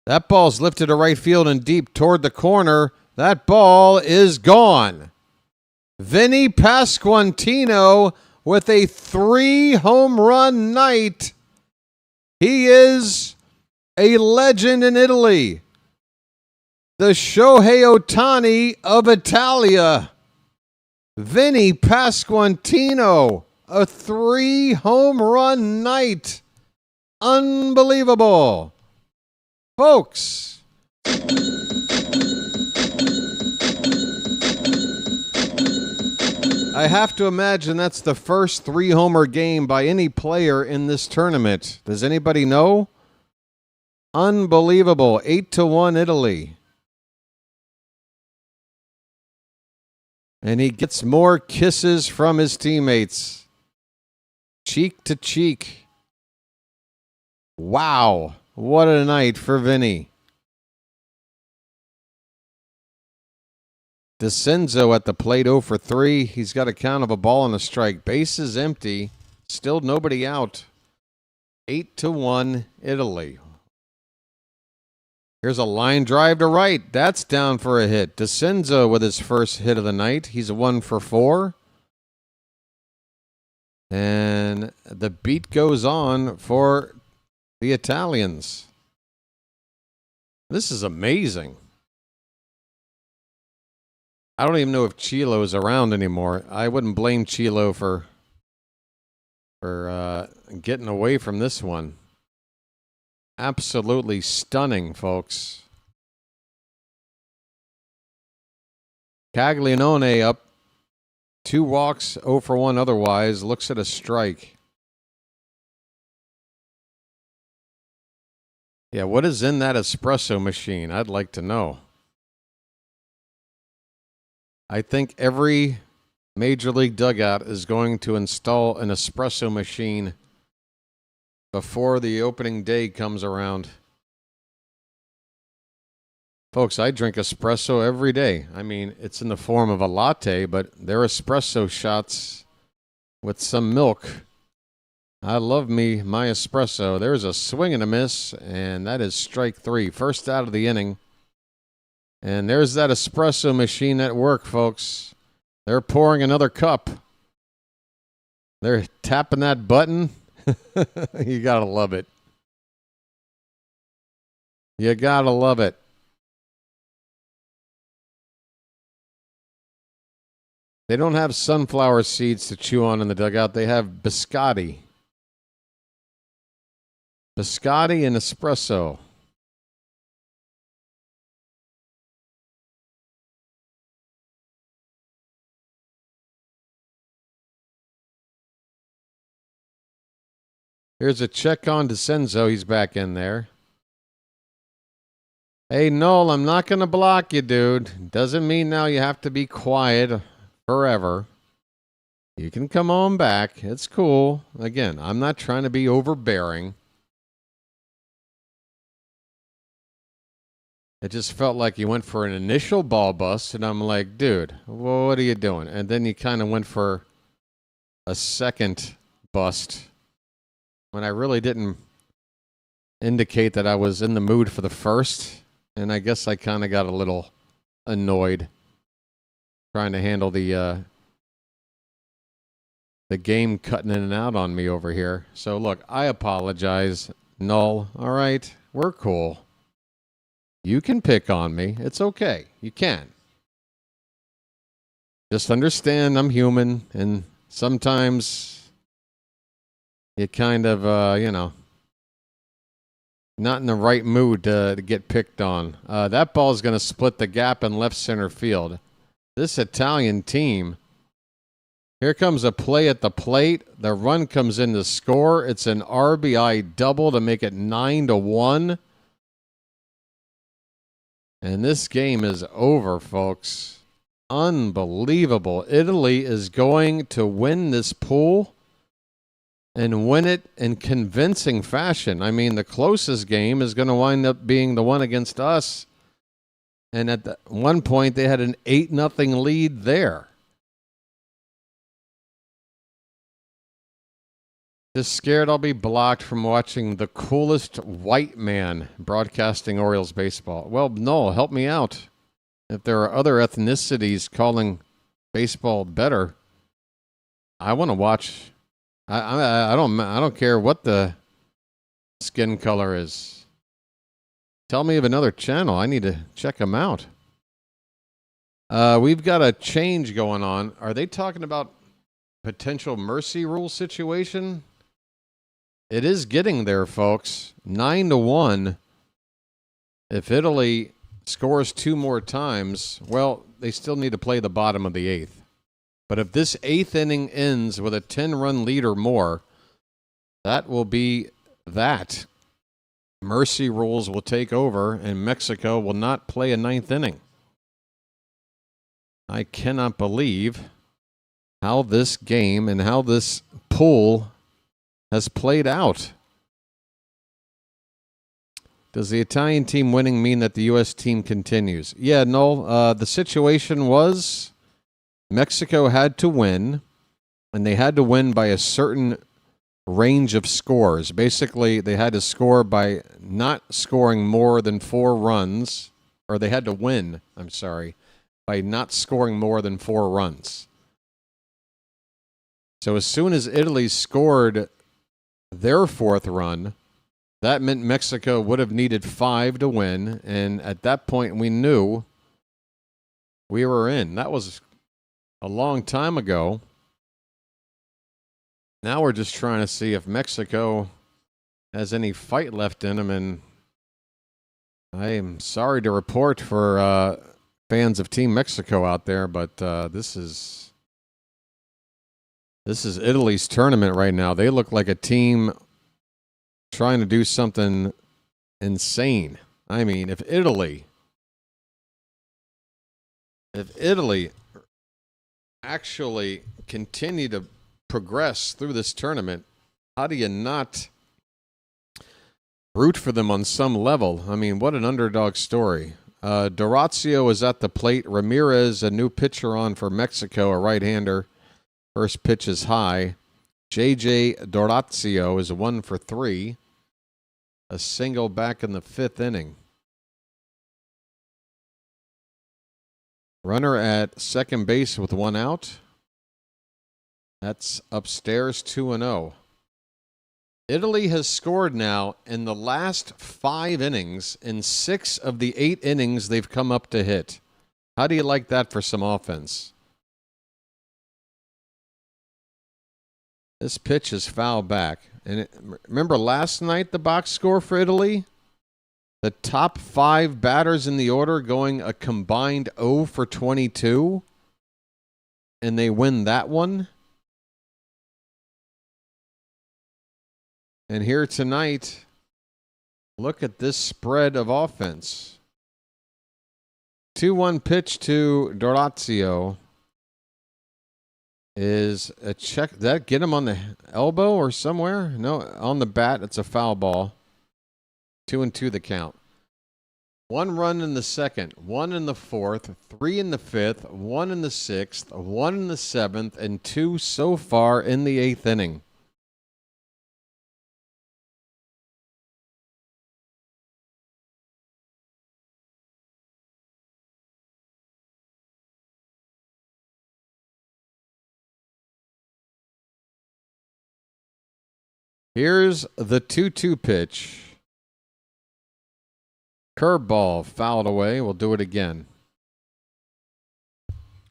B: That ball's lifted to right field and deep toward the corner. That ball is gone. Vinny Pasquantino with a 3-home run night. He is a legend in Italy. The Shohei Ohtani of Italia. Vinny Pasquantino, a 3-home run night. Unbelievable. Folks. I have to imagine that's the first 3-homer game by any player in this tournament. Does anybody know? Unbelievable. 8-1 Italy. And he gets more kisses from his teammates. Cheek to cheek. Wow. What a night for Vinny. DeCenzo at the plate 0 for 3. He's got a count of a ball and a strike. Bases empty. Still nobody out. 8-1 Italy. Here's a line drive to right. That's down for a hit. DeCenzo with his first hit of the night. He's a 1 for 4. And the beat goes on for the Italians. This is amazing. I don't even know if Chilo's around anymore. I wouldn't blame Chilo for getting away from this one. Absolutely stunning, folks. Caglianone up 2 walks, 0 for 1 otherwise. Looks at a strike. Yeah, what is in that espresso machine? I'd like to know. I think every major league dugout is going to install an espresso machine before the opening day comes around. Folks, I drink espresso every day. I mean, it's in the form of a latte, but they're espresso shots with some milk. I love me my espresso. There's a swing and a miss, and that is strike 3. First out of the inning. And there's that espresso machine at work, folks. They're pouring another cup. They're tapping that button. You got to love it. You got to love it. They don't have sunflower seeds to chew on in the dugout. They have biscotti. Biscotti and espresso. Here's a check on DeCenzo. He's back in there. Hey, Noel, I'm not going to block you, dude. Doesn't mean now you have to be quiet forever. You can come on back. It's cool. Again, I'm not trying to be overbearing. It just felt like you went for an initial ball bust, and I'm like, dude, well, what are you doing? And then you kind of went for a second bust when I really didn't indicate that I was in the mood for the first. And I guess I kind of got a little annoyed trying to handle the game cutting in and out on me over here. So, look, I apologize, Null. All right, we're cool. You can pick on me. It's okay. You can. Just understand I'm human, and sometimes you kind of, not in the right mood to get picked on. That ball is going to split the gap in left center field. This Italian team, here comes a play at the plate. The run comes in to score. It's an RBI double to make it 9-1. And this game is over, folks. Unbelievable. Italy is going to win this pool and win it in convincing fashion. I mean, the closest game is going to wind up being the one against us. And at one point, they had an 8-0 lead there. Just scared I'll be blocked from watching the coolest white man broadcasting Orioles baseball. Well, no, help me out. If there are other ethnicities calling baseball better, I want to watch. I don't care what the skin color is. Tell me of another channel. I need to check them out. We've got a change going on. Are they talking about potential mercy rule situation? It is getting there, folks. 9-1. If Italy scores 2 more times, well, they still need to play the bottom of the 8th. But if this 8th inning ends with a 10-run lead or more, that will be that. Mercy rules will take over, and Mexico will not play a 9th inning. I cannot believe how this game and how this pool has played out. Does the Italian team winning mean that the U.S. team continues? Yeah, no. The situation was Mexico had to win, and they had to win by a certain range of scores. Basically, they had to score by not scoring more than 4 runs, or they had to win, by not scoring more than 4 runs. So as soon as Italy scored their 4th run, that meant Mexico would have needed 5 to win, and at that point we knew we were in. That was a long time ago. Now we're just trying to see if Mexico has any fight left in them, and I am sorry to report for fans of Team Mexico out there, but this is Italy's tournament right now. They look like a team trying to do something insane. I mean, if Italy actually continue to progress through this tournament, how do you not root for them on some level? I mean, what an underdog story. DeRosa is at the plate. Ramirez, a new pitcher on for Mexico, a right-hander. First pitch is high. J.J. DeRosa is 1 for 3. A single back in the 5th inning. Runner at second base with 1 out. That's upstairs 2-0. Italy has scored now in the last 5 innings. In 6 of the 8 innings they've come up to hit. How do you like that for some offense? This pitch is foul back. And remember last night the box score for Italy? The top 5 batters in the order going a combined 0 for 22. And they win that one. And here tonight, look at this spread of offense. 2-1 pitch to DeRosa is a check. Did that get him on the elbow or somewhere? No, on the bat. It's a foul ball. 2-2 the count. 1 run in the 2nd, 1 in the 4th, 3 in the 5th, 1 in the 6th, 1 in the 7th, and 2 so far in the 8th inning. Here's the 2-2 pitch. Curveball fouled away. We'll do it again.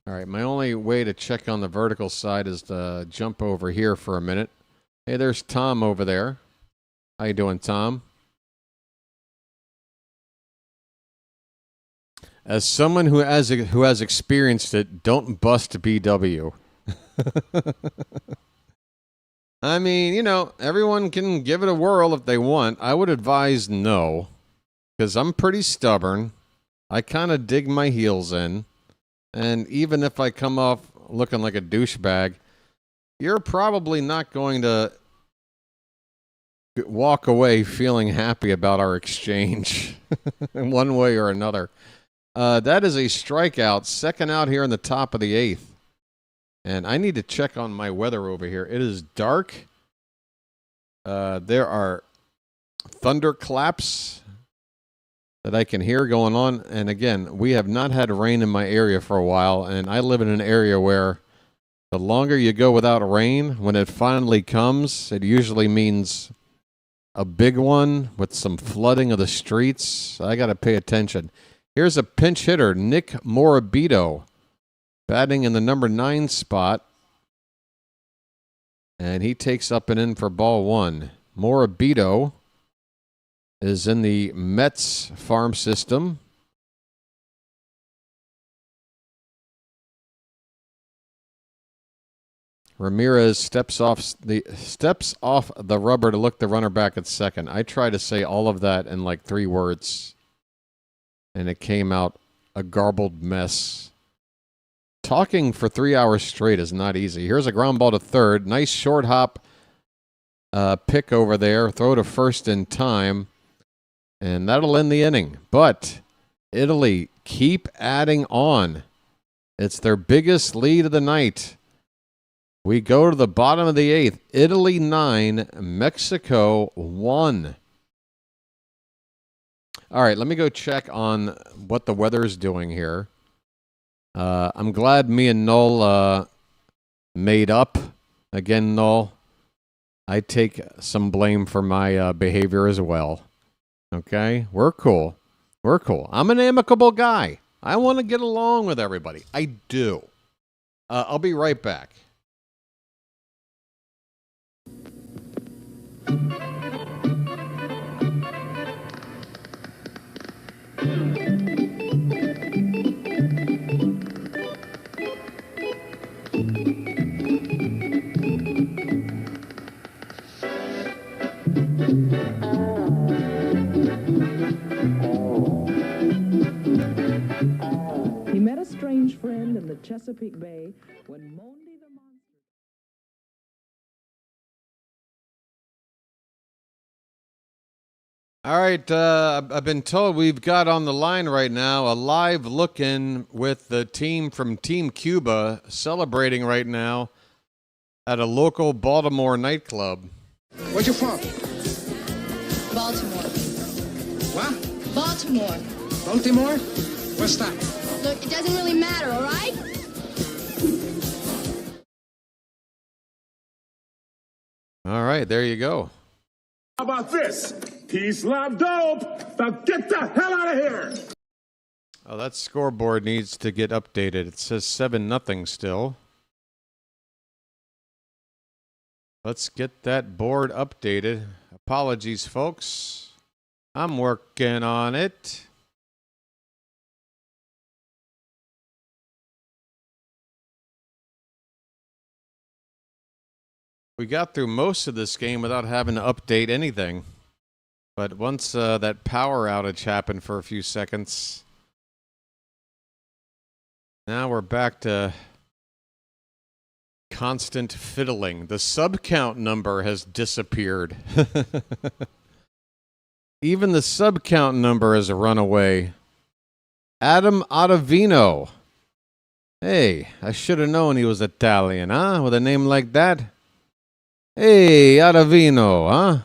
B: All right, my only way to check on the vertical side is to jump over here for a minute. Hey, there's Tom over there. How you doing, Tom? As someone who has experienced it, don't bust BW. I mean, you know, everyone can give it a whirl if they want. I would advise no, because I'm pretty stubborn. I kind of dig my heels in. And even if I come off looking like a douchebag, you're probably not going to walk away feeling happy about our exchange in one way or another. That is a strikeout, second out here in the top of the 8th. And I need to check on my weather over here. It is dark. There are thunderclaps that I can hear going on. And again, we have not had rain in my area for a while. And I live in an area where the longer you go without rain, when it finally comes, it usually means a big one with some flooding of the streets. I got to pay attention. Here's a pinch hitter, Nick Morabito, batting in the number 9 spot. And he takes up and in for ball 1. Morabito is in the Mets farm system. Ramirez steps off the rubber to look the runner back at second. I try to say all of that in like 3 words, and it came out a garbled mess. Talking for 3 hours straight is not easy. Here's a ground ball to third. Nice short hop pick over there. Throw to first in time, and that'll end the inning. But Italy keep adding on. It's their biggest lead of the night. We go to the bottom of the 8th. Italy 9, Mexico 1. All right, let me go check on what the weather is doing here. I'm glad me and Noel made up. Again, Noel, I take some blame for my behavior as well. Okay? We're cool. We're cool. I'm an amicable guy. I want to get along with everybody. I do. I'll be right back.
F: He met a strange friend in the Chesapeake Bay when Mondi the monster.
B: All right, I've been told we've got on the line right now a live look-in with the team from Team Cuba celebrating right now at a local Baltimore nightclub.
J: Where you from?
O: Baltimore.
J: What?
O: Baltimore.
J: Baltimore? What's that?
O: Look, it doesn't really matter, all right?
B: All right, there you go.
H: How about this? Peace, love, dope. Now get the hell out of here.
B: Oh, that scoreboard needs to get updated. It says 7-0 still. Let's get that board updated. Apologies, folks. I'm working on it. We got through most of this game without having to update anything. But once that power outage happened for a few seconds, now we're back to constant fiddling. The sub count number has disappeared. Even the sub count number has run away. Adam Ottavino. Hey, I should have known he was Italian, huh? With a name like that. Hey, Ottavino, huh?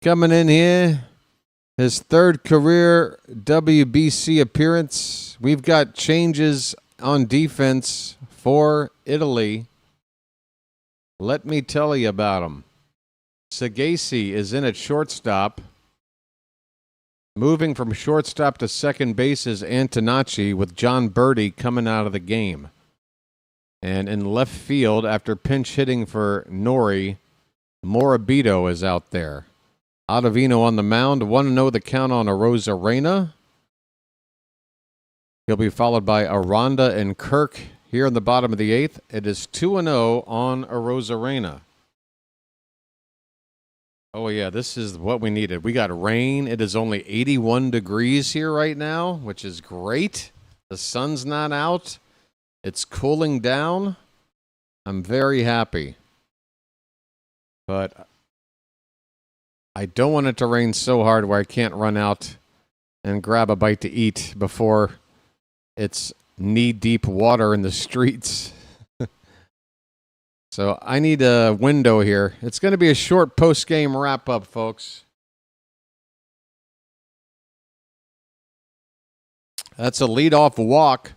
B: Coming in here. His 3rd career WBC appearance. We've got changes on defense for Italy. Let me tell you about them. Sagasi is in at shortstop. Moving from shortstop to second base is Antonacci with John Birdie coming out of the game. And in left field, after pinch hitting for Nori, Morabito is out there. Ottavino on the mound, 1-0 the count on Arozarena. He'll be followed by Aranda and Kirk here in the bottom of the 8th. It is 2-0 on Arozarena. Oh, yeah, this is what we needed. We got rain. It is only 81 degrees here right now, which is great. The sun's not out. It's cooling down. I'm very happy. But I don't want it to rain so hard where I can't run out and grab a bite to eat before it's knee-deep water in the streets. So I need a window here. It's going to be a short post-game wrap-up, folks. That's a leadoff walk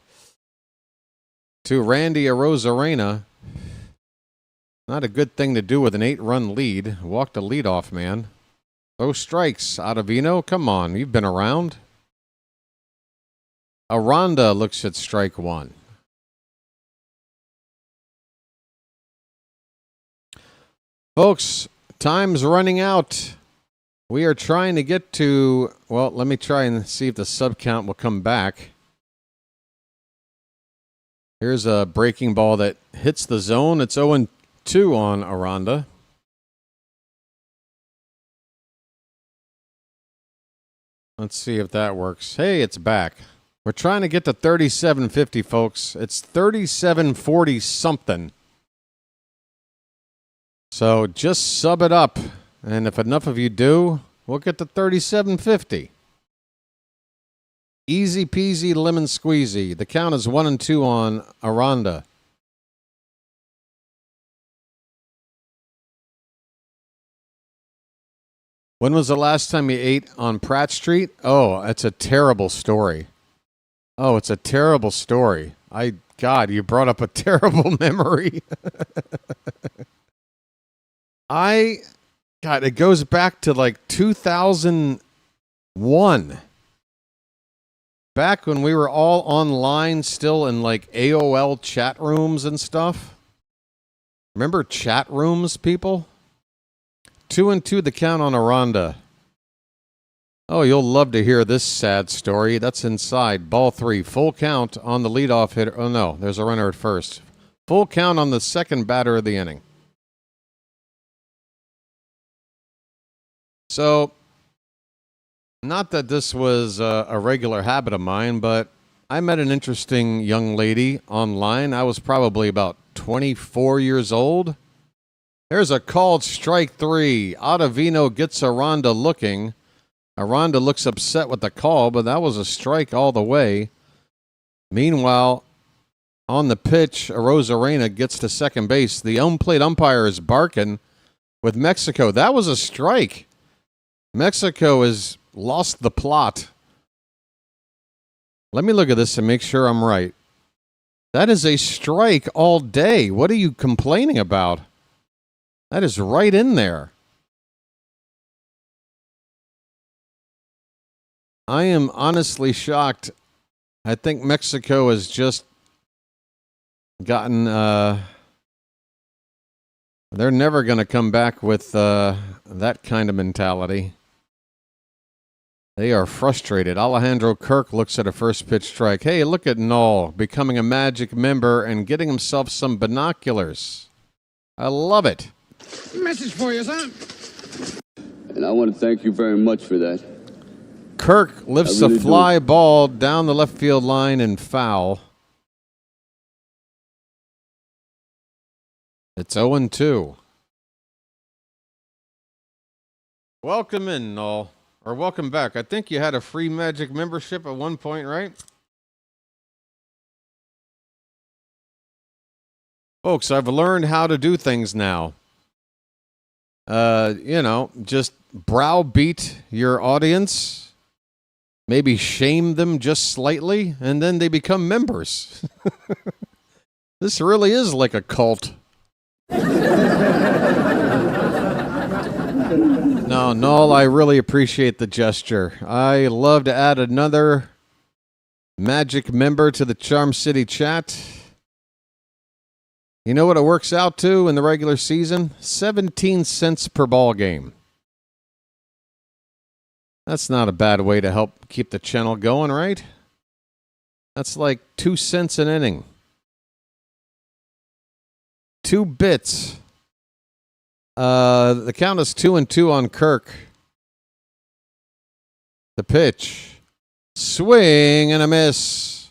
B: to Randy Arozarena. Not a good thing to do with an 8-run lead. Walk the leadoff man. Those strikes. Ottavino, come on. You've been around. Aranda looks at strike 1. Folks, time's running out. We are trying to get to, well, let me try and see if the sub count will come back. Here's a breaking ball that hits the zone. It's 0-2 on Aranda. Let's see if that works. Hey, it's back. We're trying to get to 3750, folks. It's 3740 something. So just sub it up. And if enough of you do, we'll get to 3750. Easy peasy lemon squeezy. The count is 1-2 on Aranda. When was the last time you ate on Pratt Street? Oh, it's a terrible story. Oh, it's a terrible story. God, you brought up a terrible memory. God, it goes back to like 2001. Back when we were all online still in like AOL chat rooms and stuff. Remember chat rooms, people? 2-2 the count on Aranda. Oh, you'll love to hear this sad story. That's inside. Ball 3. Full count on the leadoff hitter. Oh, no. There's a runner at first. Full count on the second batter of the inning. So, not that this was a regular habit of mine, but I met an interesting young lady online. I was probably about 24 years old. There's a called strike 3. Ottavino gets Aranda looking. Aranda looks upset with the call, but that was a strike all the way. Meanwhile, on the pitch, Arozarena gets to second base. The home plate umpire is barking with Mexico. That was a strike. Mexico has lost the plot. Let me look at this and make sure I'm right. That is a strike all day. What are you complaining about? That is right in there. I am honestly shocked. I think Mexico has just gotten... they're never going to come back with that kind of mentality. They are frustrated. Alejandro Kirk looks at a first pitch strike. Hey, look at Null becoming a Magic member and getting himself some binoculars. I love it.
P: Message for you, son.
Q: And I want to thank you very much for that.
B: Kirk lifts a fly ball down the left field line and foul. It's 0-2. Welcome in, Null. Or welcome back. I think you had a free Magic membership at one point, right? Folks, I've learned how to do things now. Just browbeat your audience. Maybe shame them just slightly, and then they become members. This really is like a cult. No, Null, I really appreciate the gesture. I love to add another Magic member to the Charm City chat. You know what it works out to in the regular season? 17 cents per ball game. That's not a bad way to help keep the channel going, right? That's like 2 cents an inning. 2 bits. The count is 2-2 on Kirk. The pitch. Swing and a miss.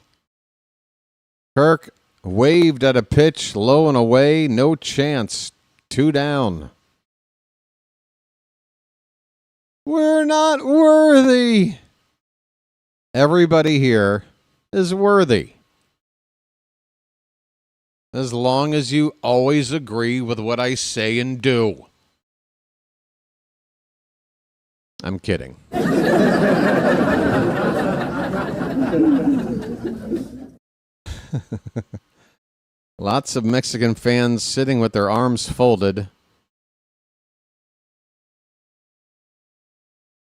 B: Kirk waved at a pitch, low and away, no chance. 2 down. We're not worthy. Everybody here is worthy. As long as you always agree with what I say and do. I'm kidding. Lots of Mexican fans sitting with their arms folded.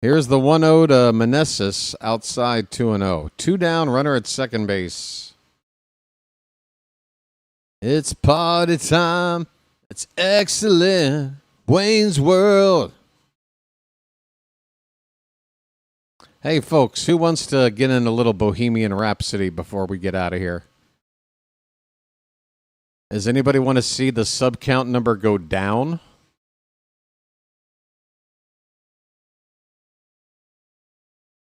B: Here's the 1-0 to Meneses outside 2-0. 2 down, runner at second base. It's party time. It's excellent. Wayne's World. Hey, folks, who wants to get in a little Bohemian Rhapsody before we get out of here? Does anybody want to see the sub count number go down?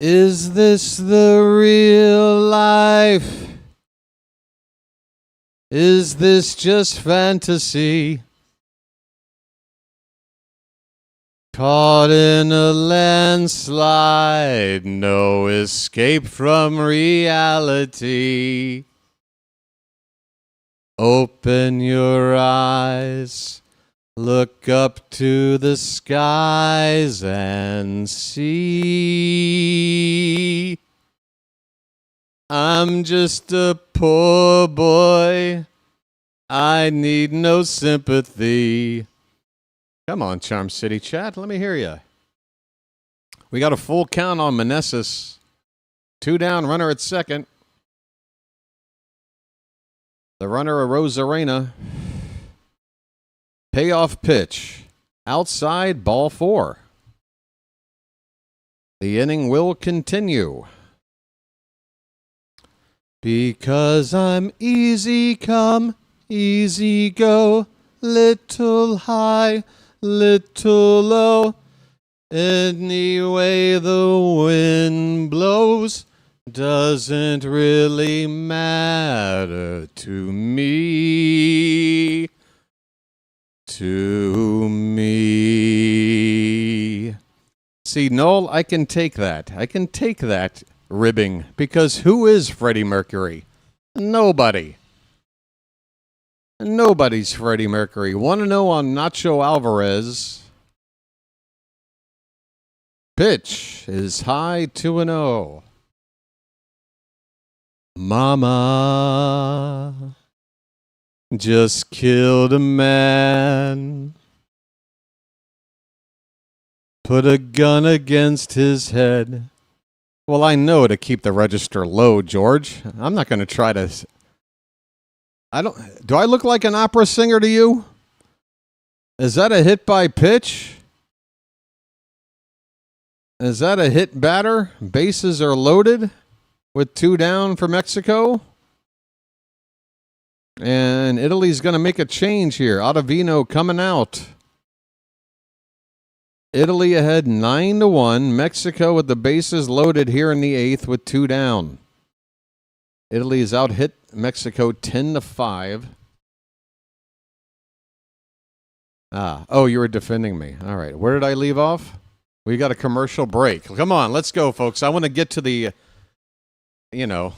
B: Is this the real life? Is this just fantasy? Caught in a landslide, no escape from reality. Open your eyes, look up to the skies and see. I'm just a poor boy, I need no sympathy. Come on, Charm City chat, let me hear you. We got a full count on Meneses. 2 down, runner at second. The runner of Rosarena. Payoff pitch. Outside, ball 4. The inning will continue. Because I'm easy come, easy go, little high, little low. Any way the wind blows doesn't really matter to me. To me. See, Noel, I can take that. I can take that ribbing. Because who is Freddie Mercury? Nobody. Nobody's Freddie Mercury. 1-0 on Nacho Alvarez. Pitch is high, 2-0. Mama just killed a man. Put a gun against his head. Well, I know to keep the register low, George. I'm not going to try to... Do I look like an opera singer to you? Is that a hit by pitch? Is that a hit batter? Bases are loaded with 2 down for Mexico. And Italy's going to make a change here. Ottavino coming out. Italy ahead 9-1. Mexico with the bases loaded here in the 8th with 2 down. Italy has out-hit Mexico 10-5. Oh, you were defending me. All right. Where did I leave off? We got a commercial break. Come on, let's go, folks. I want to get to the, do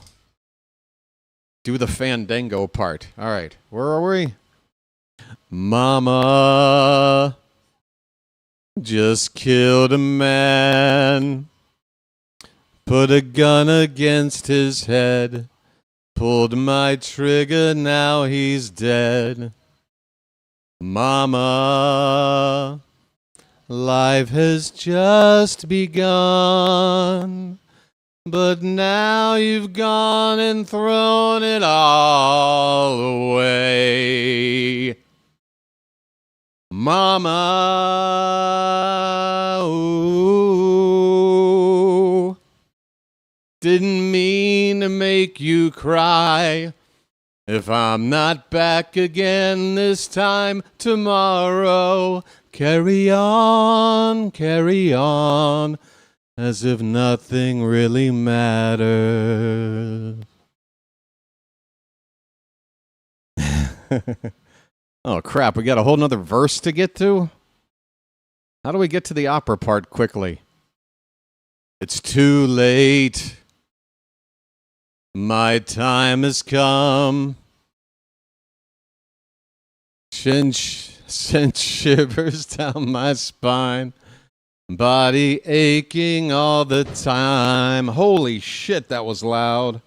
B: the Fandango part. All right. Where are we? Mama just killed a man. Put a gun against his head. Pulled my trigger, now he's dead. Mama, life has just begun. But now you've gone and thrown it all away. Mama, ooh, didn't mean to make you cry. If I'm not back again this time tomorrow, carry on, as if nothing really matters. Oh, crap. We got a whole nother verse to get to? How do we get to the opera part quickly? It's too late. My time has come. Send shivers down my spine. Body aching all the time. Holy shit, that was loud.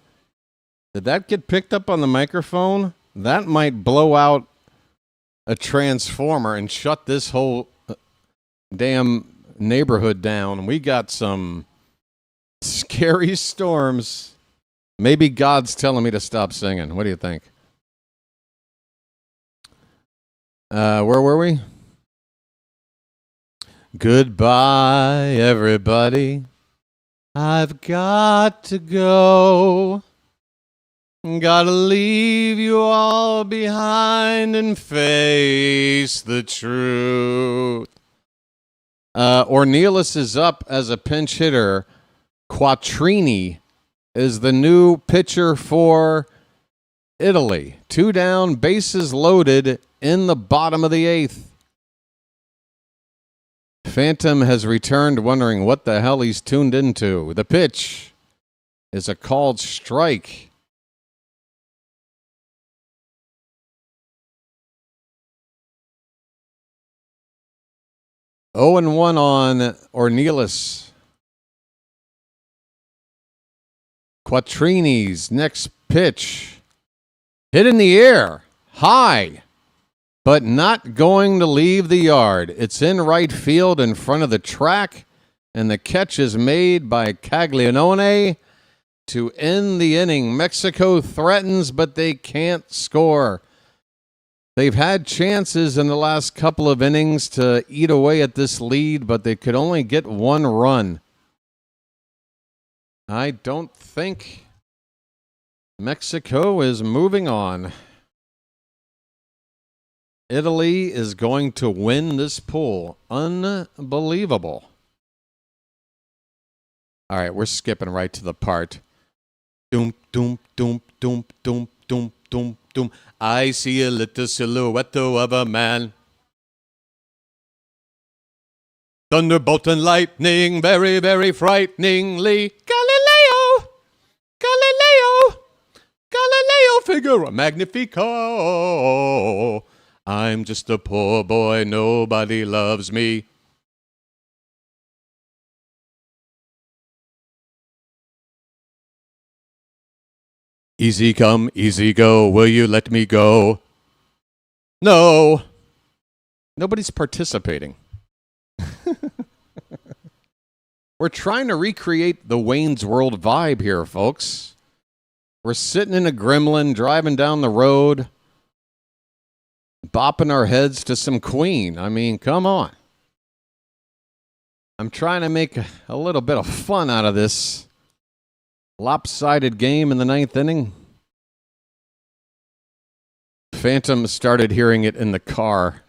B: Did that get picked up on the microphone? That might blow out a transformer and shut this whole damn neighborhood down. We got some scary storms. Maybe God's telling me to stop singing. What do you think? Where were we? Goodbye, everybody. I've got to go. Gotta leave you all behind and face the truth. Orioles is up as a pinch hitter. Quattrini is the new pitcher for Italy. 2 down, bases loaded in the bottom of the 8th. Phantom has returned, wondering what the hell he's tuned into. The pitch is a called strike. Oh and 1 on Orioles. Quattrini's next pitch. Hit in the air. High. But not going to leave the yard. It's in right field in front of the track. And the catch is made by Caglianone to end the inning. Mexico threatens, but they can't score. They've had chances in the last couple of innings to eat away at this lead, but they could only get 1 run. I don't think Mexico is moving on. Italy is going to win this pool. Unbelievable. All right, we're skipping right to the part. Doom, doom, doom, doom, doom, doom, doom, doom. I see a little silhouette of a man. Thunderbolt and lightning, very, very frighteningly. Galileo, Galileo, Galileo Figaro Magnifico. I'm just a poor boy, nobody loves me. Easy come, easy go, will you let me go? No. Nobody's participating. We're trying to recreate the Wayne's World vibe here, folks. We're sitting in a gremlin, driving down the road, bopping our heads to some Queen. I mean, come on. I'm trying to make a little bit of fun out of this lopsided game in the 9th inning. Phantom started hearing it in the car.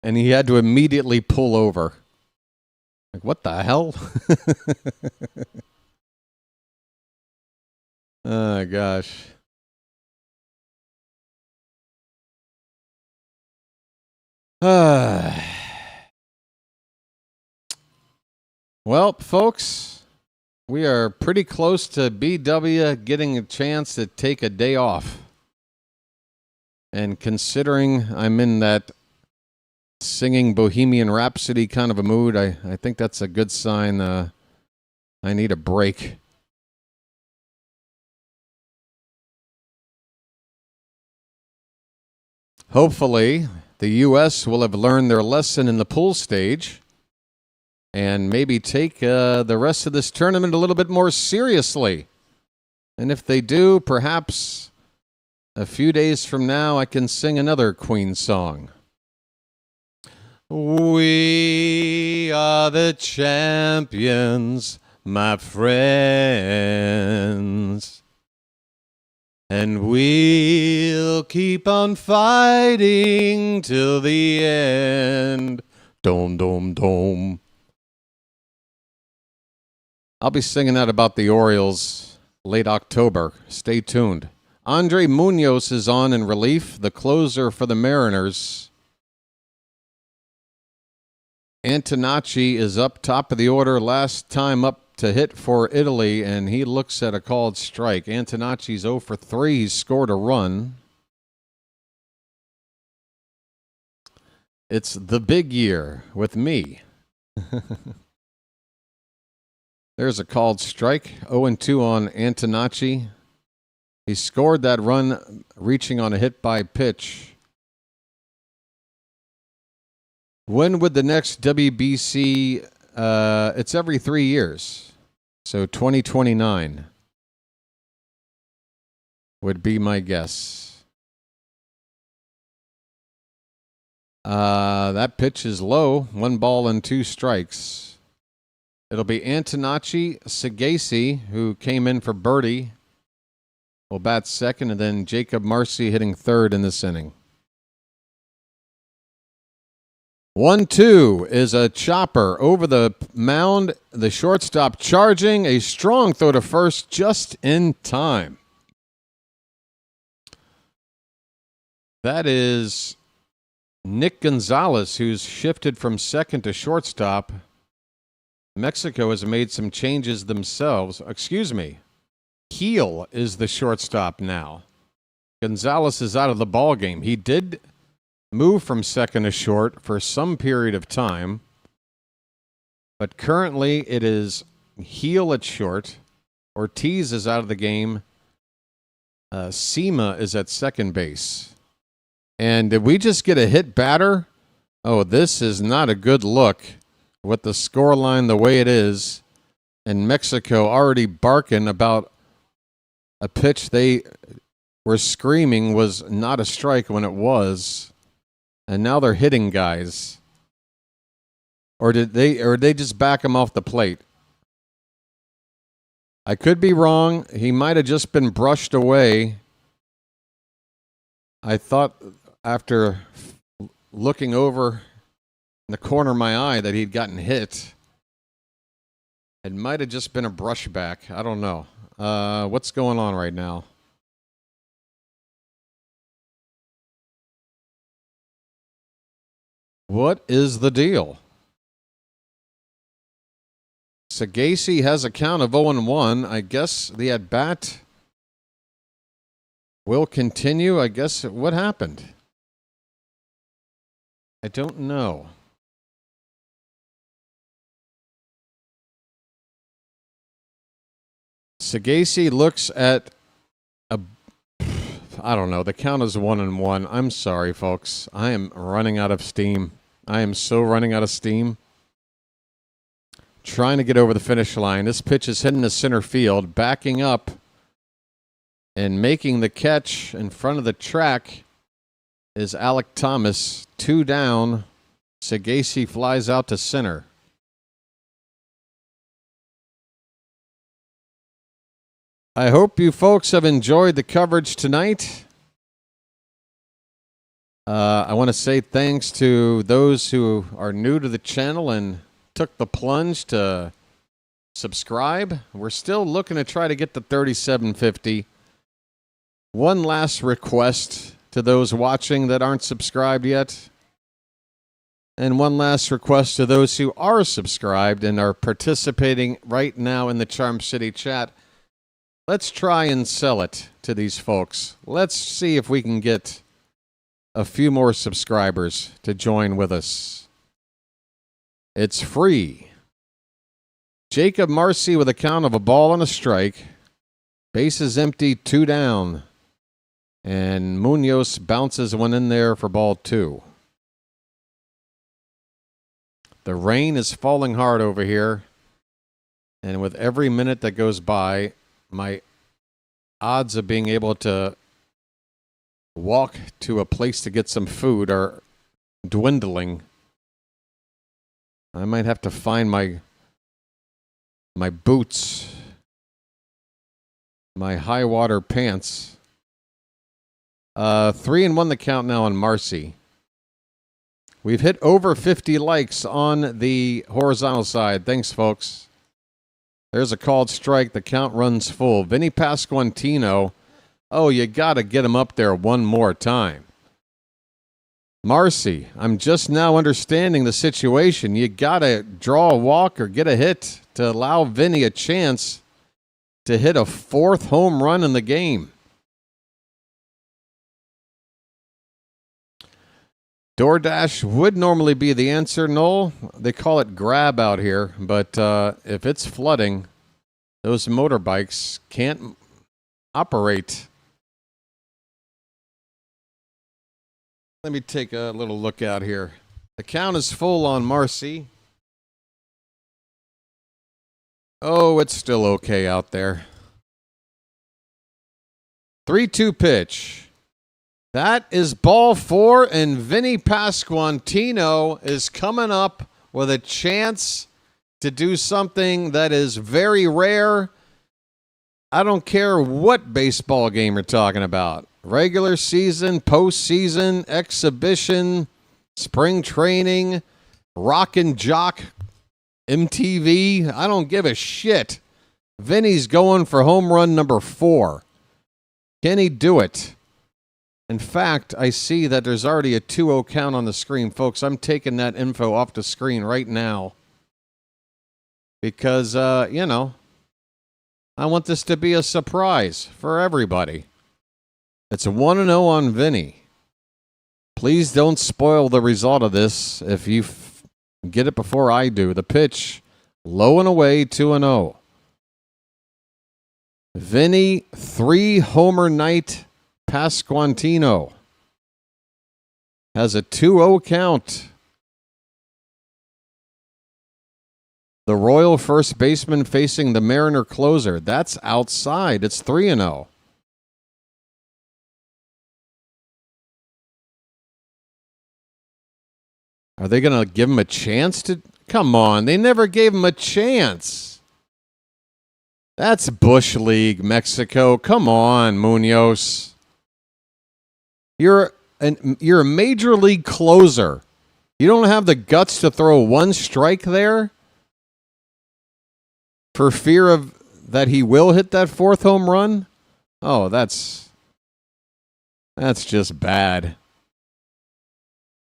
B: And he had to immediately pull over. Like, what the hell? Oh, gosh. Well, folks, we are pretty close to BW getting a chance to take a day off. And considering I'm in that singing Bohemian Rhapsody kind of a mood, I think that's a good sign. I need a break. Hopefully, the U.S. will have learned their lesson in the pool stage and maybe take the rest of this tournament a little bit more seriously. And if they do, perhaps a few days from now, I can sing another Queen song. We are the champions, my friends. And we'll keep on fighting till the end. Dome, dome, dome. I'll be singing that about the Orioles late October. Stay tuned. Andre Munoz is on in relief, the closer for the Mariners. Antonacci is up top of the order, last time up to hit for Italy, and he looks at a called strike. Antonacci's 0 for 3. He scored a run. It's the big year with me. There's a called strike. 0-2 on Antonacci. He scored that run reaching on a hit by pitch. When would the next WBC, it's every 3 years. So 2029 would be my guess. That pitch is low. 1 ball and 2 strikes. It'll be Antonacci, Sagasi, who came in for birdie, will bat second, and then Jacob Marcy hitting third in this inning. 1-2 is a chopper over the mound. The shortstop charging. A strong throw to first just in time. That is Nick Gonzalez, who's shifted from second to shortstop. Mexico has made some changes themselves. Excuse me. Heel is the shortstop now. Gonzalez is out of the ball game. He did move from second to short for some period of time, but currently it is Heel at short. Ortiz is out of the game. Sema is at second base. And did we just get a hit batter? Oh, this is not a good look with the scoreline the way it is. And Mexico already barking about a pitch they were screaming was not a strike when it was. And now they're hitting guys. Or did they just back him off the plate? I could be wrong. He might have just been brushed away. I thought after looking over in the corner of my eye that he'd gotten hit. It might have just been a brushback. I don't know. What's going on right now? What is the deal? Sagasi has a count of 0-1. I guess the at-bat will continue. I guess what happened? I don't know. Sagasi looks at I don't know. The count is 1-1. I'm sorry, folks. I am running out of steam. I am so running out of steam. Trying to get over the finish line. This pitch is hitting the center field, backing up and making the catch in front of the track is Alec Thomas. 2 down. Sagasi flies out to center. I hope you folks have enjoyed the coverage tonight. I want to say thanks to those who are new to the channel and took the plunge to subscribe. We're still looking to try to get to 3750. One last request to those watching that aren't subscribed yet. And one last request to those who are subscribed and are participating right now in the Charm City chat. Let's try and sell it to these folks. Let's see if we can get a few more subscribers to join with us. It's free. Jacob Marcy with a count of a ball and a strike. Bases empty, 2 down. And Munoz bounces one in there for ball 2. The rain is falling hard over here. And with every minute that goes by, my odds of being able to walk to a place to get some food are dwindling. I might have to find my my boots, my high water pants. 3-1 the count now on Marcy. We've hit over 50 likes on the horizontal side. Thanks, folks. There's a called strike. The count runs full. Vinny Pasquantino. Oh, you got to get him up there one more time. Marcy, I'm just now understanding the situation. You got to draw a walk or get a hit to allow Vinny a chance to hit a 4th home run in the game. DoorDash would normally be the answer, Noel. They call it grab out here, but if it's flooding, those motorbikes can't operate. Let me take a little look out here. The count is full on Marcy. Oh, it's still okay out there. 3-2 pitch. That is ball 4, and Vinny Pasquantino is coming up with a chance to do something that is very rare. I don't care what baseball game you're talking about. Regular season, postseason, exhibition, spring training, rock and jock, MTV. I don't give a shit. Vinny's going for home run number 4. Can he do it? In fact, I see that there's already a 2-0 count on the screen. Folks, I'm taking that info off the screen right now because, I want this to be a surprise for everybody. It's a 1-0 on Vinny. Please don't spoil the result of this if you get it before I do. The pitch, low and away, 2-0. Vinny, 3-homer night. Pasquantino has a 2-0 count. The Royal first baseman facing the Mariner closer. That's outside. It's 3-0. Are they going to give him a chance to? Come on. They never gave him a chance. That's Bush League, Mexico. Come on, Munoz. You're a major league closer. You don't have the guts to throw one strike there for fear of that he will hit that 4th home run? Oh, that's just bad.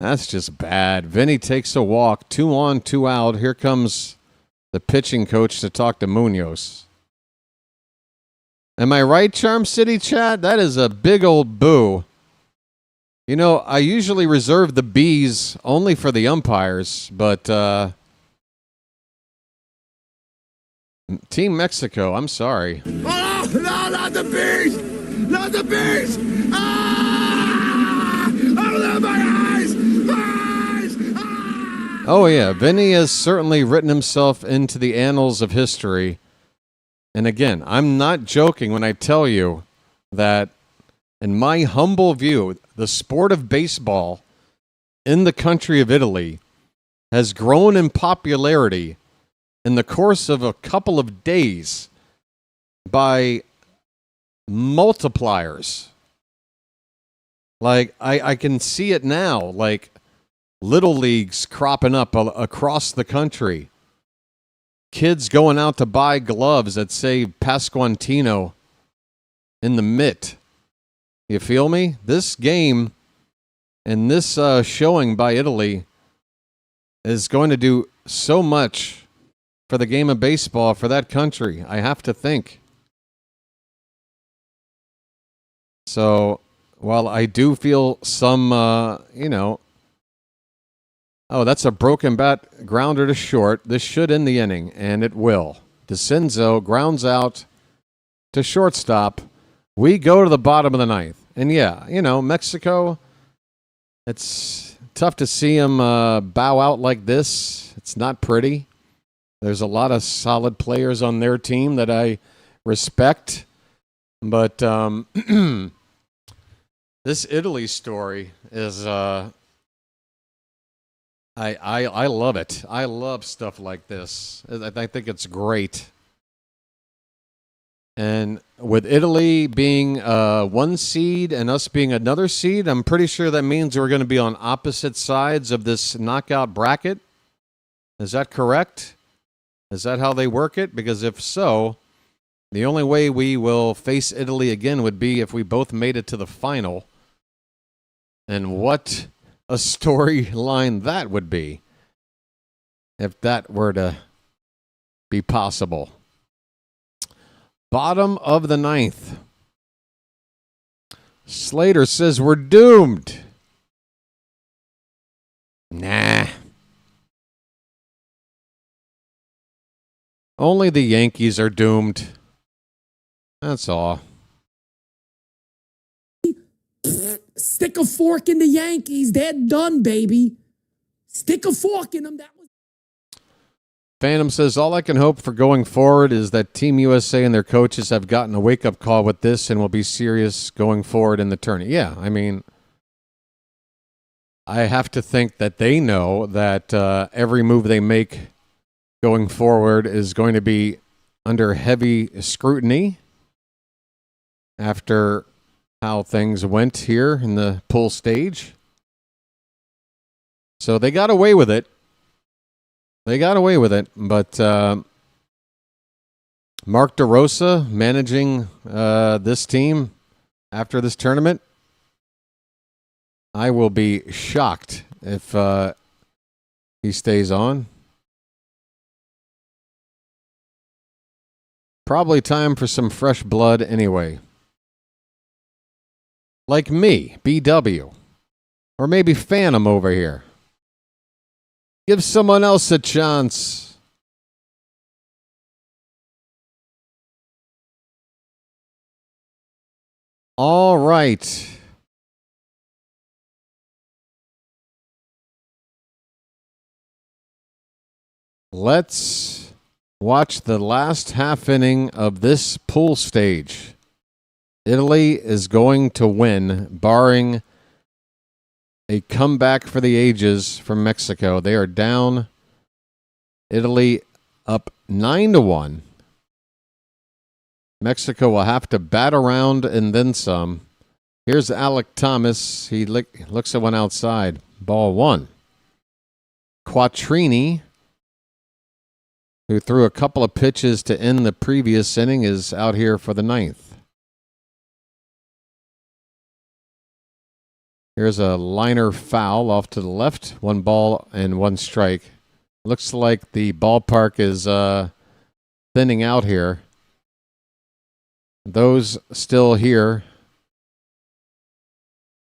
B: That's just bad. Vinny takes a walk, 2 on, 2 out. Here comes the pitching coach to talk to Munoz. Am I right, Charm City chat? That is a big old boo. You know, I usually reserve the B's only for the umpires, but Team Mexico, I'm sorry.
K: Oh, no, not the B's! Not the B's! Ah! Oh, my eyes! My eyes! Ah!
B: Oh, yeah. Vinny has certainly written himself into the annals of history. And again, I'm not joking when I tell you that, in my humble view, the sport of baseball in the country of Italy has grown in popularity in the course of a couple of days by multipliers. Like, I can see it now, like little leagues cropping up across the country. Kids going out to buy gloves that say Pasquantino in the mitt. You feel me? This game and this showing by Italy is going to do so much for the game of baseball for that country, I have to think. So, while I do feel some, oh, that's a broken bat grounder to short. This should end the inning, and it will. DeCenzo grounds out to shortstop. We go to the bottom of the 9th. And yeah, Mexico, it's tough to see them bow out like this. It's not pretty. There's a lot of solid players on their team that I respect. But this Italy story is, I I love it. I love stuff like this. I think it's great. And with Italy being 1 seed and us being another seed, I'm pretty sure that means we're going to be on opposite sides of this knockout bracket. Is that correct? Is that how they work it? Because if so, the only way we will face Italy again would be if we both made it to the final. And what a storyline that would be if that were to be possible. Bottom of the 9th. Slater says we're doomed. Nah. Only the Yankees are doomed. That's all.
L: Stick a fork in the Yankees. They're done, baby. Stick a fork in them. That was.
B: Phantom says, all I can hope for going forward is that Team USA and their coaches have gotten a wake-up call with this and will be serious going forward in the tournament. Yeah, I mean, I have to think that they know that every move they make going forward is going to be under heavy scrutiny after how things went here in the pool stage. So they got away with it. But Mark DeRosa managing this team after this tournament, I will be shocked if he stays on. Probably time for some fresh blood anyway. Like me, BW. Or maybe Phantom over here. Give someone else a chance. All right. Let's watch the last half inning of this pool stage. Italy is going to win, barring a comeback for the ages from Mexico. They are down. Italy up 9-1. Mexico will have to bat around and then some. Here's Alec Thomas. He looks at one outside. Ball 1. Quattrini, who threw a couple of pitches to end the previous inning, is out here for the 9th. Here's a liner foul off to the left. 1 ball and 1 strike. Looks like the ballpark is thinning out here. Those still here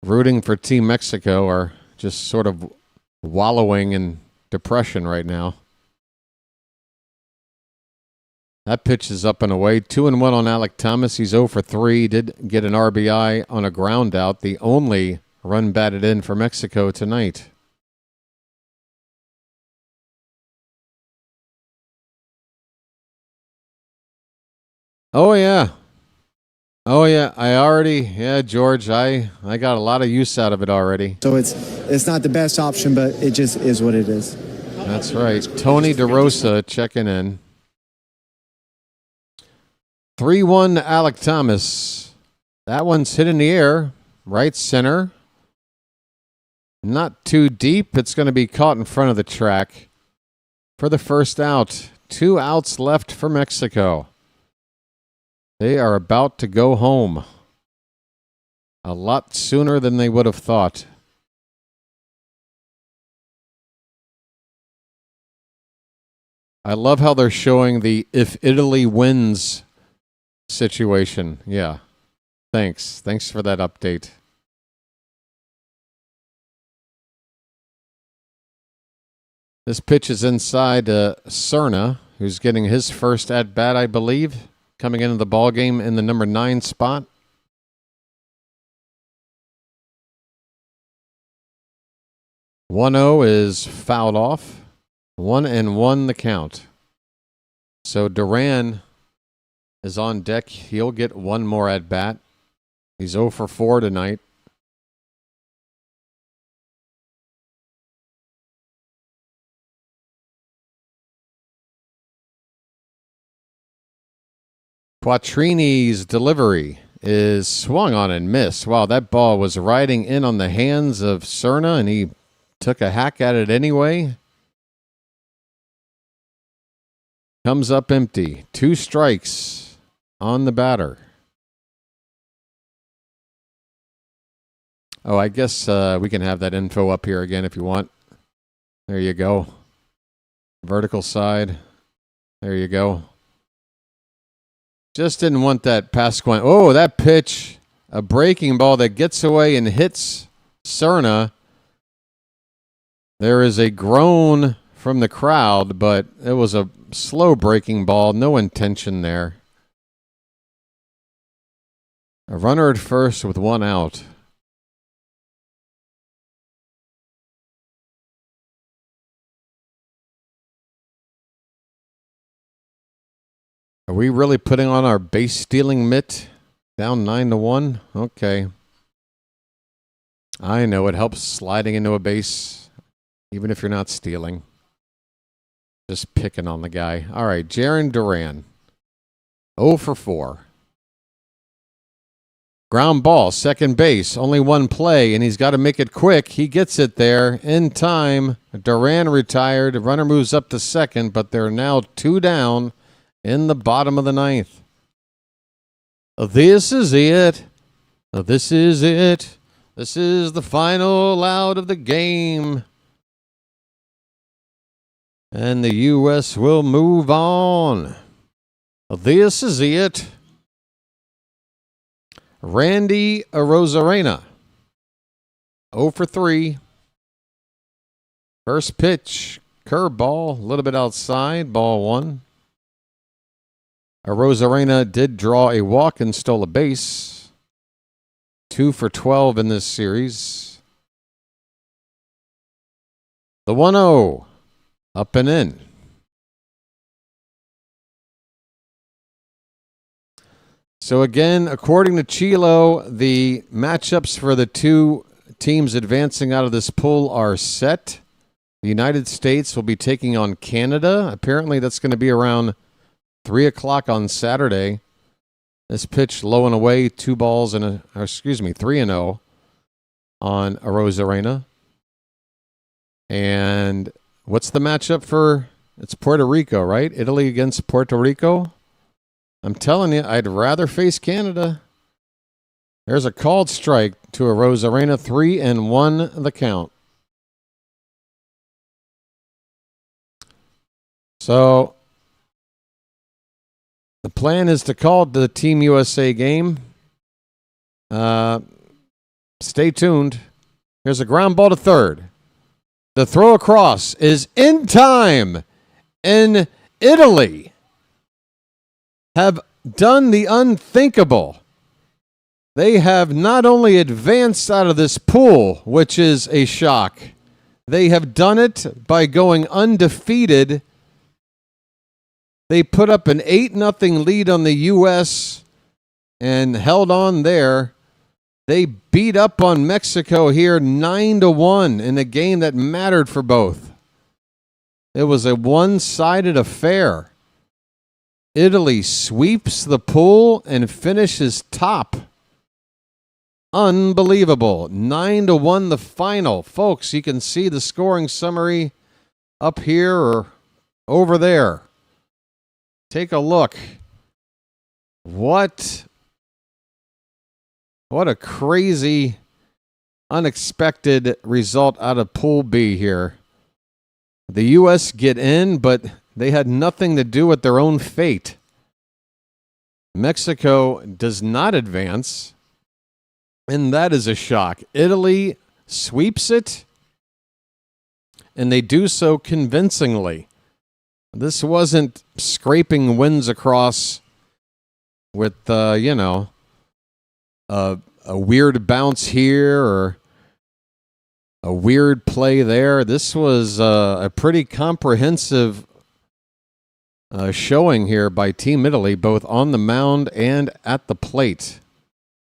B: rooting for Team Mexico are just sort of wallowing in depression right now. That pitch is up and away. 2-1 on Alec Thomas. He's 0 for 3. Did get an RBI on a ground out. The only run batted in for Mexico tonight. Oh, yeah. George, I got a lot of use out of it already.
R: So it's not the best option, but it just is what it is.
B: That's right. Tony DeRosa checking in. 3-1 Alec Thomas. That one's hit in the air. Right center. Not too deep. It's going to be caught in front of the track for the first out. 2 outs left for Mexico. They are about to go home a lot sooner than they would have thought. I love how they're showing the if Italy wins situation. Yeah. Thanks for that update. This pitch is inside Cerna, who's getting his first at-bat, I believe, coming into the ballgame in the number 9 spot. "1-0 is fouled off. 1-1 the count. So Duran is on deck. He'll get one more at-bat. He's 0 for 4 tonight. Quattrini's delivery is swung on and missed. Wow, that ball was riding in on the hands of Cerna, and he took a hack at it anyway. Comes up empty. 2 strikes on the batter. Oh, I guess we can have that info up here again if you want. There you go. Vertical side. There you go. Just didn't want that Pasquin. Oh, that pitch. A breaking ball that gets away and hits Cerna. There is a groan from the crowd, but it was a slow breaking ball. No intention there. A runner at first with 1 out. Are we really putting on our base stealing mitt? Down 9-1? Okay. I know it helps sliding into a base, even if you're not stealing. Just picking on the guy. All right, Jarren Duran. 0 for 4. Ground ball, second base. Only 1 play, and he's got to make it quick. He gets it there in time. Duran retired. The runner moves up to second, but they're now 2 down in the bottom of the 9th. This is it. This is it. This is the final out of the game. And the U.S. will move on. This is it. Randy Arozarena. 0 for 3. First pitch, curveball, a little bit outside, ball 1. Arozarena did draw a walk and stole a base. 2 for 12 in this series. The 1-0. Up and in. So again, according to Chilo, the matchups for the 2 teams advancing out of this pool are set. The United States will be taking on Canada. Apparently that's going to be around 3 o'clock on Saturday. This pitch low and away, 3-0 on Arozarena. And what's the matchup for? It's Puerto Rico, right? Italy against Puerto Rico. I'm telling you, I'd rather face Canada. There's a called strike to Arozarena, 3-1 the count. So the plan is to call the Team USA game. Stay tuned. Here's a ground ball to third. The throw across is in time. And Italy have done the unthinkable. They have not only advanced out of this pool, which is a shock, they have done it by going undefeated. They put up an 8-0 lead on the U.S. and held on there. They beat up on Mexico here 9-1 in a game that mattered for both. It was a one-sided affair. Italy sweeps the pool and finishes top. Unbelievable. 9-1 the final. Folks, you can see the scoring summary up here or over there. Take a look. What a crazy, unexpected result out of Pool B here. The U.S. get in, but they had nothing to do with their own fate. Mexico does not advance, and that is a shock. Italy sweeps it, and they do so convincingly. This wasn't scraping wins across with, a weird bounce here or a weird play there. This was a pretty comprehensive showing here by Team Italy, both on the mound and at the plate.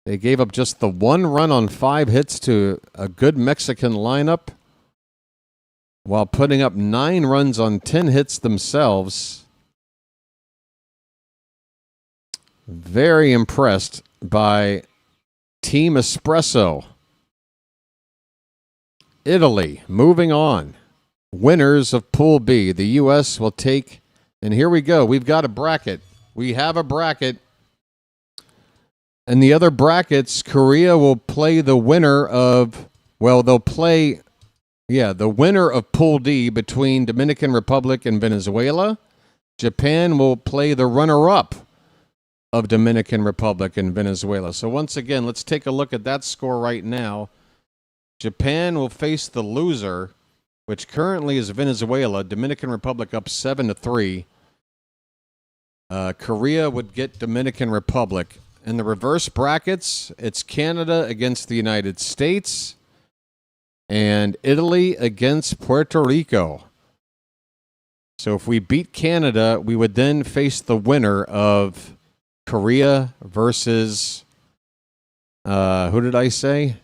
B: They gave up just the 1 run on 5 hits to a good Mexican lineup, while putting up 9 runs on 10 hits themselves. Very impressed by Team Espresso. Italy, moving on. Winners of Pool B. The U.S. will take, and here we go. We've got a bracket. We have a bracket. And the other brackets, Korea will play the winner of, the winner of Pool D between Dominican Republic and Venezuela. Japan will play the runner-up of Dominican Republic and Venezuela. So once again, let's take a look at that score right now. Japan will face the loser, which currently is Venezuela. Dominican Republic up 7-3. Korea would get Dominican Republic. In the reverse brackets, it's Canada against the United States and Italy against Puerto Rico. So if we beat Canada, we would then face the winner of Korea versus, who did I say?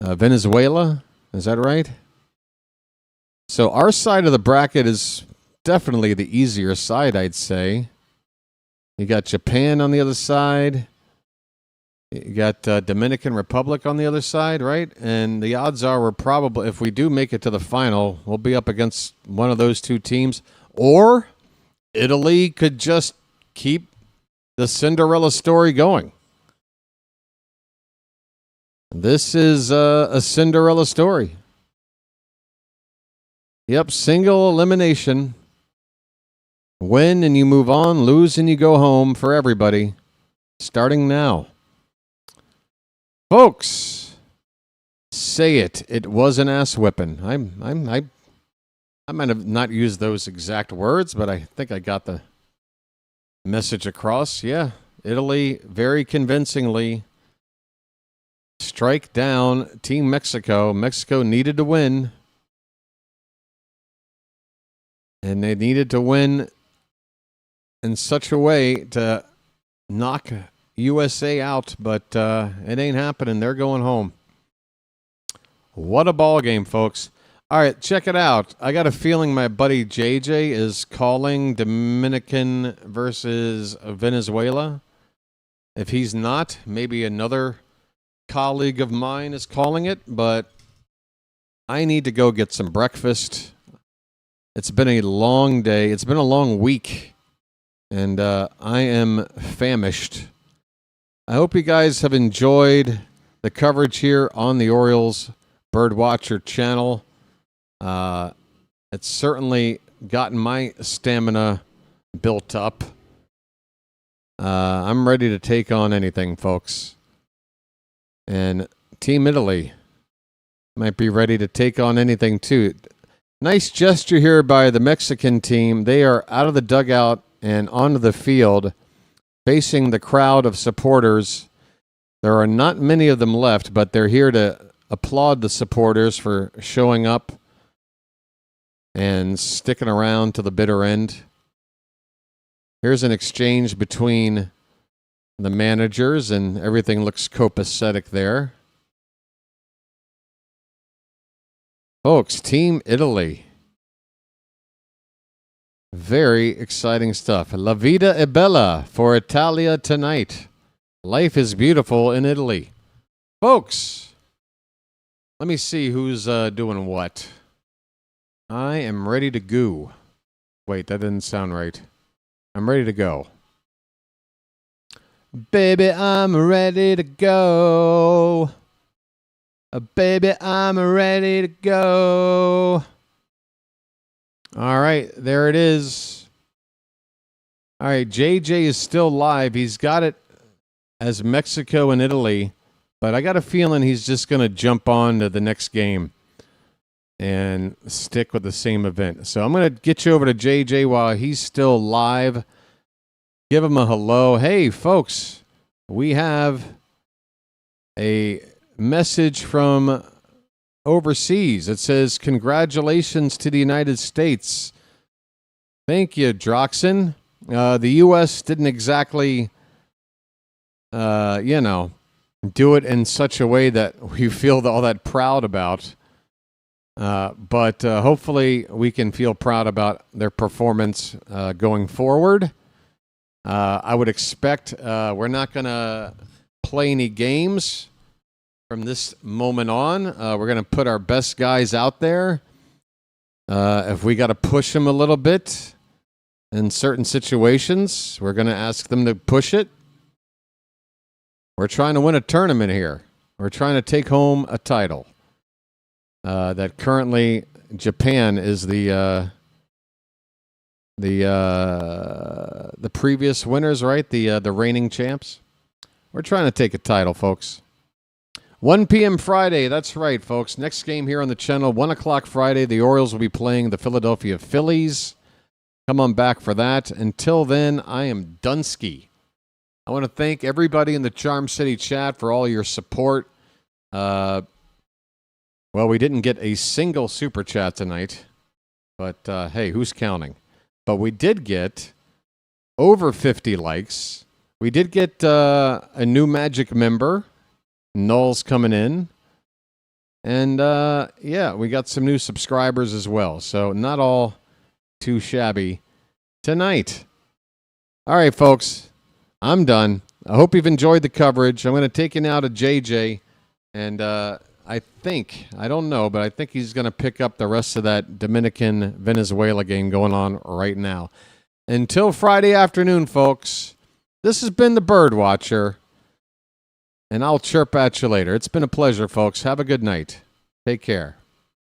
B: Venezuela? Is that right? So our side of the bracket is definitely the easier side, I'd say. You got Japan on the other side. You got Dominican Republic on the other side, right? And the odds are we're probably, if we do make it to the final, we'll be up against one of those two teams. Or Italy could just keep the Cinderella story going. This is a Cinderella story. Yep, single elimination. Win and you move on, lose and you go home for everybody. Starting now. Folks, say it. It was an ass whipping. I might have not used those exact words, but I think I got the message across. Yeah, Italy very convincingly strike down Team Mexico. Mexico needed to win. And they needed to win in such a way to knock USA out, but it ain't happening. They're going home. What a ball game, folks. All right, check it out. I got a feeling my buddy JJ is calling Dominican versus Venezuela. If he's not, maybe another colleague of mine is calling it, but I need to go get some breakfast. It's been a long day. It's been a long week, and I am famished. I hope you guys have enjoyed the coverage here on the Orioles BirdWatcher Channel. It's certainly gotten my stamina built up. I'm ready to take on anything, folks. And Team Italy might be ready to take on anything, too. Nice gesture here by the Mexican team. They are out of the dugout and onto the field, facing the crowd of supporters. There are not many of them left, but they're here to applaud the supporters for showing up and sticking around to the bitter end. Here's an exchange between the managers, and everything looks copacetic there. Folks, Team Italy. Very exciting stuff. La vida è bella for Italia tonight. Life is beautiful in Italy. Folks, let me see who's doing what. I am ready to go. Wait, that didn't sound right. I'm ready to go. Baby, I'm ready to go. Baby, I'm ready to go. All right, there it is. All right, JJ is still live. He's got it as Mexico and Italy, but I got a feeling he's just going to jump on to the next game and stick with the same event. So I'm going to get you over to JJ while he's still live. Give him a hello. Hey, folks, we have a message from overseas. It says, congratulations to the United States. Thank you, Droxen. The U.S. didn't exactly, do it in such a way that we feel all that proud about. But hopefully we can feel proud about their performance going forward. I would expect we're not going to play any games from this moment on. We're going to put our best guys out there. If we got to push them a little bit in certain situations, we're going to ask them to push it. We're trying to win a tournament here. We're trying to take home a title. That currently Japan is the previous winners, right? The reigning champs. We're trying to take a title, folks. 1 p.m. Friday. That's right, folks. Next game here on the channel, 1 o'clock Friday. The Orioles will be playing the Philadelphia Phillies. Come on back for that. Until then, I am Dunsky. I want to thank everybody in the Charm City chat for all your support. Well, we didn't get a single super chat tonight, but hey, who's counting? But we did get over 50 likes. We did get a new Magic member. Null's coming in. And yeah, we got some new subscribers as well. So not all too shabby tonight. All right, folks. I'm done. I hope you've enjoyed the coverage. I'm going to take you now to JJ. And I don't know, but I think he's going to pick up the rest of that Dominican-Venezuela game going on right now. Until Friday afternoon, folks, this has been the BirdWatcher, and I'll chirp at you later. It's been a pleasure, folks. Have a good night. Take care.